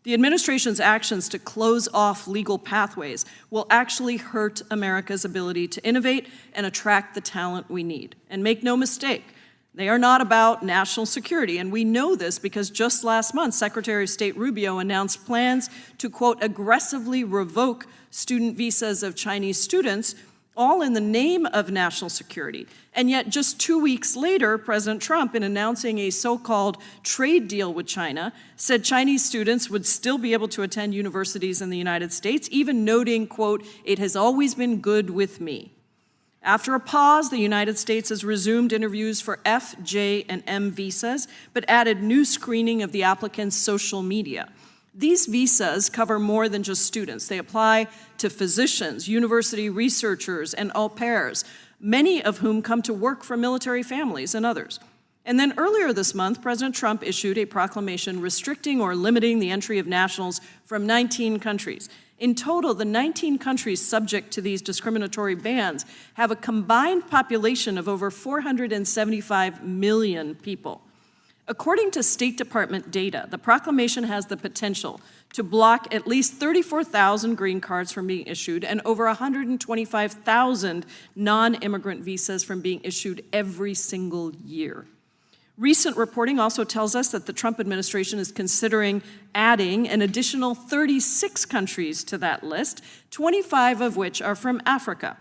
The administration's actions to close off legal pathways will actually hurt America's ability to innovate and attract the talent we need. And make no mistake, they are not about national security, and we know this because just last month, Secretary of State Rubio announced plans to, quote, aggressively revoke student visas of Chinese students, all in the name of national security. And yet just 2 weeks later, President Trump, in announcing a so-called trade deal with China, said Chinese students would still be able to attend universities in the United States, even noting, quote, it has always been good with me. After a pause, the United States has resumed interviews for F, J, and M visas, but added new screening of the applicants' social media. These visas cover more than just students. They apply to physicians, university researchers, and au pairs, many of whom come to work for military families and others. And then earlier this month, President Trump issued a proclamation restricting or limiting the entry of nationals from 19 countries. In total, the 19 countries subject to these discriminatory bans have a combined population of over 475 million people. According to State Department data, the proclamation has the potential to block at least 34,000 green cards from being issued and over 125,000 non-immigrant visas from being issued every single year. Recent reporting also tells us that the Trump administration is considering adding an additional 36 countries to that list, 25 of which are from Africa.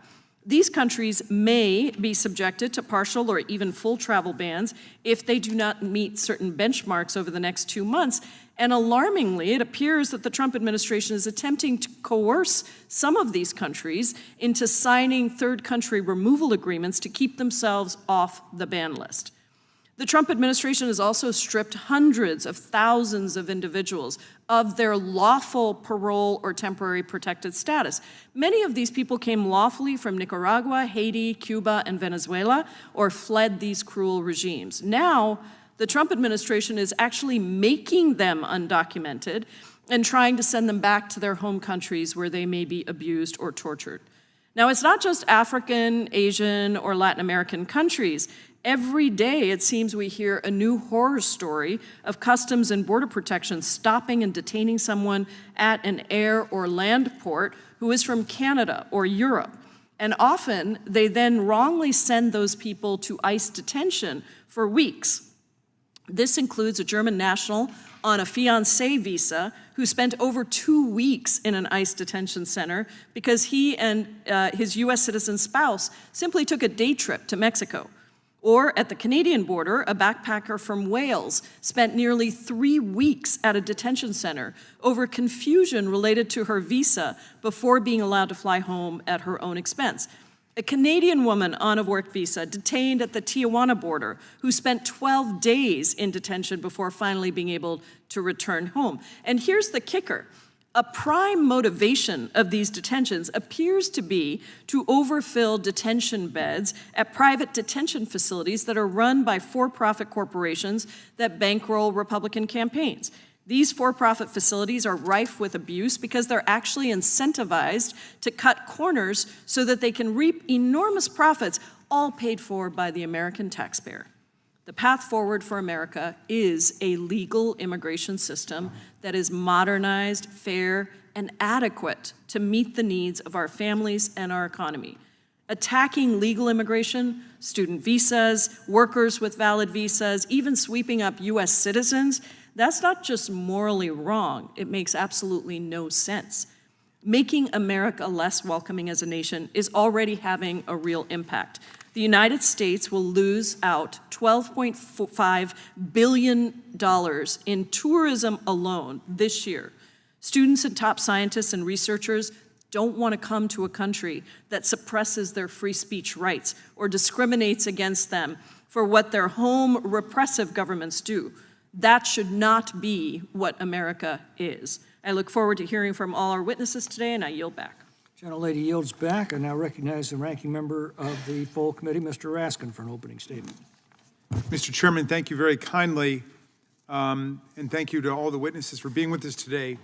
These countries may be subjected to partial or even full travel bans if they do not meet certain benchmarks over the next 2 months. And alarmingly, it appears that the Trump administration is attempting to coerce some of these countries into signing third country removal agreements to keep themselves off the ban list. The Trump administration has also stripped hundreds of thousands of individuals of their lawful parole or temporary protected status. Many of these people came lawfully from Nicaragua, Haiti, Cuba, and Venezuela, or fled these cruel regimes. Now, the Trump administration is actually making them undocumented and trying to send them back to their home countries where they may be abused or tortured. Now, it's not just African, Asian, or Latin American countries. Every day, it seems we hear a new horror story of Customs and Border Protection stopping and detaining someone at an air or land port who is from Canada or Europe. And often, they then wrongly send those people to ICE detention for weeks. This includes a German national on a fiancé visa who spent over 2 weeks in an ICE detention center because he and his U.S. citizen spouse simply took a day trip to Mexico. Or at the Canadian border, a backpacker from Wales spent nearly 3 weeks at a detention center over confusion related to her visa before being allowed to fly home at her own expense. A Canadian woman on a work visa detained at the Tijuana border who spent 12 days in detention before finally being able to return home. And here's the kicker. A prime motivation of these detentions appears to be to overfill detention beds at private detention facilities that are run by for-profit corporations that bankroll Republican campaigns. These for-profit facilities are rife with abuse because they're actually incentivized to cut corners so that they can reap enormous profits, all paid for by the American taxpayer. The path forward for America is a legal immigration system that is modernized, fair, and adequate to meet the needs of our families and our economy. Attacking legal immigration, student visas, workers with valid visas, even sweeping up U.S. citizens, that's not just morally wrong, it makes absolutely no sense. Making America less welcoming as a nation is already having a real impact. The United States will lose out $12.5 billion in tourism alone this year. Students and top scientists and researchers don't want to come to a country that suppresses their free speech rights or discriminates against them for what their home repressive governments do. That should not be what America is. I look forward to hearing from all our witnesses today, and I yield back.
Gentlelady yields back. I now recognize the ranking member of the full committee, Mr. Raskin, for an opening statement.
Mr. Chairman, thank you very kindly, and thank you to all the witnesses for being with us today.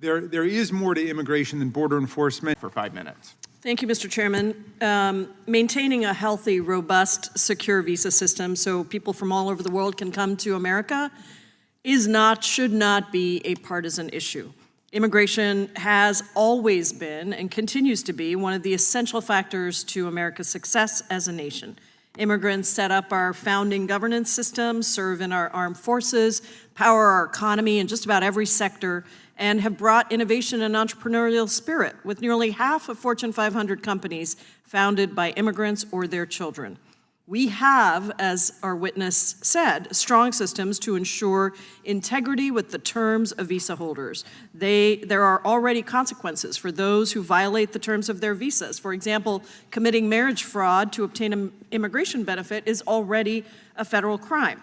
There is more to immigration than border enforcement.
For 5 minutes.
Thank you, Mr. Chairman. Maintaining a healthy, robust, secure visa system so people from all over the world can come to America should not be a partisan issue. Immigration has always been and continues to be one of the essential factors to America's success as a nation. Immigrants set up our founding governance system, serve in our armed forces, power our economy in just about every sector, and have brought innovation and entrepreneurial spirit, with nearly half of Fortune 500 companies founded by immigrants or their children. We have, as our witness said, strong systems to ensure integrity with the terms of visa holders. There are already consequences for those who violate the terms of their visas. For example, committing marriage fraud to obtain an immigration benefit is already a federal crime.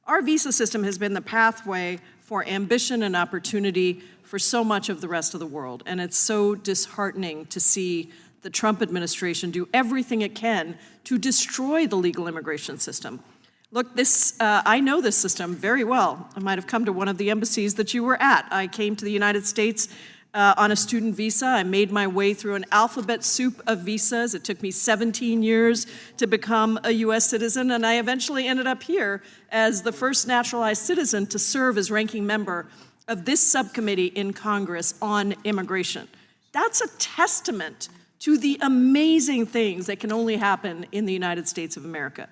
Our visa system has been the pathway for ambition and opportunity for so much of the rest of the world, and it's so disheartening to see the Trump administration do everything it can to destroy the legal immigration system. Look, I know this system very well. I might have come to one of the embassies that you were at. I came to the United States on a student visa. I made my way through an alphabet soup of visas. It took me 17 years to become a U.S. citizen, and I eventually ended up here as the first naturalized citizen to serve as ranking member of this subcommittee in Congress on immigration. That's a testament to the amazing things that can only happen in the United States of America.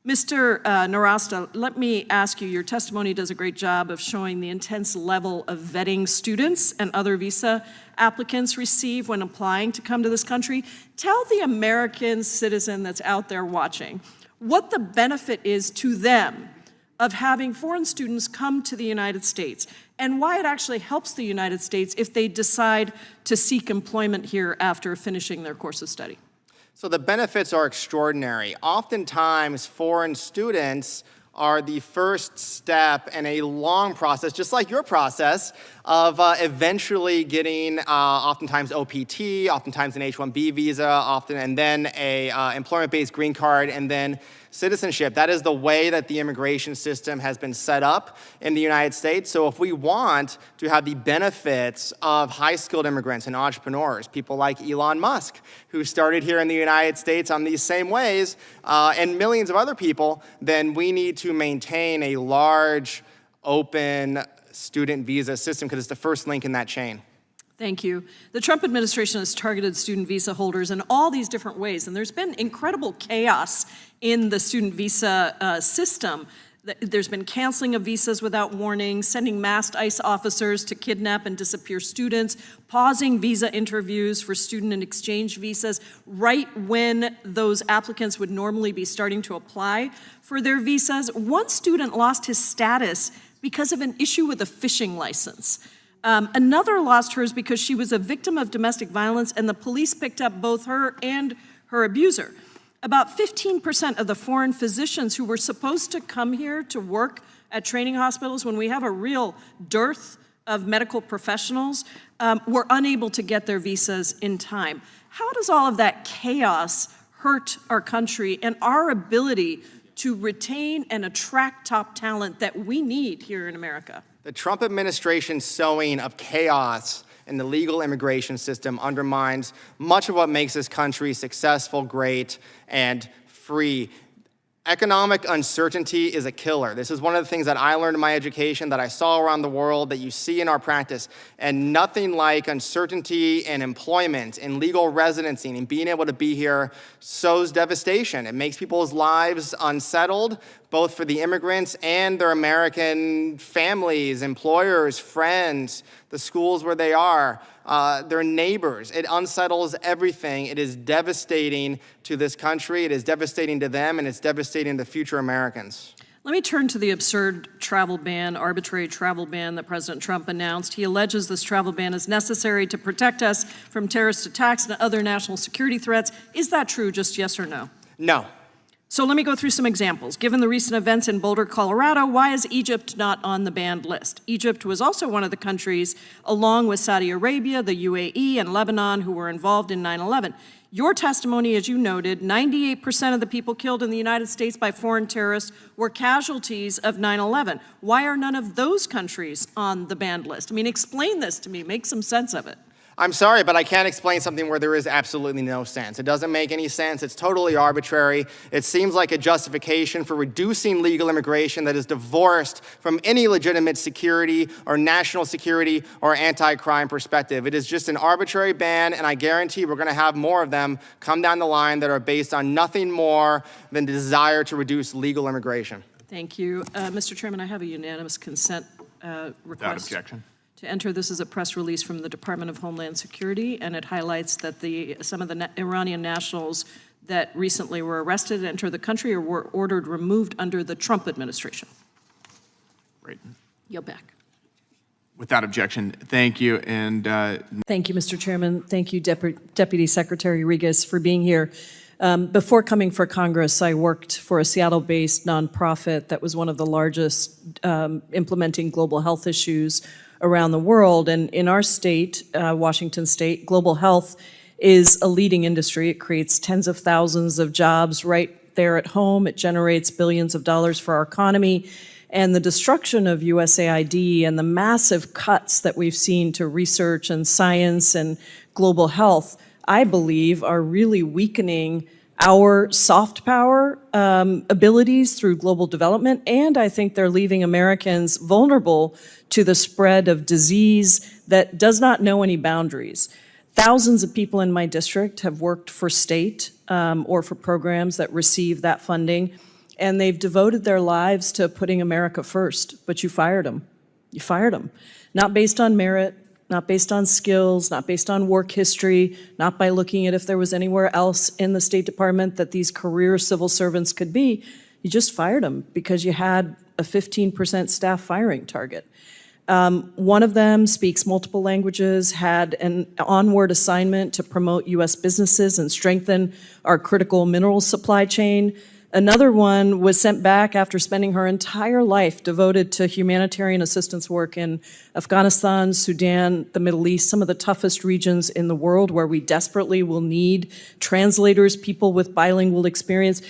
Mr. Narasta, let me ask you, your testimony does a great job of showing the intense level of vetting students and other visa applicants receive when applying to come to this country. Tell the American citizen that's out there watching what the benefit is to them of having foreign students come to the United States, and why it actually helps the United States if they decide to seek employment here after finishing their course of study.
So the benefits are extraordinary. Oftentimes, foreign students are the first step in a long process, just like your process, of eventually getting oftentimes OPT, oftentimes an H-1B visa, and then a employment-based green card, and then citizenship. That is the way that the immigration system has been set up in the United States. So if we want to have the benefits of high-skilled immigrants and entrepreneurs, people like Elon Musk, who started here in the United States on these same ways, and millions of other people, then we need to maintain a large, open student visa system because it's the first link in that chain.
Thank you. The Trump administration has targeted student visa holders in all these different ways, and there's been incredible chaos in the student visa system. There's been canceling of visas without warning, sending masked ICE officers to kidnap and disappear students, pausing visa interviews for student and exchange visas right when those applicants would normally be starting to apply for their visas. One student lost his status because of an issue with a fishing license. Another lost hers because she was a victim of domestic violence and the police picked up both her and her abuser. About 15% of the foreign physicians who were supposed to come here to work at training hospitals when we have a real dearth of medical professionals were unable to get their visas in time. How does all of that chaos hurt our country and our ability to retain and attract top talent that we need here in America?
The Trump administration's sowing of chaos in the legal immigration system undermines much of what makes this country successful, great, and free. Economic uncertainty is a killer. This is one of the things that I learned in my education, that I saw around the world, that you see in our practice. And nothing like uncertainty in employment, in legal residency, and being able to be here sows devastation. It makes people's lives unsettled, both for the immigrants and their American families, employers, friends, the schools where they are, their neighbors. It unsettles everything. It is devastating to this country. It is devastating to them, and it's devastating to future Americans.
Let me turn to the absurd travel ban, arbitrary travel ban that President Trump announced. He alleges this travel ban is necessary to protect us from terrorist attacks and other national security threats. Is that true, just yes or no?
No.
So let me go through some examples. Given the recent events in Boulder, Colorado, why is Egypt not on the banned list? Egypt was also one of the countries, along with Saudi Arabia, the UAE, and Lebanon, who were involved in 9/11. Your testimony, as you noted, 98% of the people killed in the United States by foreign terrorists were casualties of 9/11. Why are none of those countries on the banned list? I mean, explain this to me. Make some sense of it.
I'm sorry, but I can't explain something where there is absolutely no sense. It doesn't make any sense. It's totally arbitrary. It seems like a justification for reducing legal immigration that is divorced from any legitimate security or national security or anti-crime perspective. It is just an arbitrary ban, and I guarantee we're going to have more of them come down the line that are based on nothing more than the desire to reduce legal immigration.
Thank you. Mr. Chairman, I have a unanimous consent request.
Without objection.
To enter. This is a press release from the Department of Homeland Security, and it highlights that some of the Iranian nationals that recently were arrested enter the country or were ordered removed under the Trump administration.
Great.
Yield back.
Without objection. Thank you. And
thank you, Mr. Chairman. Thank you, Deputy Secretary Regas, for being here. Before coming for Congress, I worked for a Seattle-based nonprofit that was one of the largest implementing global health issues around the world. And in our state, Washington State, global health is a leading industry. It creates tens of thousands of jobs right there at home. It generates billions of dollars for our economy. And the destruction of USAID and the massive cuts that we've seen to research and science and global health, I believe, are really weakening our soft power abilities through global development, and I think they're leaving Americans vulnerable to the spread of disease that does not know any boundaries. Thousands of people in my district have worked for state or for programs that receive that funding, and they've devoted their lives to putting America first, but you fired them. You fired them. Not based on merit, not based on skills, not based on work history, not by looking at if there was anywhere else in the State Department that these career civil servants could be. You just fired them because you had a 15% staff firing target. One of them speaks multiple languages, had an onward assignment to promote U.S. businesses and strengthen our critical mineral supply chain. Another one was sent back after spending her entire life devoted to humanitarian assistance work in Afghanistan, Sudan, the Middle East, some of the toughest regions in the world where we desperately will need translators, people with bilingual experience.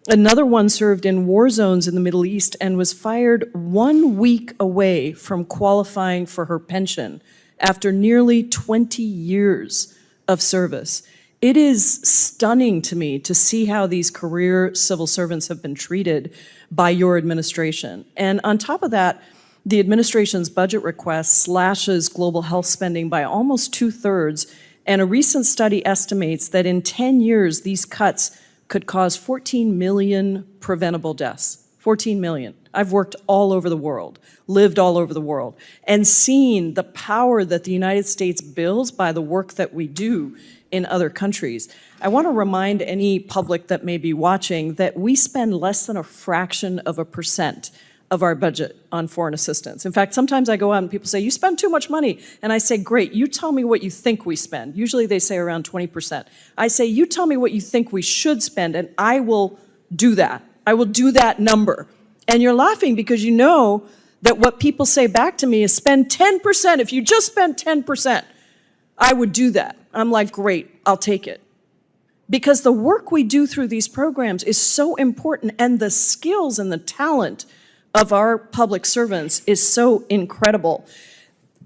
Another one served in war zones in the Middle East and was fired 1 week away from qualifying for her pension after nearly 20 years of service. It is stunning to me to see how these career civil servants have been treated by your administration. And on top of that, the administration's budget request slashes global health spending by almost 2/3, and a recent study estimates that in 10 years, these cuts could cause 14 million preventable deaths. 14 million. I've worked all over the world, lived all over the world, and seen the power that the United States builds by the work that we do in other countries. I want to remind any public that may be watching that we spend less than a fraction of a percent of our budget on foreign assistance. In fact, sometimes I go out and people say, you spend too much money. And I say, great, you tell me what you think we spend. Usually they say around 20%. I say, you tell me what you think we should spend, and I will do that. I will do that number. And you're laughing because you know that what people say back to me is spend 10%. If you just spend 10%, I would do that. I'm like, great, I'll take it. Because the work we do through these programs is so important, and the skills and the talent of our public servants is so incredible.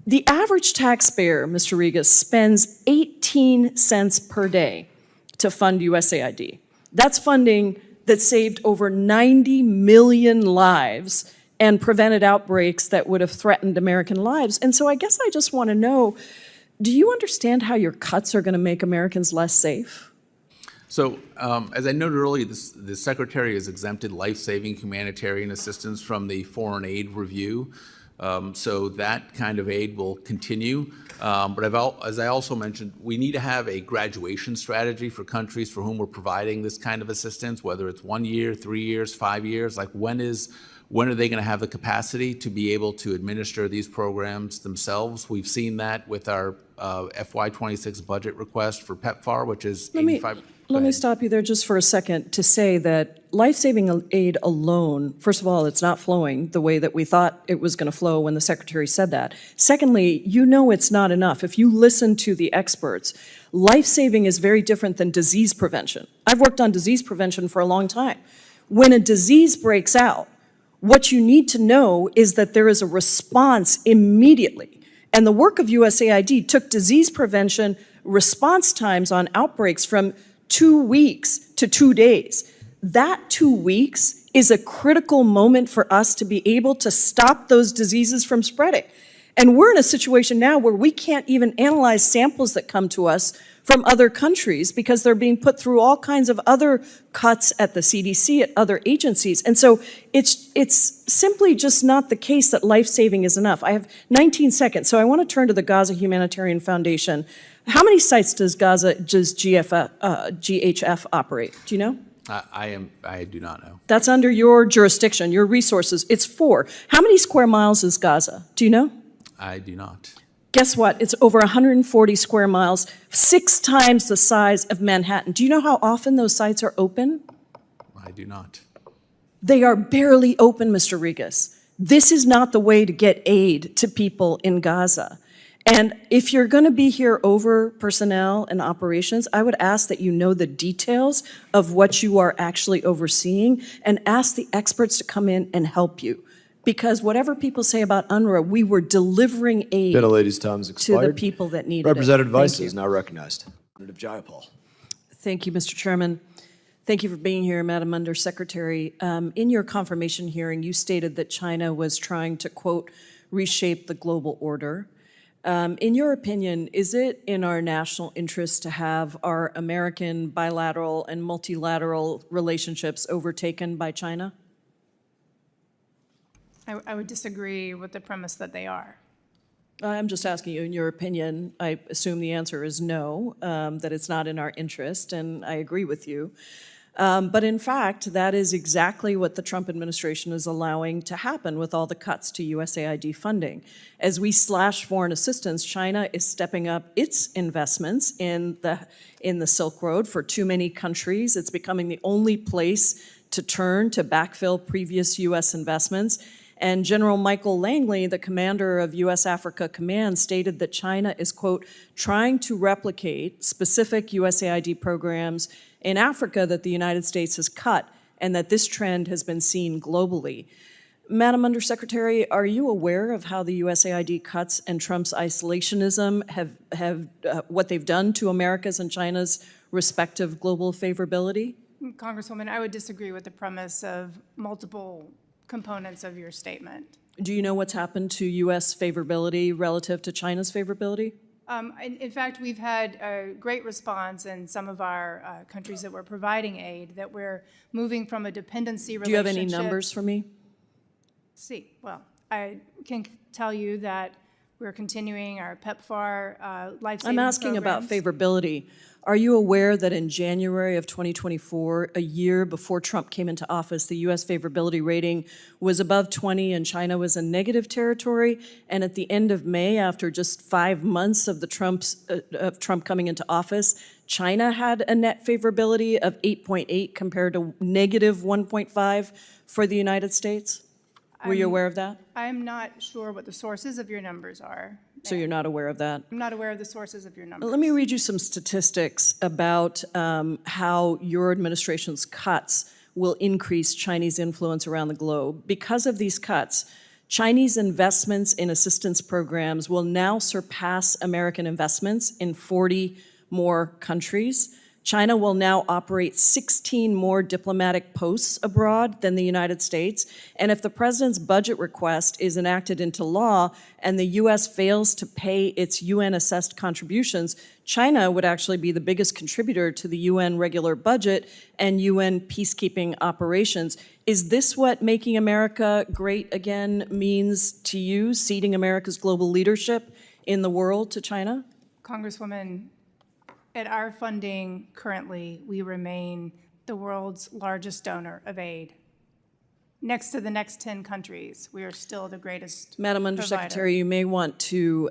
The average taxpayer, Mr. Regas, spends 18 cents per day to fund USAID. That's funding that saved over 90 million lives and prevented outbreaks that would have threatened American lives. And so I guess I just want to know, do you understand how your cuts are going to make Americans less safe?
So, as I noted earlier, the Secretary has exempted life-saving humanitarian assistance from the foreign aid review. So that kind of aid will continue. But as I also mentioned, we need to have a graduation strategy for countries for whom we're providing this kind of assistance, whether it's 1 year, 3 years, 5 years. Like when is When are they going to have the capacity to be able to administer these programs themselves? We've seen that with our FY26 budget request for PEPFAR, which is 85.
Let me stop you there just for a second to say that life-saving aid alone, first of all, it's not flowing the way that we thought it was going to flow when the Secretary said that. Secondly, you know it's not enough. If you listen to the experts, life-saving is very different than disease prevention. I've worked on disease prevention for a long time. When a disease breaks out, what you need to know is that there is a response immediately. And the work of USAID took disease prevention response times on outbreaks from 2 weeks to 2 days. That 2 weeks is a critical moment for us to be able to stop those diseases from spreading. And we're in a situation now where we can't even analyze samples that come to us from other countries because they're being put through all kinds of other cuts at the CDC, at other agencies. And so it's simply just not the case that life-saving is enough. I have 19 seconds, so I want to turn to the Gaza Humanitarian Foundation. How many sites does GHF operate? Do you know?
I do not know.
That's under your jurisdiction, your resources. It's 4. How many square miles is Gaza? Do you know?
I do not.
Guess what? It's over 140 square miles, 6 times the size of Manhattan. Do you know how often those sites are open?
I do not.
They are barely open, Mr. Regas. This is not the way to get aid to people in Gaza. And if you're going to be here over personnel and operations, I would ask that you know the details of what you are actually overseeing and ask the experts to come in and help you. Because whatever people say about UNRWA, we were delivering aid
Lady's time's
to
expired.
the people that needed
Representative
it.
Vice
Thank
is
you.
now recognized. Representative Jayapal.
Thank you, Mr. Chairman. Thank you for being here, Madam Undersecretary. In your confirmation hearing, you stated that China was trying to, quote, reshape the global order. In your opinion, is it in our national interest to have our American bilateral and multilateral relationships overtaken by China?
I would disagree with the premise that they are.
I'm just asking you, in your opinion, I assume the answer is no, that it's not in our interest, and I agree with you. But in fact, that is exactly what the Trump administration is allowing to happen with all the cuts to USAID funding. As we slash foreign assistance, China is stepping up its investments in the Silk Road for too many countries. It's becoming the only place to turn to backfill previous U.S. investments. And General Michael Langley, the commander of U.S. Africa Command, stated that China is, quote, trying to replicate specific USAID programs in Africa that the United States has cut, and that this trend has been seen globally. Madam Undersecretary, are you aware of how the USAID cuts and Trump's isolationism have what they've done to America's and China's respective global favorability?
Congresswoman, I would disagree with the premise of multiple components of your statement.
Do you know what's happened to U.S. favorability relative to China's favorability?
In fact, we've had a great response in some of our countries that we're providing aid, that we're moving from a dependency relationship.
Do you have any numbers for me?
Well, I can tell you that we're continuing our PEPFAR life-saving
I'm asking
programs.
about favorability. Are you aware that in January of 2024, a year before Trump came into office, the U.S. favorability rating was above 20 and China was in negative territory? And at the end of May, after just 5 months of Trump coming into office, China had a net favorability of 8.8 compared to negative 1.5 for the United States? Were you aware of that?
I'm not sure what the sources of your numbers are.
So you're not aware of that?
I'm not aware of the sources of your numbers.
Let me read you some statistics about how your administration's cuts will increase Chinese influence around the globe. Because of these cuts, Chinese investments in assistance programs will now surpass American investments in 40 more countries. China will now operate 16 more diplomatic posts abroad than the United States. And if the president's budget request is enacted into law and the U.S. fails to pay its UN-assessed contributions, China would actually be the biggest contributor to the UN regular budget and UN peacekeeping operations. Is this what making America great again means to you, ceding America's global leadership in the world to China?
Congresswoman, at our funding currently, we remain the world's largest donor of aid. next to the next 10 countries, we are still the greatest
Madam Undersecretary, you may want to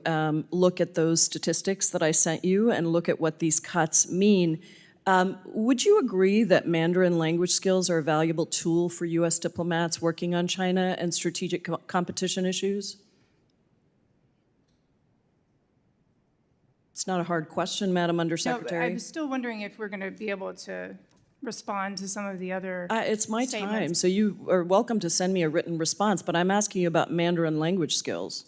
look at those statistics that I sent you and look at what these cuts mean. Would you agree that Mandarin language skills are a valuable tool for U.S. diplomats working on China and strategic competition issues? It's not a hard question, Madam Undersecretary.
No, I'm still wondering if we're going to be able to respond to some of the other
It's my
statements.
time, so you are welcome to send me a written response, but I'm asking you about Mandarin language skills.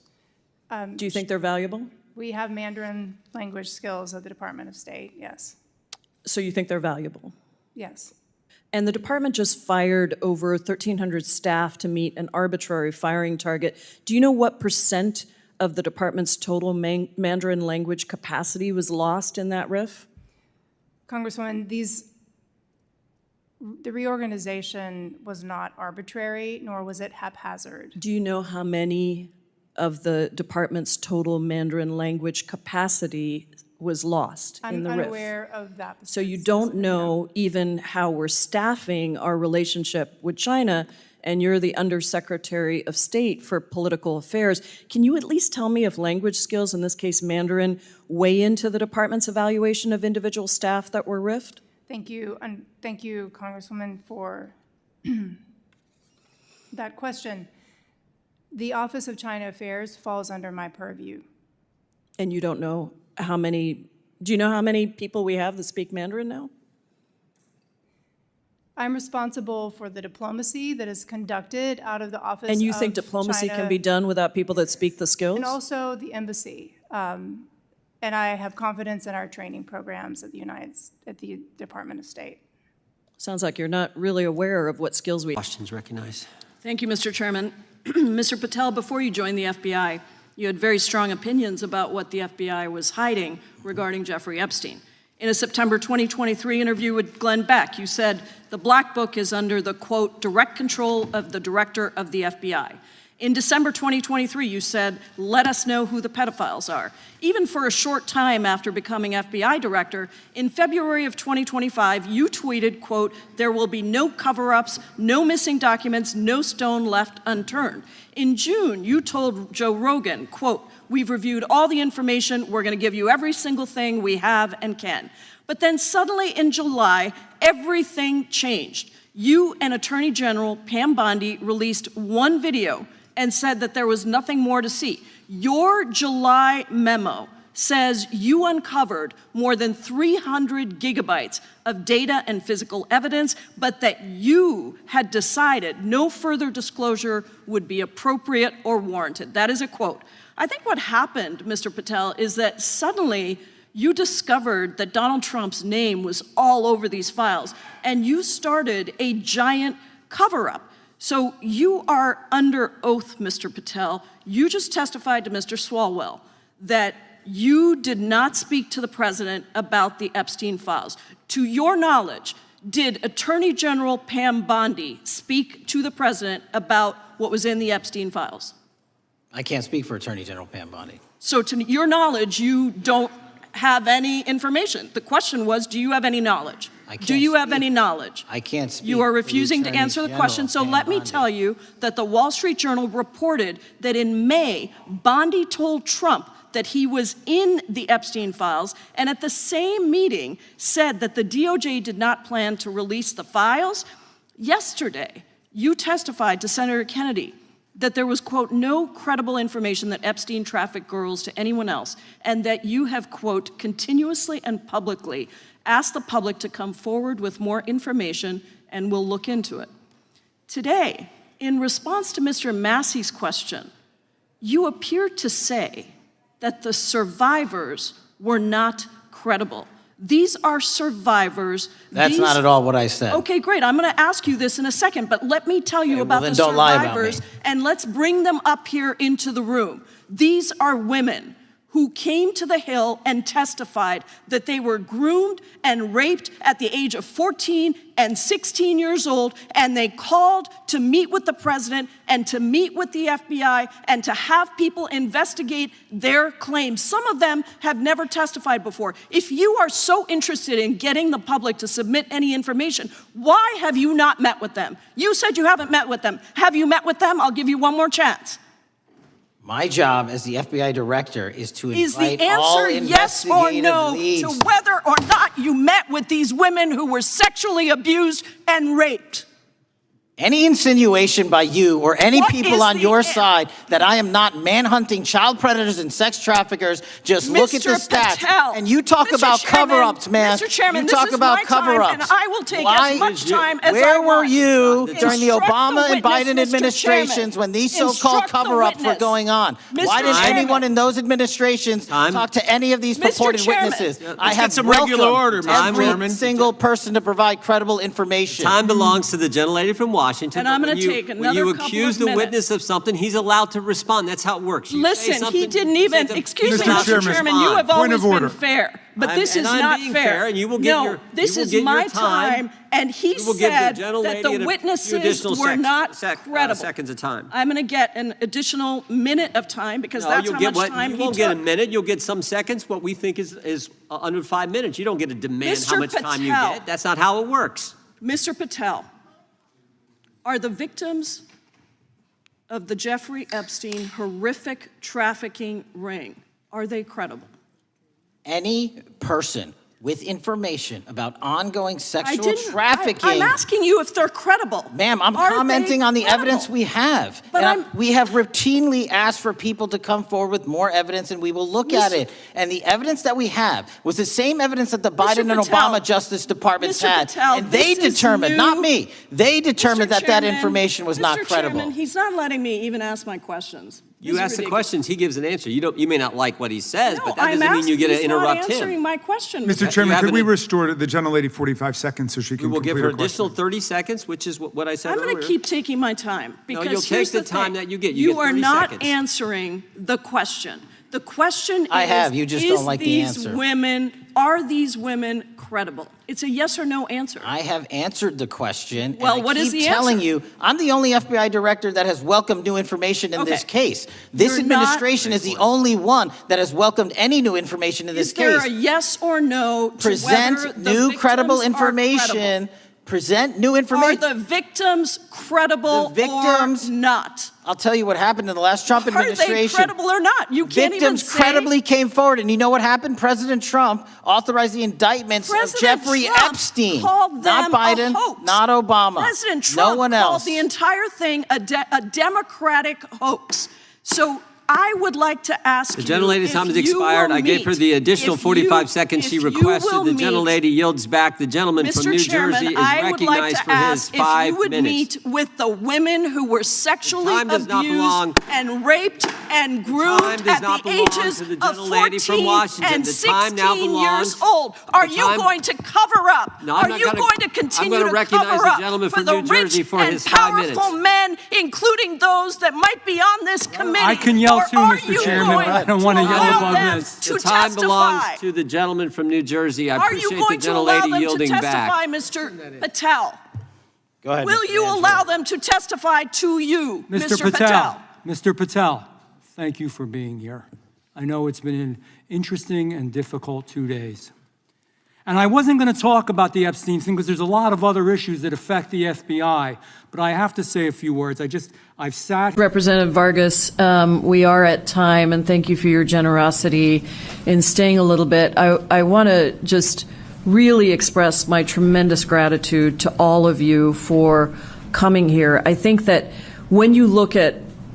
Do you think they're valuable?
We have Mandarin language skills at the Department of State, yes.
So you think they're valuable?
Yes.
And the department just fired over 1,300 staff to meet an arbitrary firing target. Do you know what % of the department's total Mandarin language capacity was lost in that RIF?
Congresswoman, the reorganization was not arbitrary, nor was it haphazard.
Do you know how many of the department's total Mandarin language capacity was lost in the RIF?
I'm unaware of that.
So you don't know even how we're staffing our relationship with China, and you're the Undersecretary of State for Political Affairs. Can you at least tell me if language skills, in this case Mandarin, weigh into the department's evaluation of individual staff that were RIF'd?
Thank you, and thank you, Congresswoman, for that question. The Office of China Affairs falls under my purview.
And you don't know how many, do you know how many people we have that speak Mandarin now?
I'm responsible for the diplomacy that is conducted out of the Office of
And you think diplomacy
China,
can be done without people that speak the skills?
and also the embassy. And I have confidence in our training programs at the Department of State.
Sounds like you're not really aware of what skills we...
Questions recognized.
Thank you, Mr. Chairman. Mr. Patel, before you joined the FBI, you had very strong opinions about what the FBI was hiding regarding Jeffrey Epstein. In a September 2023 interview with Glenn Beck, you said the Black Book is under the, quote, direct control of the director of the FBI. In December 2023, you said, let us know who the pedophiles are. Even for a short time after becoming FBI director, in February of 2025, you tweeted, quote, there will be no cover-ups, no missing documents, no stone left unturned. In June, you told Joe Rogan, quote, we've reviewed all the information, we're gonna give you every single thing we have and can. But then suddenly in July, everything changed. You and Attorney General Pam Bondi released one video and said that there was nothing more to see. Your July memo says you uncovered more than 300 gigabytes of data and physical evidence, but that you had decided no further disclosure would be appropriate or warranted. That is a quote. I think what happened, Mr. Patel, is that suddenly you discovered that Donald Trump's name was all over these files, and you started a giant cover-up. So you are under oath, Mr. Patel. You just testified to Mr. Swalwell that you did not speak to the president about the Epstein files. To your knowledge, did Attorney General Pam Bondi speak to the president about what was in the Epstein files?
I can't speak for Attorney General Pam Bondi.
So to your knowledge, you don't have any information. The question was, do you have any knowledge? Do you have any knowledge?
I can't speak.
You are refusing to answer the question, so let me tell you that the Wall Street Journal reported that in May, Bondi told Trump that he was in the Epstein files, and at the same meeting said that the DOJ did not plan to release the files. Yesterday, you testified to Senator Kennedy that there was, quote, no credible information that Epstein trafficked girls to anyone else, and that you have, quote, continuously and publicly asked the public to come forward with more information, and we'll look into it. Today, in response to Mr. Massey's question, you appear to say that the survivors were not credible. These are survivors.
That's not at all what I said.
Okay, great. I'm going to ask you this in a second, but let me tell you about the
don't lie about
survivors,
me.
and let's bring them up here into the room. These are women
who came to the Hill and testified that they were groomed and raped at the age of 14 and 16 years old, and they called to meet with the president and to meet with the FBI and to have people investigate their claims. Some of them have never testified before. If you are so interested in getting the public to submit any information, why have you not met with them? You said you haven't met with them. Have you met with them? I'll give you one more chance.
My job as the FBI director is to
Is the
invite all
answer yes or
investigative
no
leads.
to whether or not you met with these women who were sexually abused and raped?
Any insinuation by you or any
What
people
is
on
the
your side that I am not manhunting child predators and sex traffickers, just look at the
Mr.
stats.
Patel,
And you talk
Mr.
about
Chairman,
cover-ups, man.
Mr. Chairman,
you
this
talk
is
about
my time,
cover-ups.
and I will take as much time as I
Where were
want.
you during the
Instruct
Obama and
witness,
Biden
Mr.
administrations
Chairman.
when these so-called
Instruct the
cover-ups were
witness.
going on?
Mr.
Why didn't
Chairman.
anyone in those administrations talk to any of these
Mr.
purported
Chairman.
witnesses?
Let's
I
get
have
some regular order, Mr.
every
Chairman.
single person to provide credible information.
Time belongs to the gentlelady from Washington.
And I'm
but
going
when
to
you-
take another
When you
couple
accuse
of
the
minutes.
witness of something, he's allowed to respond. That's how it works. You say
Listen,
something,
he didn't
you say
even,
something,
excuse
he's
me,
allowed to
Mr. Chairman, you
respond.
have
Point
always
of
been
order.
fair, but this
And
is
I'm
not
being
fair.
fair, and you will get
No,
your-
this
you will
is
get your
my
time.
time, and he
You will give the
said
gentlelady
that the
a few
witnesses
additional
were not credible.
seconds of time.
I'm going to get an additional minute of time because
No,
that's
you'll
how
get
much time
you
he
won't get a
took.
minute. You'll get some seconds. What we think is under 5 minutes. You don't get to demand how
Mr.
much time you
Patel.
get. That's not how it works.
Mr. Patel, are the victims of the Jeffrey Epstein horrific trafficking ring, are they credible?
Any person with information about ongoing
I
sexual
didn't.
trafficking.
I'm asking you if they're credible.
Ma'am, I'm
Are they
commenting on the
credible?
evidence we have.
But
And we have routinely asked for people to come forward with more evidence, and we will look at it. And the evidence that we have was the same evidence that the Biden and
Patel,
Obama Justice Departments
Mr.
had.
Patel,
And they
this is
determined,
new.
not me, they determined that that
Chairman,
information was not
Mr.
credible.
Chairman, he's not letting me even ask my questions.
You
This is
ask the
ridiculous.
questions, he gives an answer. You may not like what he says,
No,
but that
I'm
doesn't mean you get to
asking- he's not
interrupt
answering
him.
my question.
Mr.
You
Chairman,
have
could we
an-
restore the gentlelady 45 seconds so she
We
can
will give
complete
her
her question?
additional 30 seconds, which is what I said
I'm
earlier.
going to keep taking my time because
you'll take
here's
the
the
time
thing.
that you get. You get
are
30
not
seconds.
answering the question. The question
I
is,
have, you just don't like the answer.
Are these women credible? It's a yes or no answer.
I have answered the question.
Well,
and I
what is
keep
the
telling
answer?
you, I'm the only FBI director that has welcomed new information in this
Okay.
case. This
You're not-
administration is the only one that has welcomed any new information in this
Is there
case.
a yes or no to whether
Present
the
new credible
victims are
information.
credible?
Present new
Are
information.
the victims credible
The victims-
or not?
I'll tell you what happened in the last Trump
Are
administration.
they credible or not? You can't even
Victims
say.
credibly came forward, and you know what happened? President Trump authorized the indictments of
President
Jeffrey
Trump
Epstein.
called
Not
them a
Biden,
hoax.
not Obama.
President Trump
no one
called
else.
the entire thing a Democratic hoax. So I would like to ask
The
you
gentlelady's
if
time has
you
expired.
will
I gave her
meet-
the additional
if
45
you-
seconds she
if you
requested.
will
The
meet-
gentlelady yields back. The gentleman from
Mr.
New
Chairman,
Jersey is
I would like
recognized
to
for his
ask if
5
you would
minutes.
meet with the women who were sexually
time does not belong-
abused and raped and
time
groomed
does
at
not
the
belong
ages
to the
of
gentlelady from
14
Washington.
and
The time now
16
belongs-
years old. Are
the
you
time-
going to cover up?
No, I'm
Are
not
you
gonna-
going to
I'm
continue
gonna
to
recognize
cover
the
up
gentleman
for
from
the
New Jersey
rich
for
and
his 5 minutes.
powerful men, including those that might be on this committee?
I can yell
Or
too,
are
Mr.
you
Chairman.
going
I don't want to yell
allow
above
them
this.
to
The time belongs
testify?
to the gentleman from New Jersey. I
Are you
appreciate the
going to allow
gentlelady
them to
yielding
testify,
back.
Mr. Patel?
Go ahead.
Will
Mr.
you
Angelo.
allow them to testify to you, Mr. Patel?
Mr. Patel, thank you for being here. I know it's been an interesting and difficult 2 days. And I wasn't going to talk about the Epstein thing because there's a lot of other issues that affect the FBI, but I have to say a few words. I've sat.
Representative Vargas, we are at time, and thank you for your generosity in staying a little bit. I want to just really express my tremendous gratitude to all of you for coming here. I think that when you look at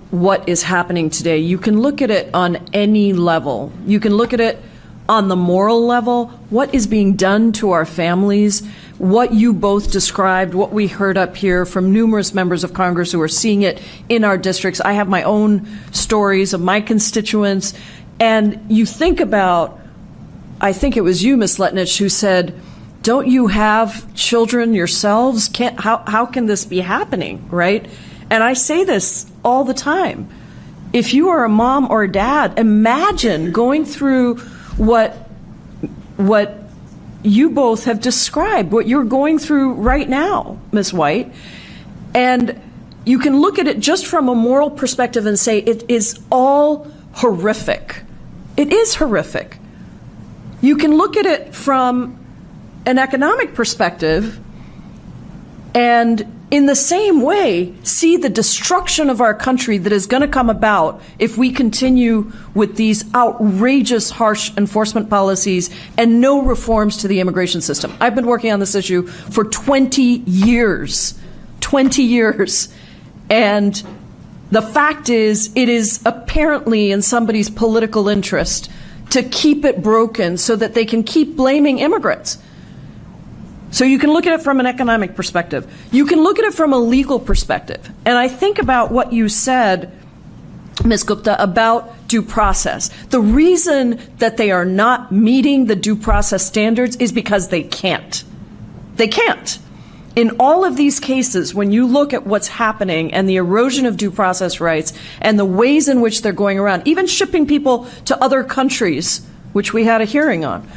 what is happening today, you can look at it on any level. You can look at it on the moral level, what is being done to our families, what you both described, what we heard up here from numerous members of Congress who are seeing it in our districts. I have my own stories of my constituents. And you think about, I think it was you, Ms. Letnich, who said, don't you have children yourselves? How can this be happening, right? And I say this all the time. if you are a mom or a dad, imagine going through what you both have described, what you're going through right now, Ms. White. And you can look at it just from a moral perspective and say it is all horrific. It is horrific. You can look at it from an economic perspective and in the same way see the destruction of our country that is going to come about if we continue with these outrageous, harsh enforcement policies and no reforms to the immigration system. I've been working on this issue for 20 years. 20 years. And the fact is, it is apparently in somebody's political interest to keep it broken so that they can keep blaming immigrants. So you can look at it from an economic perspective. You can look at it from a legal perspective. And I think about what you said, Ms. Gupta, about due process. The reason that they are not meeting the due process standards is because they can't. They can't. In all of these cases, when you look at what's happening and the erosion of due process rights and the ways in which they're going around, even shipping people to other countries, which we had a hearing on,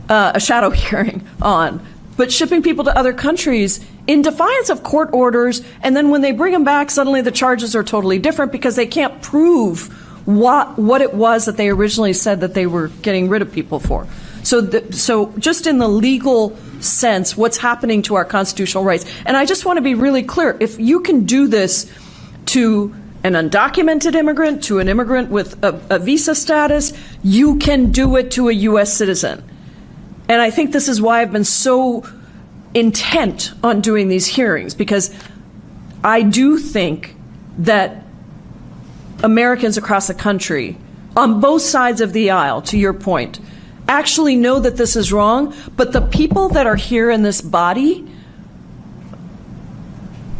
a shadow hearing on, but shipping people to other countries in defiance of court orders, and then when they bring them back, suddenly the charges are totally different because they can't prove what it was that they originally said that they were getting rid of people for. So just in the legal sense, what's happening to our constitutional rights. And I just want to be really clear. If you can do this to an undocumented immigrant, to an immigrant with a visa status, you can do it to a U.S. citizen. And I think this is why I've been so intent on doing these hearings, because I do think that Americans across the country, on both sides of the aisle, to your point, actually know that this is wrong, but the people that are here in this body,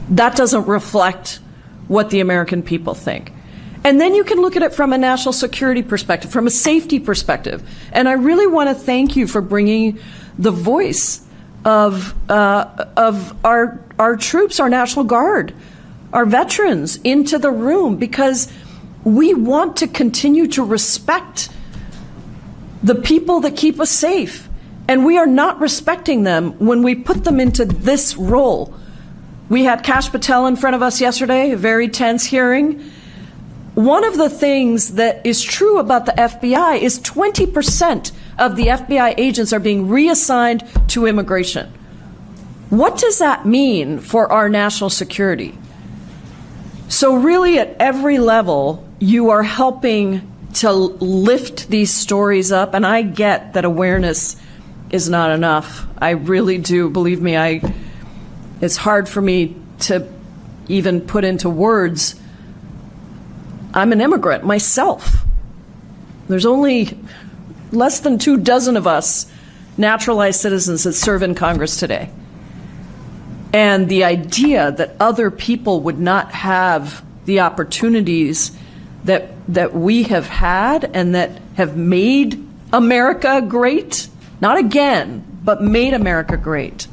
that doesn't reflect what the American people think. And then you can look at it from a national security perspective, from a safety perspective. And I really want to thank you for bringing the voice of our troops, our National Guard, our veterans into the room, because we want to continue to respect the people that keep us safe. And we are not respecting them when we put them into this role. We had Kash Patel in front of us yesterday, a very tense hearing. One of the things that is true about the FBI is 20% of the FBI agents are being reassigned to immigration. What does that mean for our national security? So really at every level, you are helping to lift these stories up, and I get that awareness is not enough. I really do. Believe me, it's hard for me to even put into words. I'm an immigrant myself. There's only less than 24 of us naturalized citizens that serve in Congress today. And the idea that other people would not have the opportunities that we have had and that have made America great, not again, but made America great,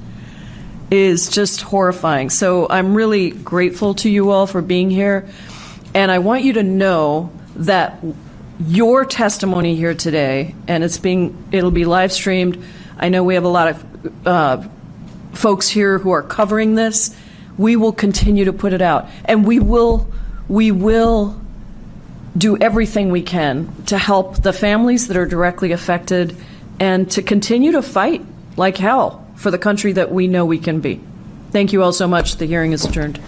is just horrifying. So I'm really grateful to you all for being here. And I want you to know that your testimony here today, and it'll be live streamed. I know we have a lot of folks here who are covering this. We will continue to put it out, and we will do everything we can to help the families that are directly affected and to continue to fight like hell for the country that we know we can be. Thank you all so much. The hearing is adjourned.